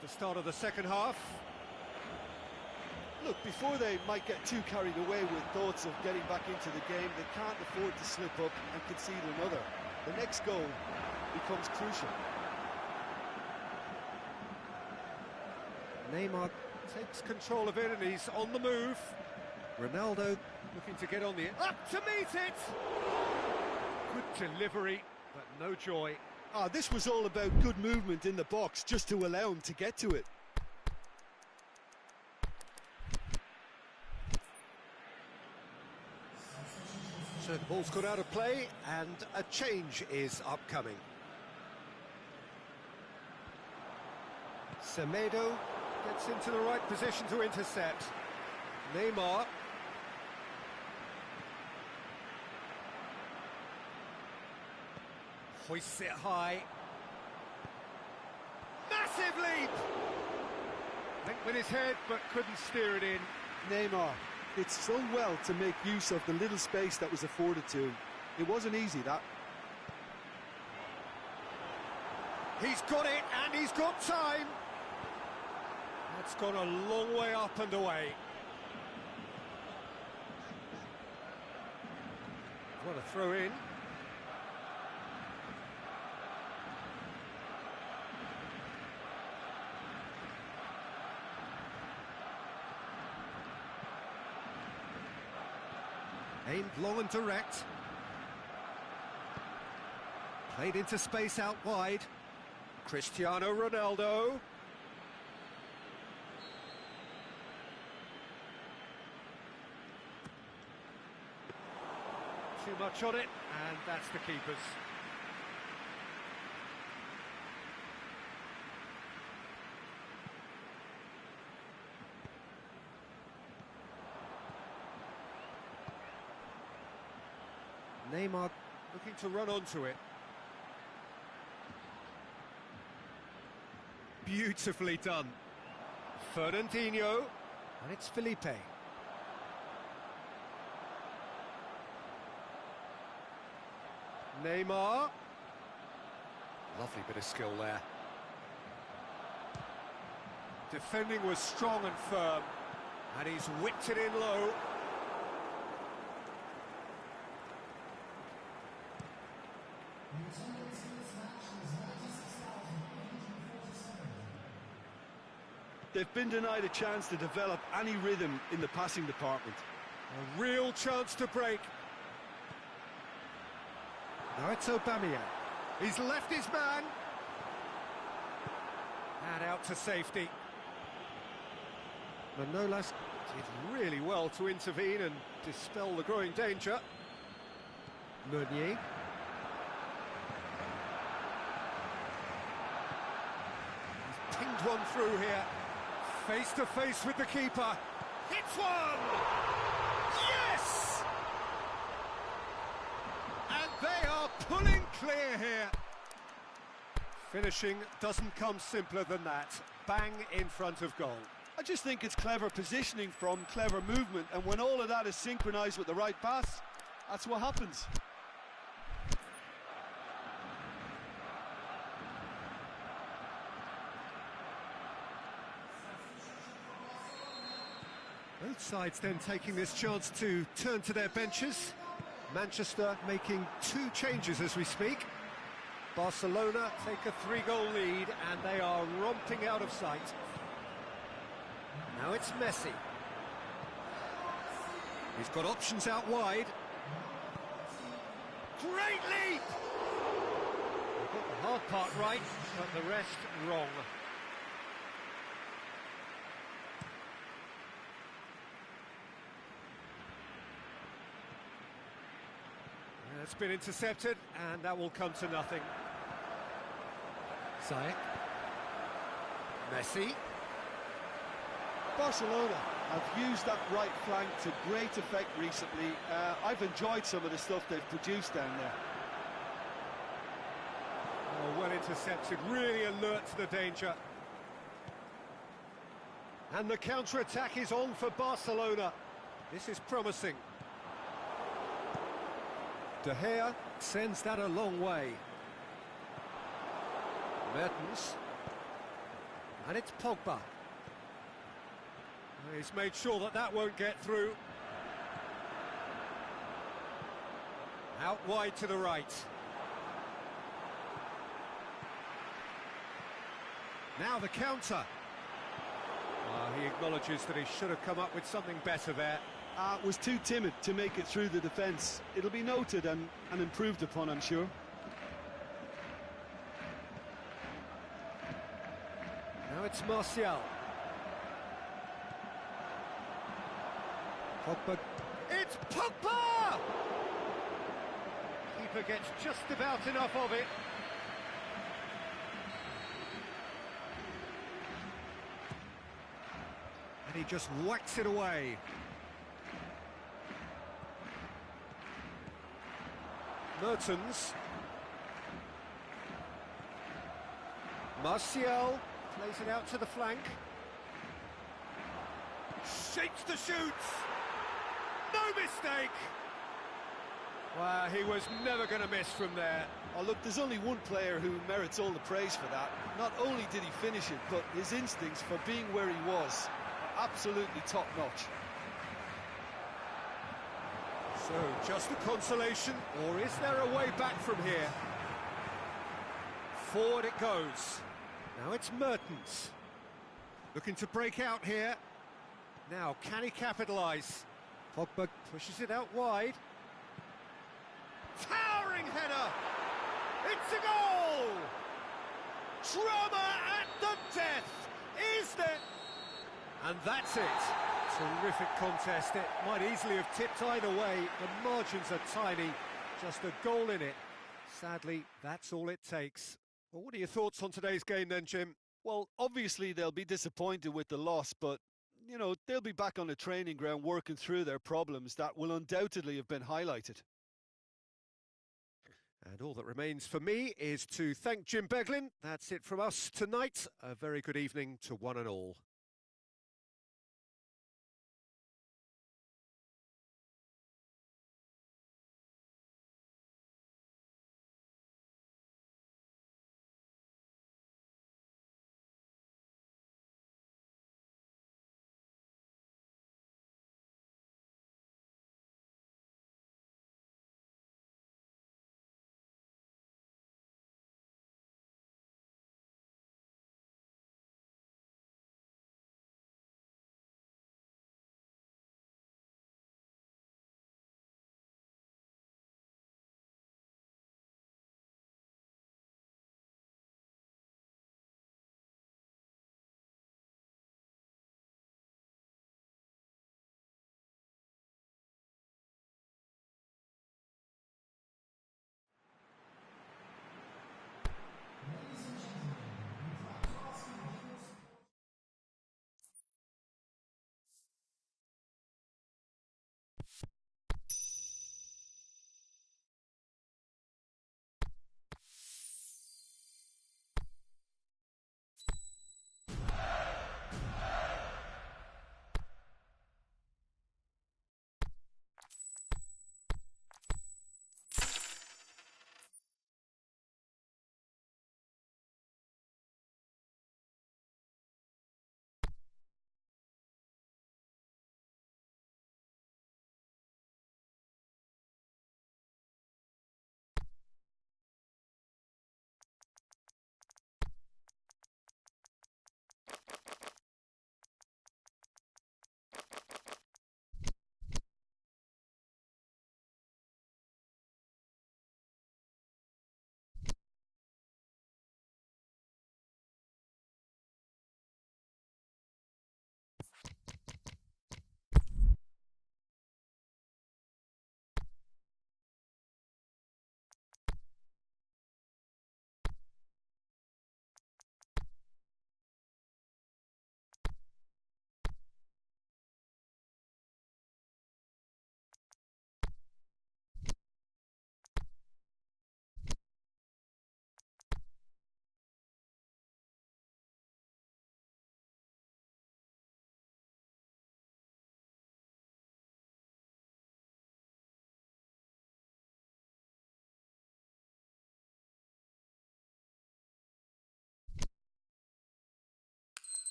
The start of the second half. Look, before they might get too carried away with thoughts of getting back into the game, they can't afford to slip up and concede another. The next goal becomes crucial. Neymar takes control of it and he's on the move. Ronaldo looking to get on the... Up to meet it! Good delivery, but no joy. Ah, this was all about good movement in the box, just to allow him to get to it. So the ball's got out of play, and a change is upcoming. Semedo gets into the right position to intercept. Neymar. Hoists it high. Massive leap! Went with his head, but couldn't steer it in. Neymar did so well to make use of the little space that was afforded to him. It wasn't easy, that. He's got it, and he's got time. That's gone a long way up and away. What a throw in. Aimed long and direct. Played into space out wide. Cristiano Ronaldo. Too much on it, and that's the keeper's. Neymar looking to run onto it. Beautifully done. Fernandinho, and it's Felipe. Neymar. Lovely bit of skill there. Defending was strong and firm, and he's whipped it in low. They've been denied a chance to develop any rhythm in the passing department. A real chance to break. Now it's Aubameyang. He's left his man. And out to safety. Manolas did really well to intervene and dispel the growing danger. Meunier. pinged one through here. Face to face with the keeper. Hits one! Yes! And they are pulling clear here. Finishing doesn't come simpler than that. Bang in front of goal. I just think it's clever positioning from clever movement, and when all of that is synchronised with the right pass, that's what happens. Both sides then taking this chance to turn to their benches. Manchester making 2 changes as we speak. Barcelona take a 3-goal lead and they are romping out of sight. Now it's Messi. He's got options out wide. Great leap! Got the hard part right, but the rest wrong. It's been intercepted, and that will come to nothing. Ziyech. Messi. Barcelona have used that right flank to great effect recently. I've enjoyed some of the stuff they've produced down there. Oh, well intercepted, really alert to the danger. And the counter-attack is on for Barcelona. This is promising. De Gea sends that a long way. Mertens. And it's Pogba. He's made sure that that won't get through. Out wide to the right. Now the counter. He acknowledges that he should have come up with something better there. Was too timid to make it through the defence. It'll be noted and improved upon, I'm sure. Now it's Martial. Pogba. It's Pogba! Keeper gets just about enough of it. And he just whacks it away. Mertens. Martial plays it out to the flank. Shapes the shoots! No mistake! Well, he was never going to miss from there. Oh, look, there's only one player who merits all the praise for that. Not only did he finish it, but his instincts for being where he was are absolutely top-notch. So, just a consolation, or is there a way back from here? Forward it goes. Now it's Mertens. Looking to break out here. Now, can he capitalise? Pogba pushes it out wide. Towering header! It's a goal! Drama at the death! Is there? And that's it. Terrific contest. It might easily have tipped either way. The margins are tiny. Just a goal in it. Sadly, that's all it takes. Well, what are your thoughts on today's game then, Jim? Well, obviously they'll be disappointed with the loss, but, you know, they'll be back on the training ground working through their problems that will undoubtedly have been highlighted. And all that remains for me is to thank Jim Beglin. That's it from us tonight. A very good evening to one and all.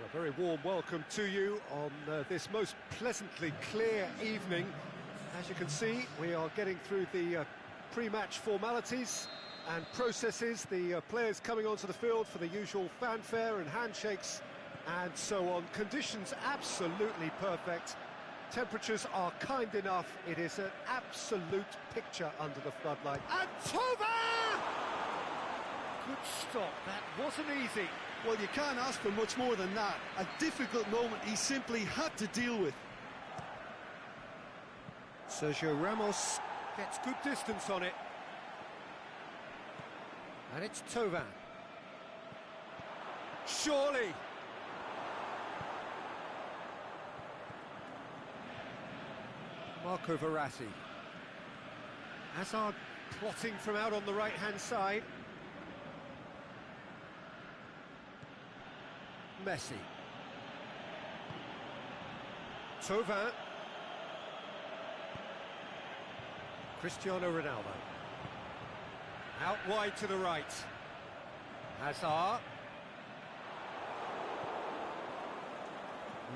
A very warm welcome to you on this most pleasantly clear evening. As you can see, we are getting through the pre-match formalities and processes, the players coming onto the field for the usual fanfare and handshakes and so on. Conditions absolutely perfect. Temperatures are kind enough. It is an absolute picture under the floodlight. And Tova! Good stop, that wasn't easy. Well, you can't ask for much more than that. A difficult moment he simply had to deal with. Sergio Ramos gets good distance on it. And it's Tova. Surely. Marco Verratti. Hazard plotting from out on the right-hand side. Messi. Thauvin. Cristiano Ronaldo. Out wide to the right. Hazard.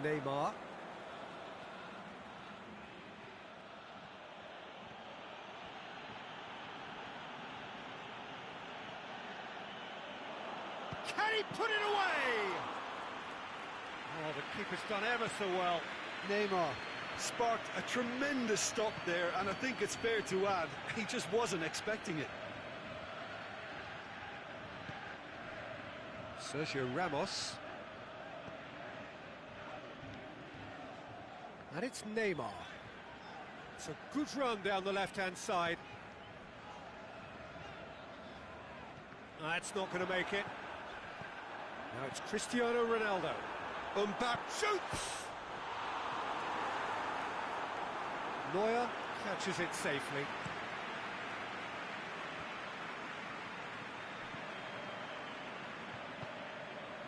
Neymar. Can he put it away? Oh, the keeper's done ever so well. Neymar sparked a tremendous stop there, and I think it's fair to add, he just wasn't expecting it. Sergio Ramos. And it's Neymar. It's a good run down the left-hand side. That's not going to make it. Now it's Cristiano Ronaldo. Mbappe shoots! Neuer catches it safely.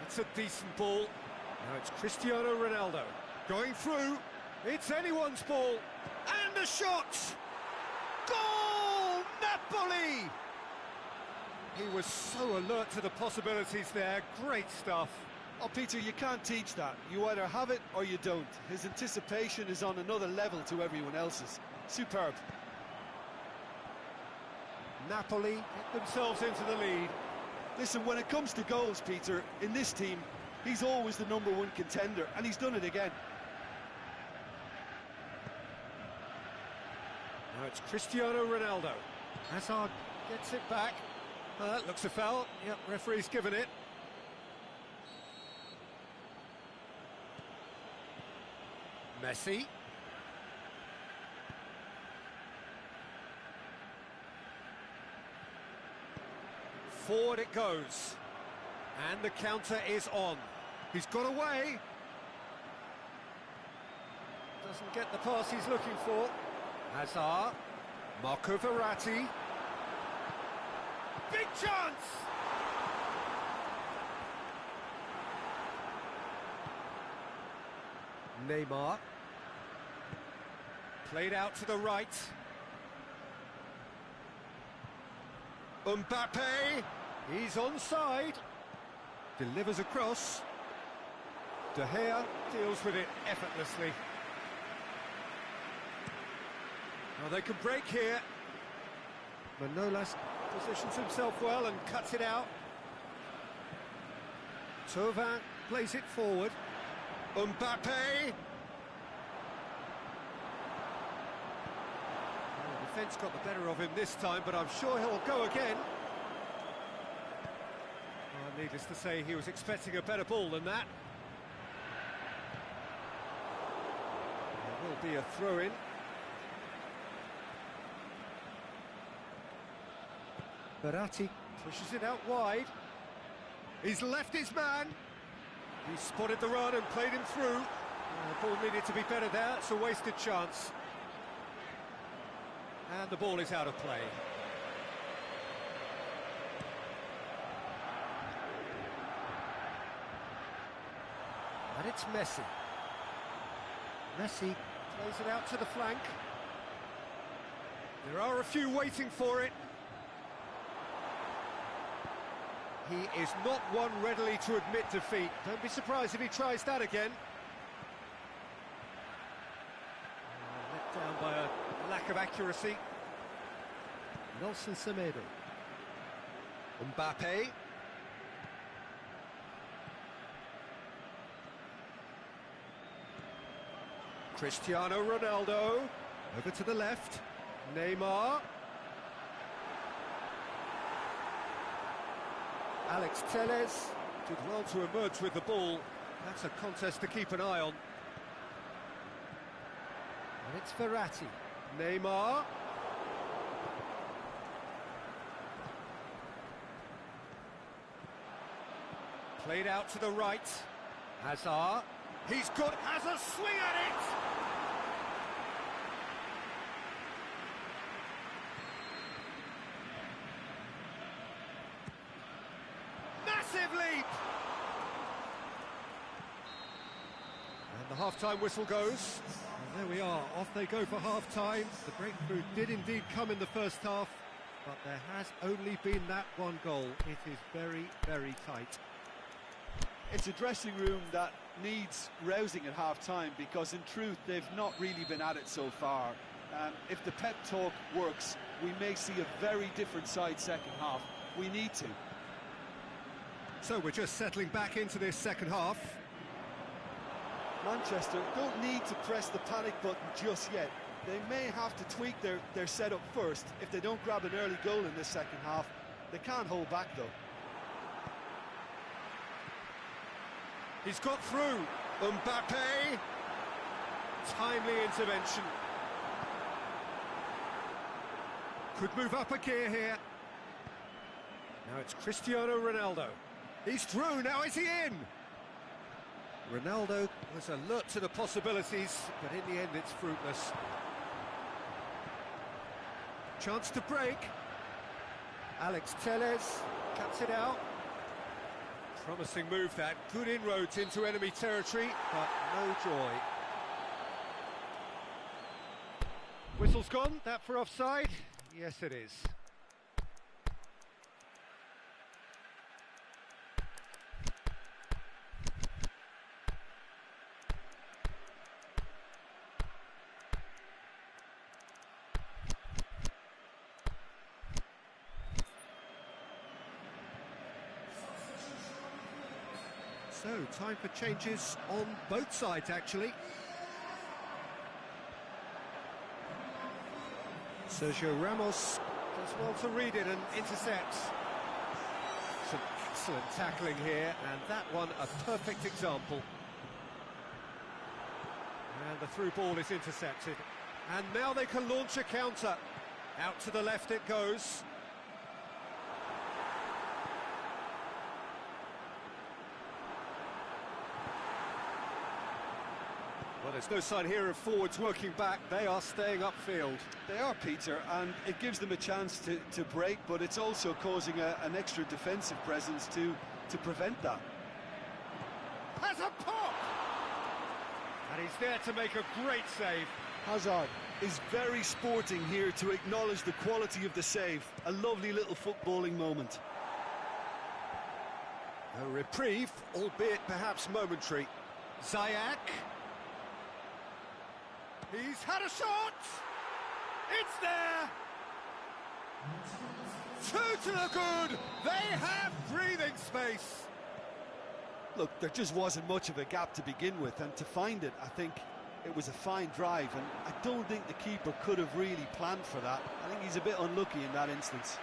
It's a decent ball. Now it's Cristiano Ronaldo. Going through. It's anyone's ball. And a shot! Goal! Napoli! He was so alert to the possibilities there. Great stuff. Oh, Peter, you can't teach that. You either have it or you don't. His anticipation is on another level to everyone else's. Superb. Napoli get themselves into the lead. Listen, when it comes to goals, Peter, in this team, he's always the #1 contender, and he's done it again. Now it's Cristiano Ronaldo. Hazard gets it back. That looks a foul. Yep, referee's given it. Messi. Forward it goes. And the counter is on. He's got away. Doesn't get the pass he's looking for. Hazard. Marco Verratti. Big chance! Neymar. Played out to the right. Mbappe. He's onside. Delivers across. De Gea deals with it effortlessly. Now they can break here. Manolas positions himself well and cuts it out. Thauvin plays it forward. Mbappe. The defence got the better of him this time, but I'm sure he'll go again. Needless to say, he was expecting a better ball than that. There will be a throw-in. Verratti pushes it out wide. He's left his man. He spotted the run and played him through. The ball needed to be better there. It's a wasted chance. And the ball is out of play. And it's Messi. Messi plays it out to the flank. There are a few waiting for it. He is not one readily to admit defeat. Don't be surprised if he tries that again. Let down by a lack of accuracy. Nelson Semedo. Mbappe. Cristiano Ronaldo. Over to the left. Neymar. Alex Telles did well to emerge with the ball. That's a contest to keep an eye on. And it's Verratti. Neymar. Played out to the right. Hazard. He's got has a swing at it. Massive leap. And the half-time whistle goes. And there we are, off they go for half-time. The breakthrough did indeed come in the first half, but there has only been that one goal. It is very, very tight. It's a dressing room that needs rousing at half-time, because in truth they've not really been at it so far. If the pep talk works, we may see a very different side second half. We need to. So we're just settling back into this second half. Manchester don't need to press the panic button just yet. They may have to tweak their setup first. If they don't grab an early goal in this second half, they can't hold back though. He's got through. Mbappe. Timely intervention. Could move up a gear here. Now it's Cristiano Ronaldo. He's through, now is he in? Ronaldo was alert to the possibilities, but in the end it's fruitless. Chance to break. Alex Telles cuts it out. Promising move that, good inroads into enemy territory, but no joy. Whistle's gone, that for offside? Yes it is. So, time for changes on both sides, actually. Sergio Ramos does well to read it and intercepts. Some excellent tackling here, and that one a perfect example. And the through ball is intercepted. And now they can launch a counter. Out to the left it goes. Well, there's no sign here of forwards working back. They are staying upfield. They are, Peter, and it gives them a chance to break, but it's also causing an extra defensive presence to prevent that. Has a pop! And he's there to make a great save. Hazard is very sporting here to acknowledge the quality of the save. A lovely little footballing moment. A reprieve, albeit perhaps momentary. Ziyech. He's had a shot! It's there! Two to the good! They have breathing space! Look, there just wasn't much of a gap to begin with, and to find it, I think it was a fine drive, and I don't think the keeper could have really planned for that. I think he's a bit unlucky in that instance.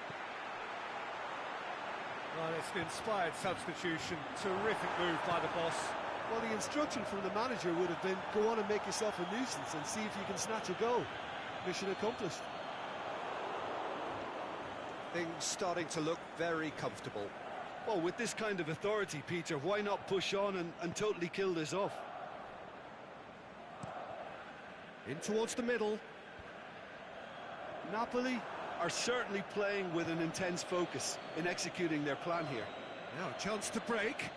Well, it's an inspired substitution. Terrific move by the boss. Well, the instruction from the manager would have been, go on and make yourself a nuisance and see if you can snatch a goal. Mission accomplished. Things starting to look very comfortable. Well, with this kind of authority, Peter, why not push on and totally kill this off? In towards the middle. Napoli are certainly playing with an intense focus in executing their plan here. Now a chance to break.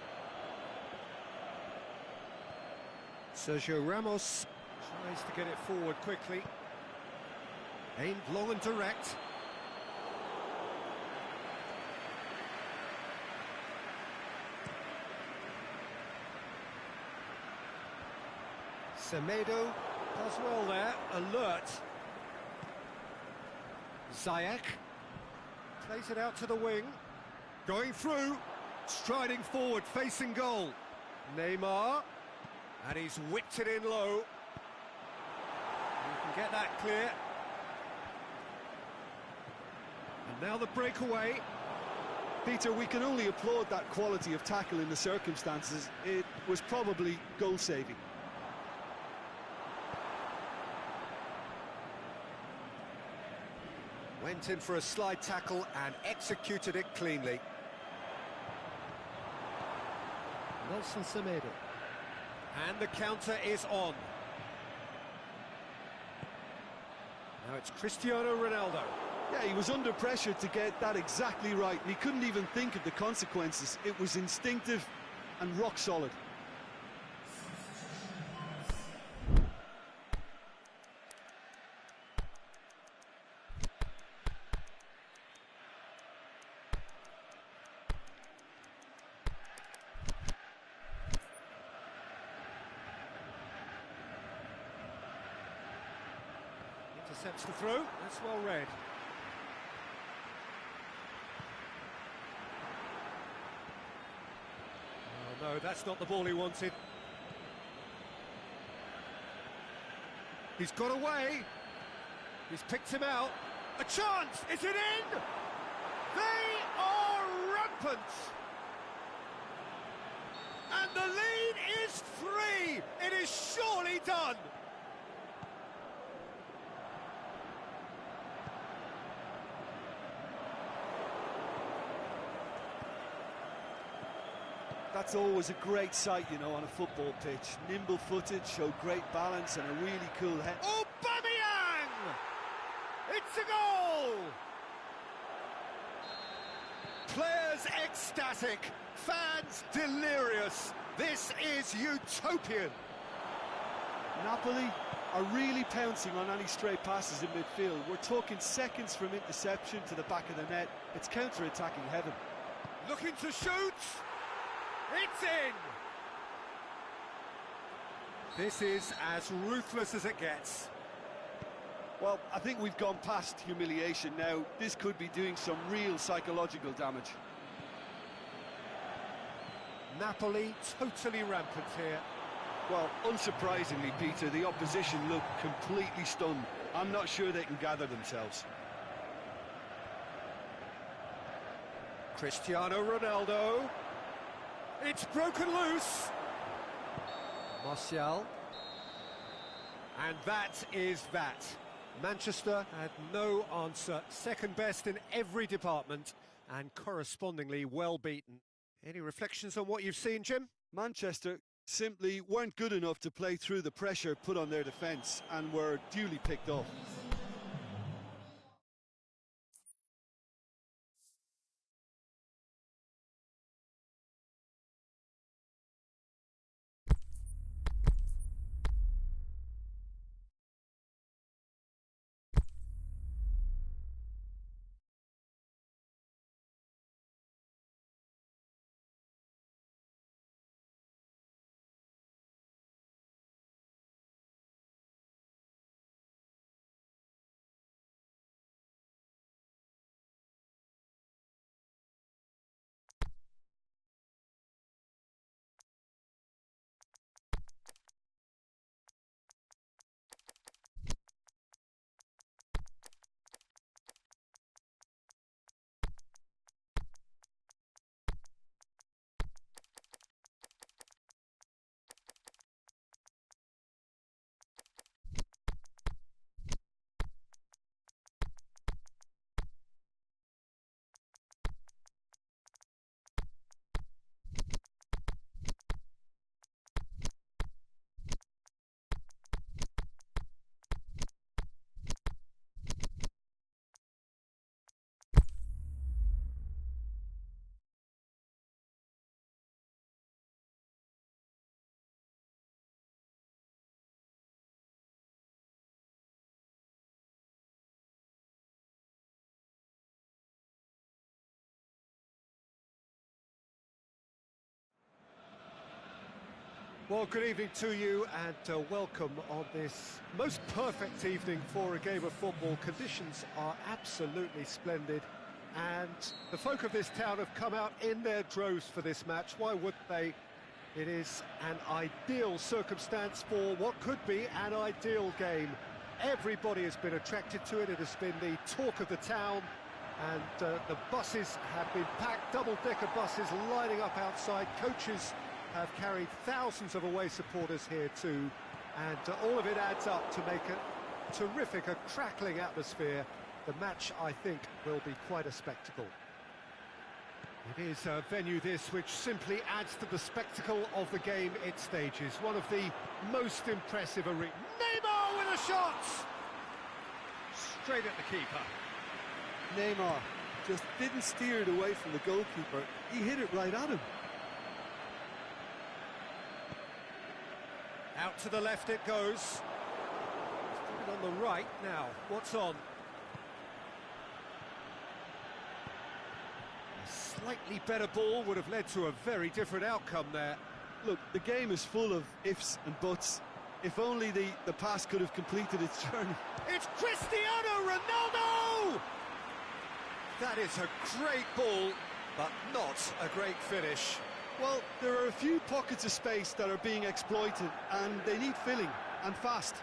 Sergio Ramos tries to get it forward quickly. Aimed long and direct. Semedo does well there, alert. Ziyech plays it out to the wing, going through, striding forward, facing goal. Neymar, and he's whipped it in low. You can get that clear. And now the breakaway. Peter, we can only applaud that quality of tackle in the circumstances. It was probably goal-saving. Went in for a slide tackle and executed it cleanly. Nelson Semedo. And the counter is on. Now it's Cristiano Ronaldo. Yeah, he was under pressure to get that exactly right, and he couldn't even think of the consequences. It was instinctive and rock solid. Intercepts the throw, that's well read. Oh no, that's not the ball he wanted. He's got away. He's picked him out. A chance! Is it in? They are rampant! And the lead is 3! It is surely done! That's always a great sight, you know, on a football pitch. Nimble-footed, show great balance and a really cool head. Aubameyang! It's a goal! Players ecstatic, fans delirious. This is utopian. Napoli are really pouncing on any stray passes in midfield. We're talking seconds from interception to the back of the net. It's counter-attacking heaven. Looking to shoot. It's in! This is as ruthless as it gets. Well, I think we've gone past humiliation now. This could be doing some real psychological damage. Napoli totally rampant here. Well, unsurprisingly, Peter, the opposition look completely stunned. I'm not sure they can gather themselves. Cristiano Ronaldo. It's broken loose. Martial. And that is that. Manchester had no answer. Second best in every department and correspondingly well beaten. Any reflections on what you've seen, Jim? Manchester simply weren't good enough to play through the pressure put on their defence and were duly picked off. Well, good evening to you and welcome on this most perfect evening for a game of football. Conditions are absolutely splendid and the folk of this town have come out in their droves for this match. Why wouldn't they? It is an ideal circumstance for what could be an ideal game. Everybody has been attracted to it. It has been the talk of the town, and the buses have been packed, double-decker buses lining up outside. Coaches have carried thousands of away supporters here too, and all of it adds up to make a terrific, a crackling atmosphere. The match, I think, will be quite a spectacle. It is a venue this which simply adds to the spectacle of the game it stages. One of the most impressive arenas. Neymar with a shot! Straight at the keeper. Neymar just didn't steer it away from the goalkeeper. He hit it right at him. Out to the left it goes. Put it on the right now. What's on? A slightly better ball would have led to a very different outcome there. Look, the game is full of ifs and buts. If only the pass could have completed its journey. It's Cristiano Ronaldo! That is a great ball, but not a great finish. Well, there are a few pockets of space that are being exploited, and they need filling, and fast.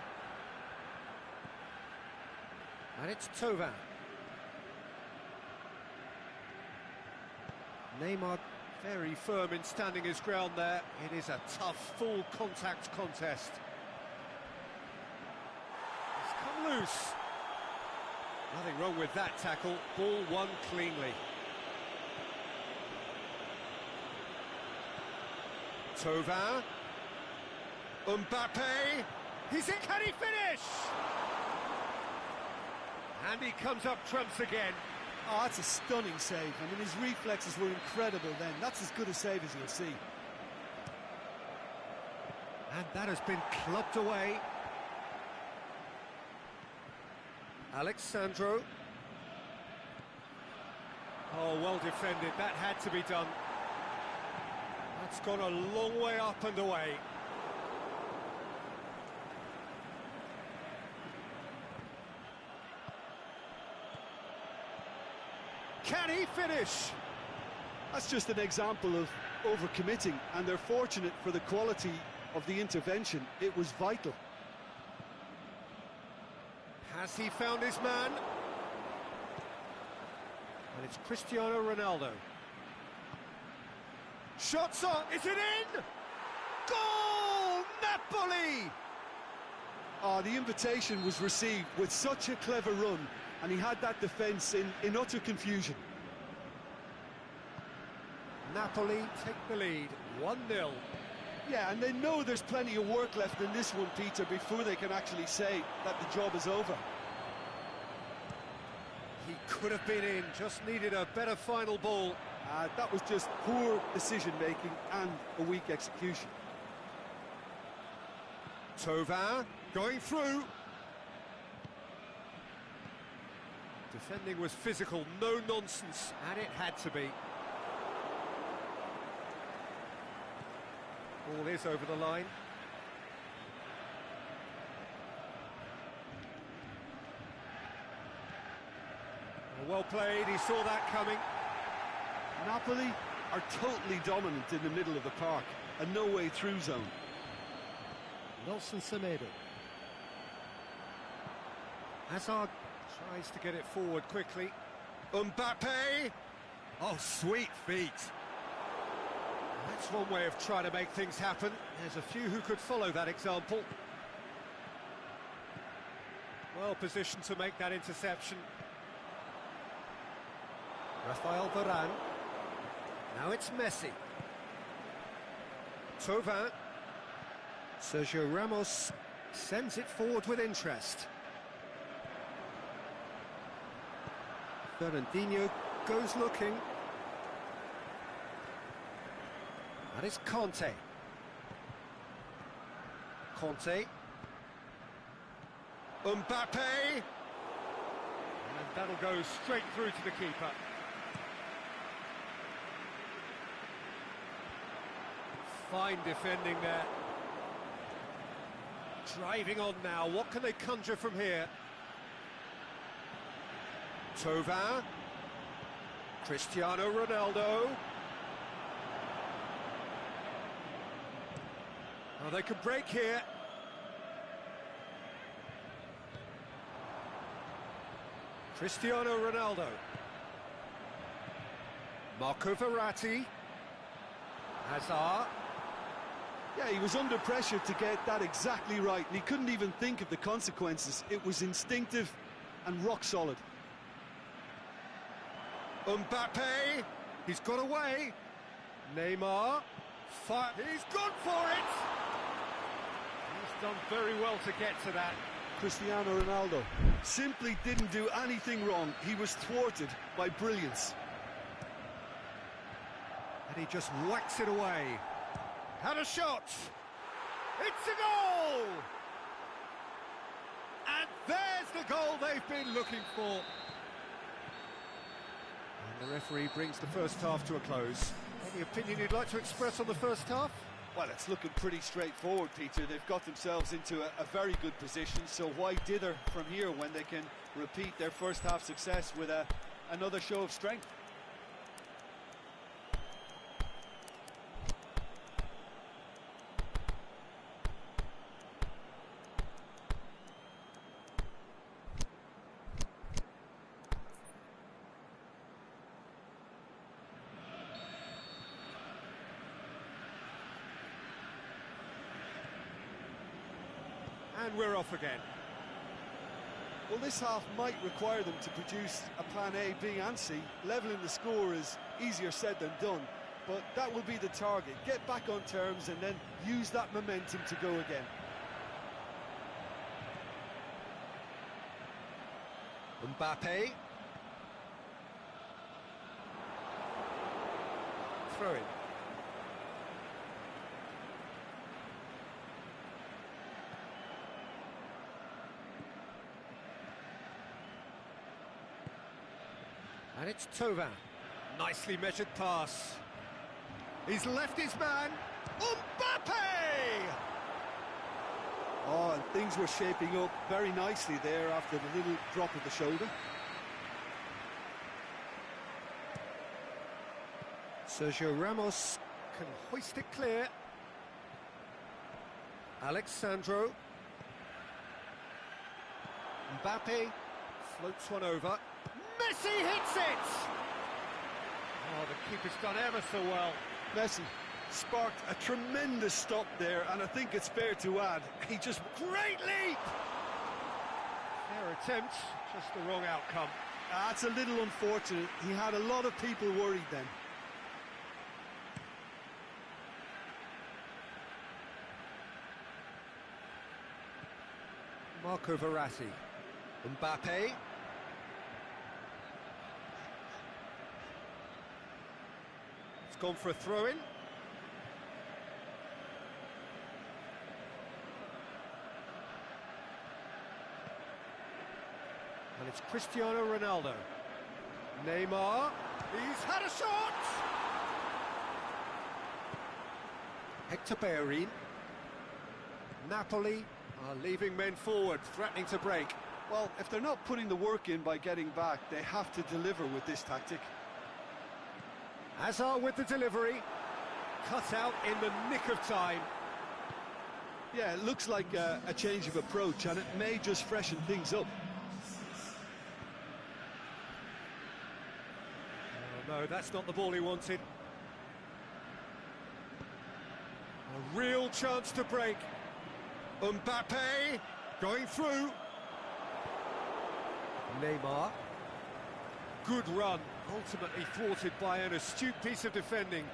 And it's Thauvin. Neymar very firm in standing his ground there. It is a tough, full contact contest. It's come loose. Nothing wrong with that tackle. Ball won cleanly. Thauvin. Mbappe. He's in. Can he finish? And he comes up trumps again. Oh, that's a stunning save. I mean, his reflexes were incredible then. That's as good a save as you'll see. And that has been clubbed away. Alexandro. Oh, well defended. That had to be done. That's gone a long way up and away. Can he finish? That's just an example of overcommitting, and they're fortunate for the quality of the intervention. It was vital. Has he found his man? And it's Cristiano Ronaldo. Shots on, is it in? Goal! Napoli! Oh, the invitation was received with such a clever run, and he had that defence in utter confusion. Napoli take the lead, 1-0. Yeah, and they know there's plenty of work left in this one, Peter, before they can actually say that the job is over. He could have been in, just needed a better final ball. That was just poor decision-making and a weak execution. Thauvin going through. Defending was physical, no nonsense, and it had to be. Ball is over the line. Well played, he saw that coming. Napoli are totally dominant in the middle of the park, a no-way through zone. Nelson Semedo. Hazard tries to get it forward quickly. Mbappe! Oh, sweet feet. That's one way of trying to make things happen. There's a few who could follow that example. Well positioned to make that interception. Rafael Varane. Now it's Messi. Thauvin. Sergio Ramos sends it forward with interest. Fernandinho goes looking. That is Conte. Conte. Mbappe. And that'll go straight through to the keeper. Fine defending there. Driving on now, what can they conjure from here? Thauvin, Cristiano Ronaldo. Oh, they could break here. Cristiano Ronaldo. Marco Verratti. Hazard. Yeah, he was under pressure to get that exactly right, and he couldn't even think of the consequences. It was instinctive and rock solid. Mbappe, he's got away. Neymar, he's gone for it. He's done very well to get to that. Cristiano Ronaldo simply didn't do anything wrong. He was thwarted by brilliance. And he just whacks it away. Had a shot. It's a goal. And there's the goal they've been looking for. And the referee brings the first half to a close. Any opinion you'd like to express on the first half? Well, it's looking pretty straightforward, Peter. They've got themselves into a very good position, so why dither from here when they can repeat their first half success with another show of strength? And we're off again. Well, this half might require them to produce a plan A, B and C. Levelling the score is easier said than done, but that will be the target. Get back on terms and then use that momentum to go again. Mbappe. Throw in. And it's Thauvin. Nicely measured pass. He's left his man. Mbappe! Oh, and things were shaping up very nicely there after the little drop of the shoulder. Sergio Ramos can hoist it clear. Alexandro. Mbappe floats one over. Messi hits it! Oh, the keeper's done ever so well. Messi sparked a tremendous stop there, and I think it's fair to add, he just... Great leap! Fair attempt, just the wrong outcome. That's a little unfortunate. He had a lot of people worried then. Marco Verratti. Mbappe. It's gone for a throw-in. And it's Cristiano Ronaldo. Neymar. He's had a shot! Hector Bellerin. Napoli are leaving men forward, threatening to break. Well, if they're not putting the work in by getting back, they have to deliver with this tactic. Hazard with the delivery. Cut out in the nick of time. Yeah, it looks like a change of approach, and it may just freshen things up. Oh, no, that's not the ball he wanted. A real chance to break. Mbappe going through. Neymar. Good run, ultimately thwarted by an astute piece of defending.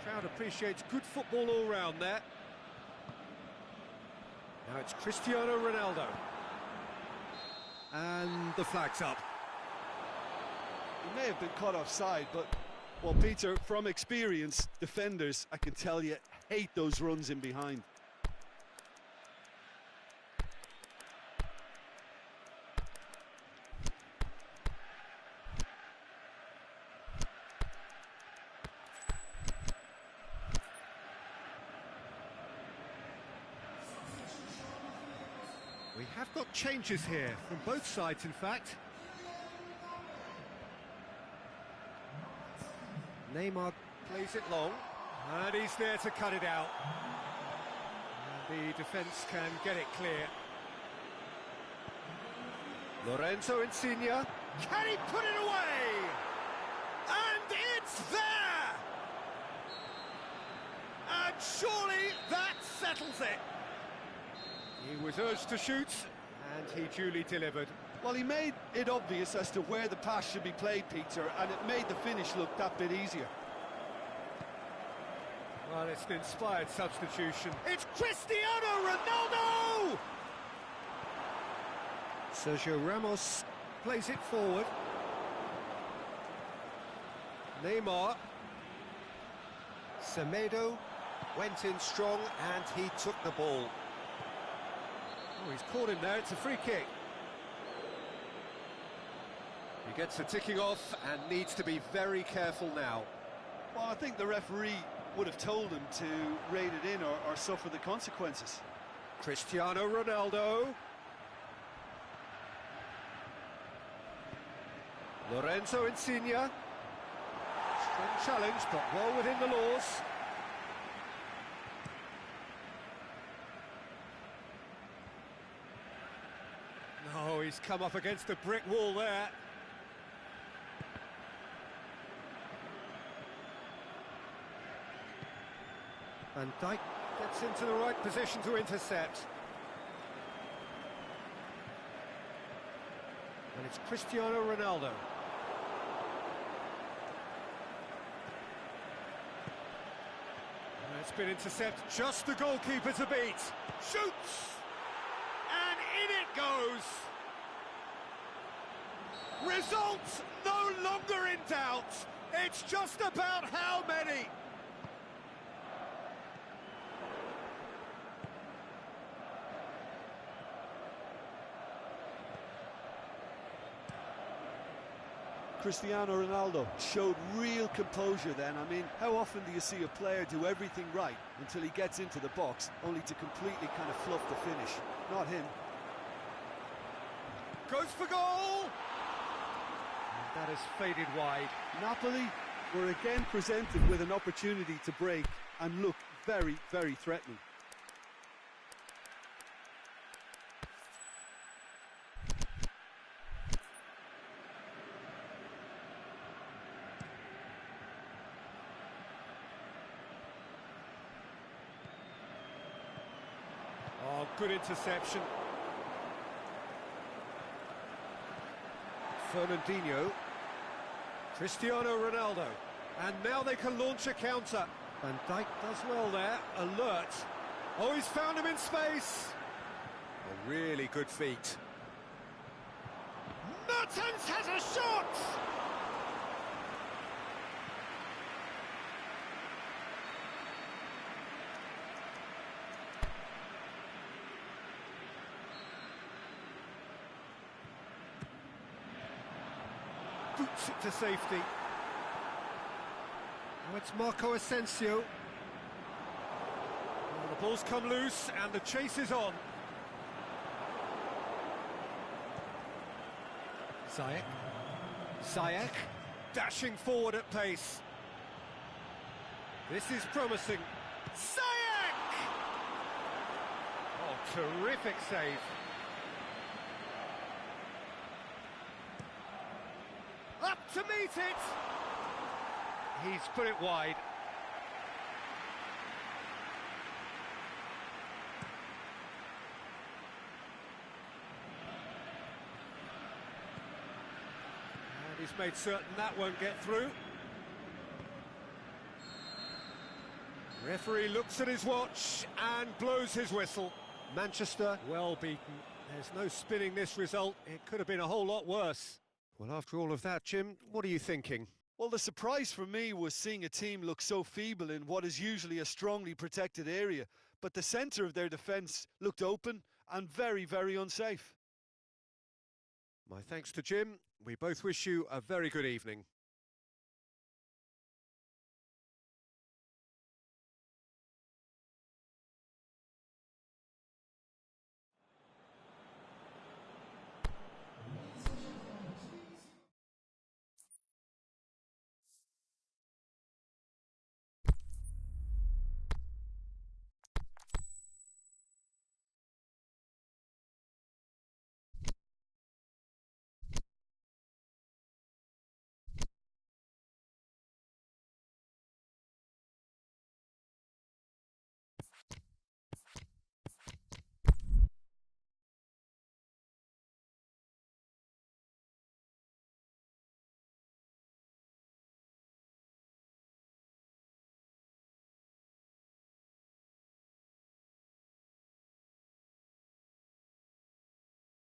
Crowd appreciates good football all round there. Now it's Cristiano Ronaldo. And the flag's up. He may have been caught offside, but, well, Peter, from experience, defenders, I can tell you, hate those runs in behind. We have got changes here from both sides, in fact. Neymar plays it long, and he's there to cut it out. And the defence can get it clear. Lorenzo Insigne, can he put it away? And it's there! And surely that settles it. He was urged to shoot, and he duly delivered. Well, he made it obvious as to where the pass should be played, Peter, and it made the finish look that bit easier. Well, it's an inspired substitution. It's Cristiano Ronaldo! Sergio Ramos plays it forward. Neymar. Semedo went in strong and he took the ball. Oh, he's caught him there, it's a free kick. He gets the ticking off and needs to be very careful now. Well, I think the referee would have told him to rate it in or suffer the consequences. Cristiano Ronaldo. Lorenzo Insigne. Strong challenge, but well within the laws. No, he's come up against a brick wall there. Van Dijk gets into the right position to intercept. And it's Cristiano Ronaldo. And it's been intercepted, just the goalkeeper to beat. Shoots! And in it goes! Results no longer in doubt. It's just about how many. Cristiano Ronaldo showed real composure then. I mean, how often do you see a player do everything right until he gets into the box, only to completely kind of fluff the finish? Not him. Goes for goal! And that is faded wide. Napoli were again presented with an opportunity to break and look very, very threatening. Oh, good interception. Fernandinho. Cristiano Ronaldo. And now they can launch a counter. Van Dijk does well there. Alert. Oh, he's found him in space. A really good feat. Mertens has a shot! Boots it to safety. Now it's Marco Asensio. Well, the ball's come loose and the chase is on. Ziyech dashing forward at pace. This is promising. Ziyech! Oh, terrific save. Up to meet it! He's put it wide. And he's made certain that won't get through. Referee looks at his watch and blows his whistle. Manchester, well beaten. There's no spinning this result. It could have been a whole lot worse. Well, after all of that, Jim, what are you thinking? Well, the surprise for me was seeing a team look so feeble in what is usually a strongly protected area, but the centre of their defence looked open and very, very unsafe. My thanks to Jim. We both wish you a very good evening.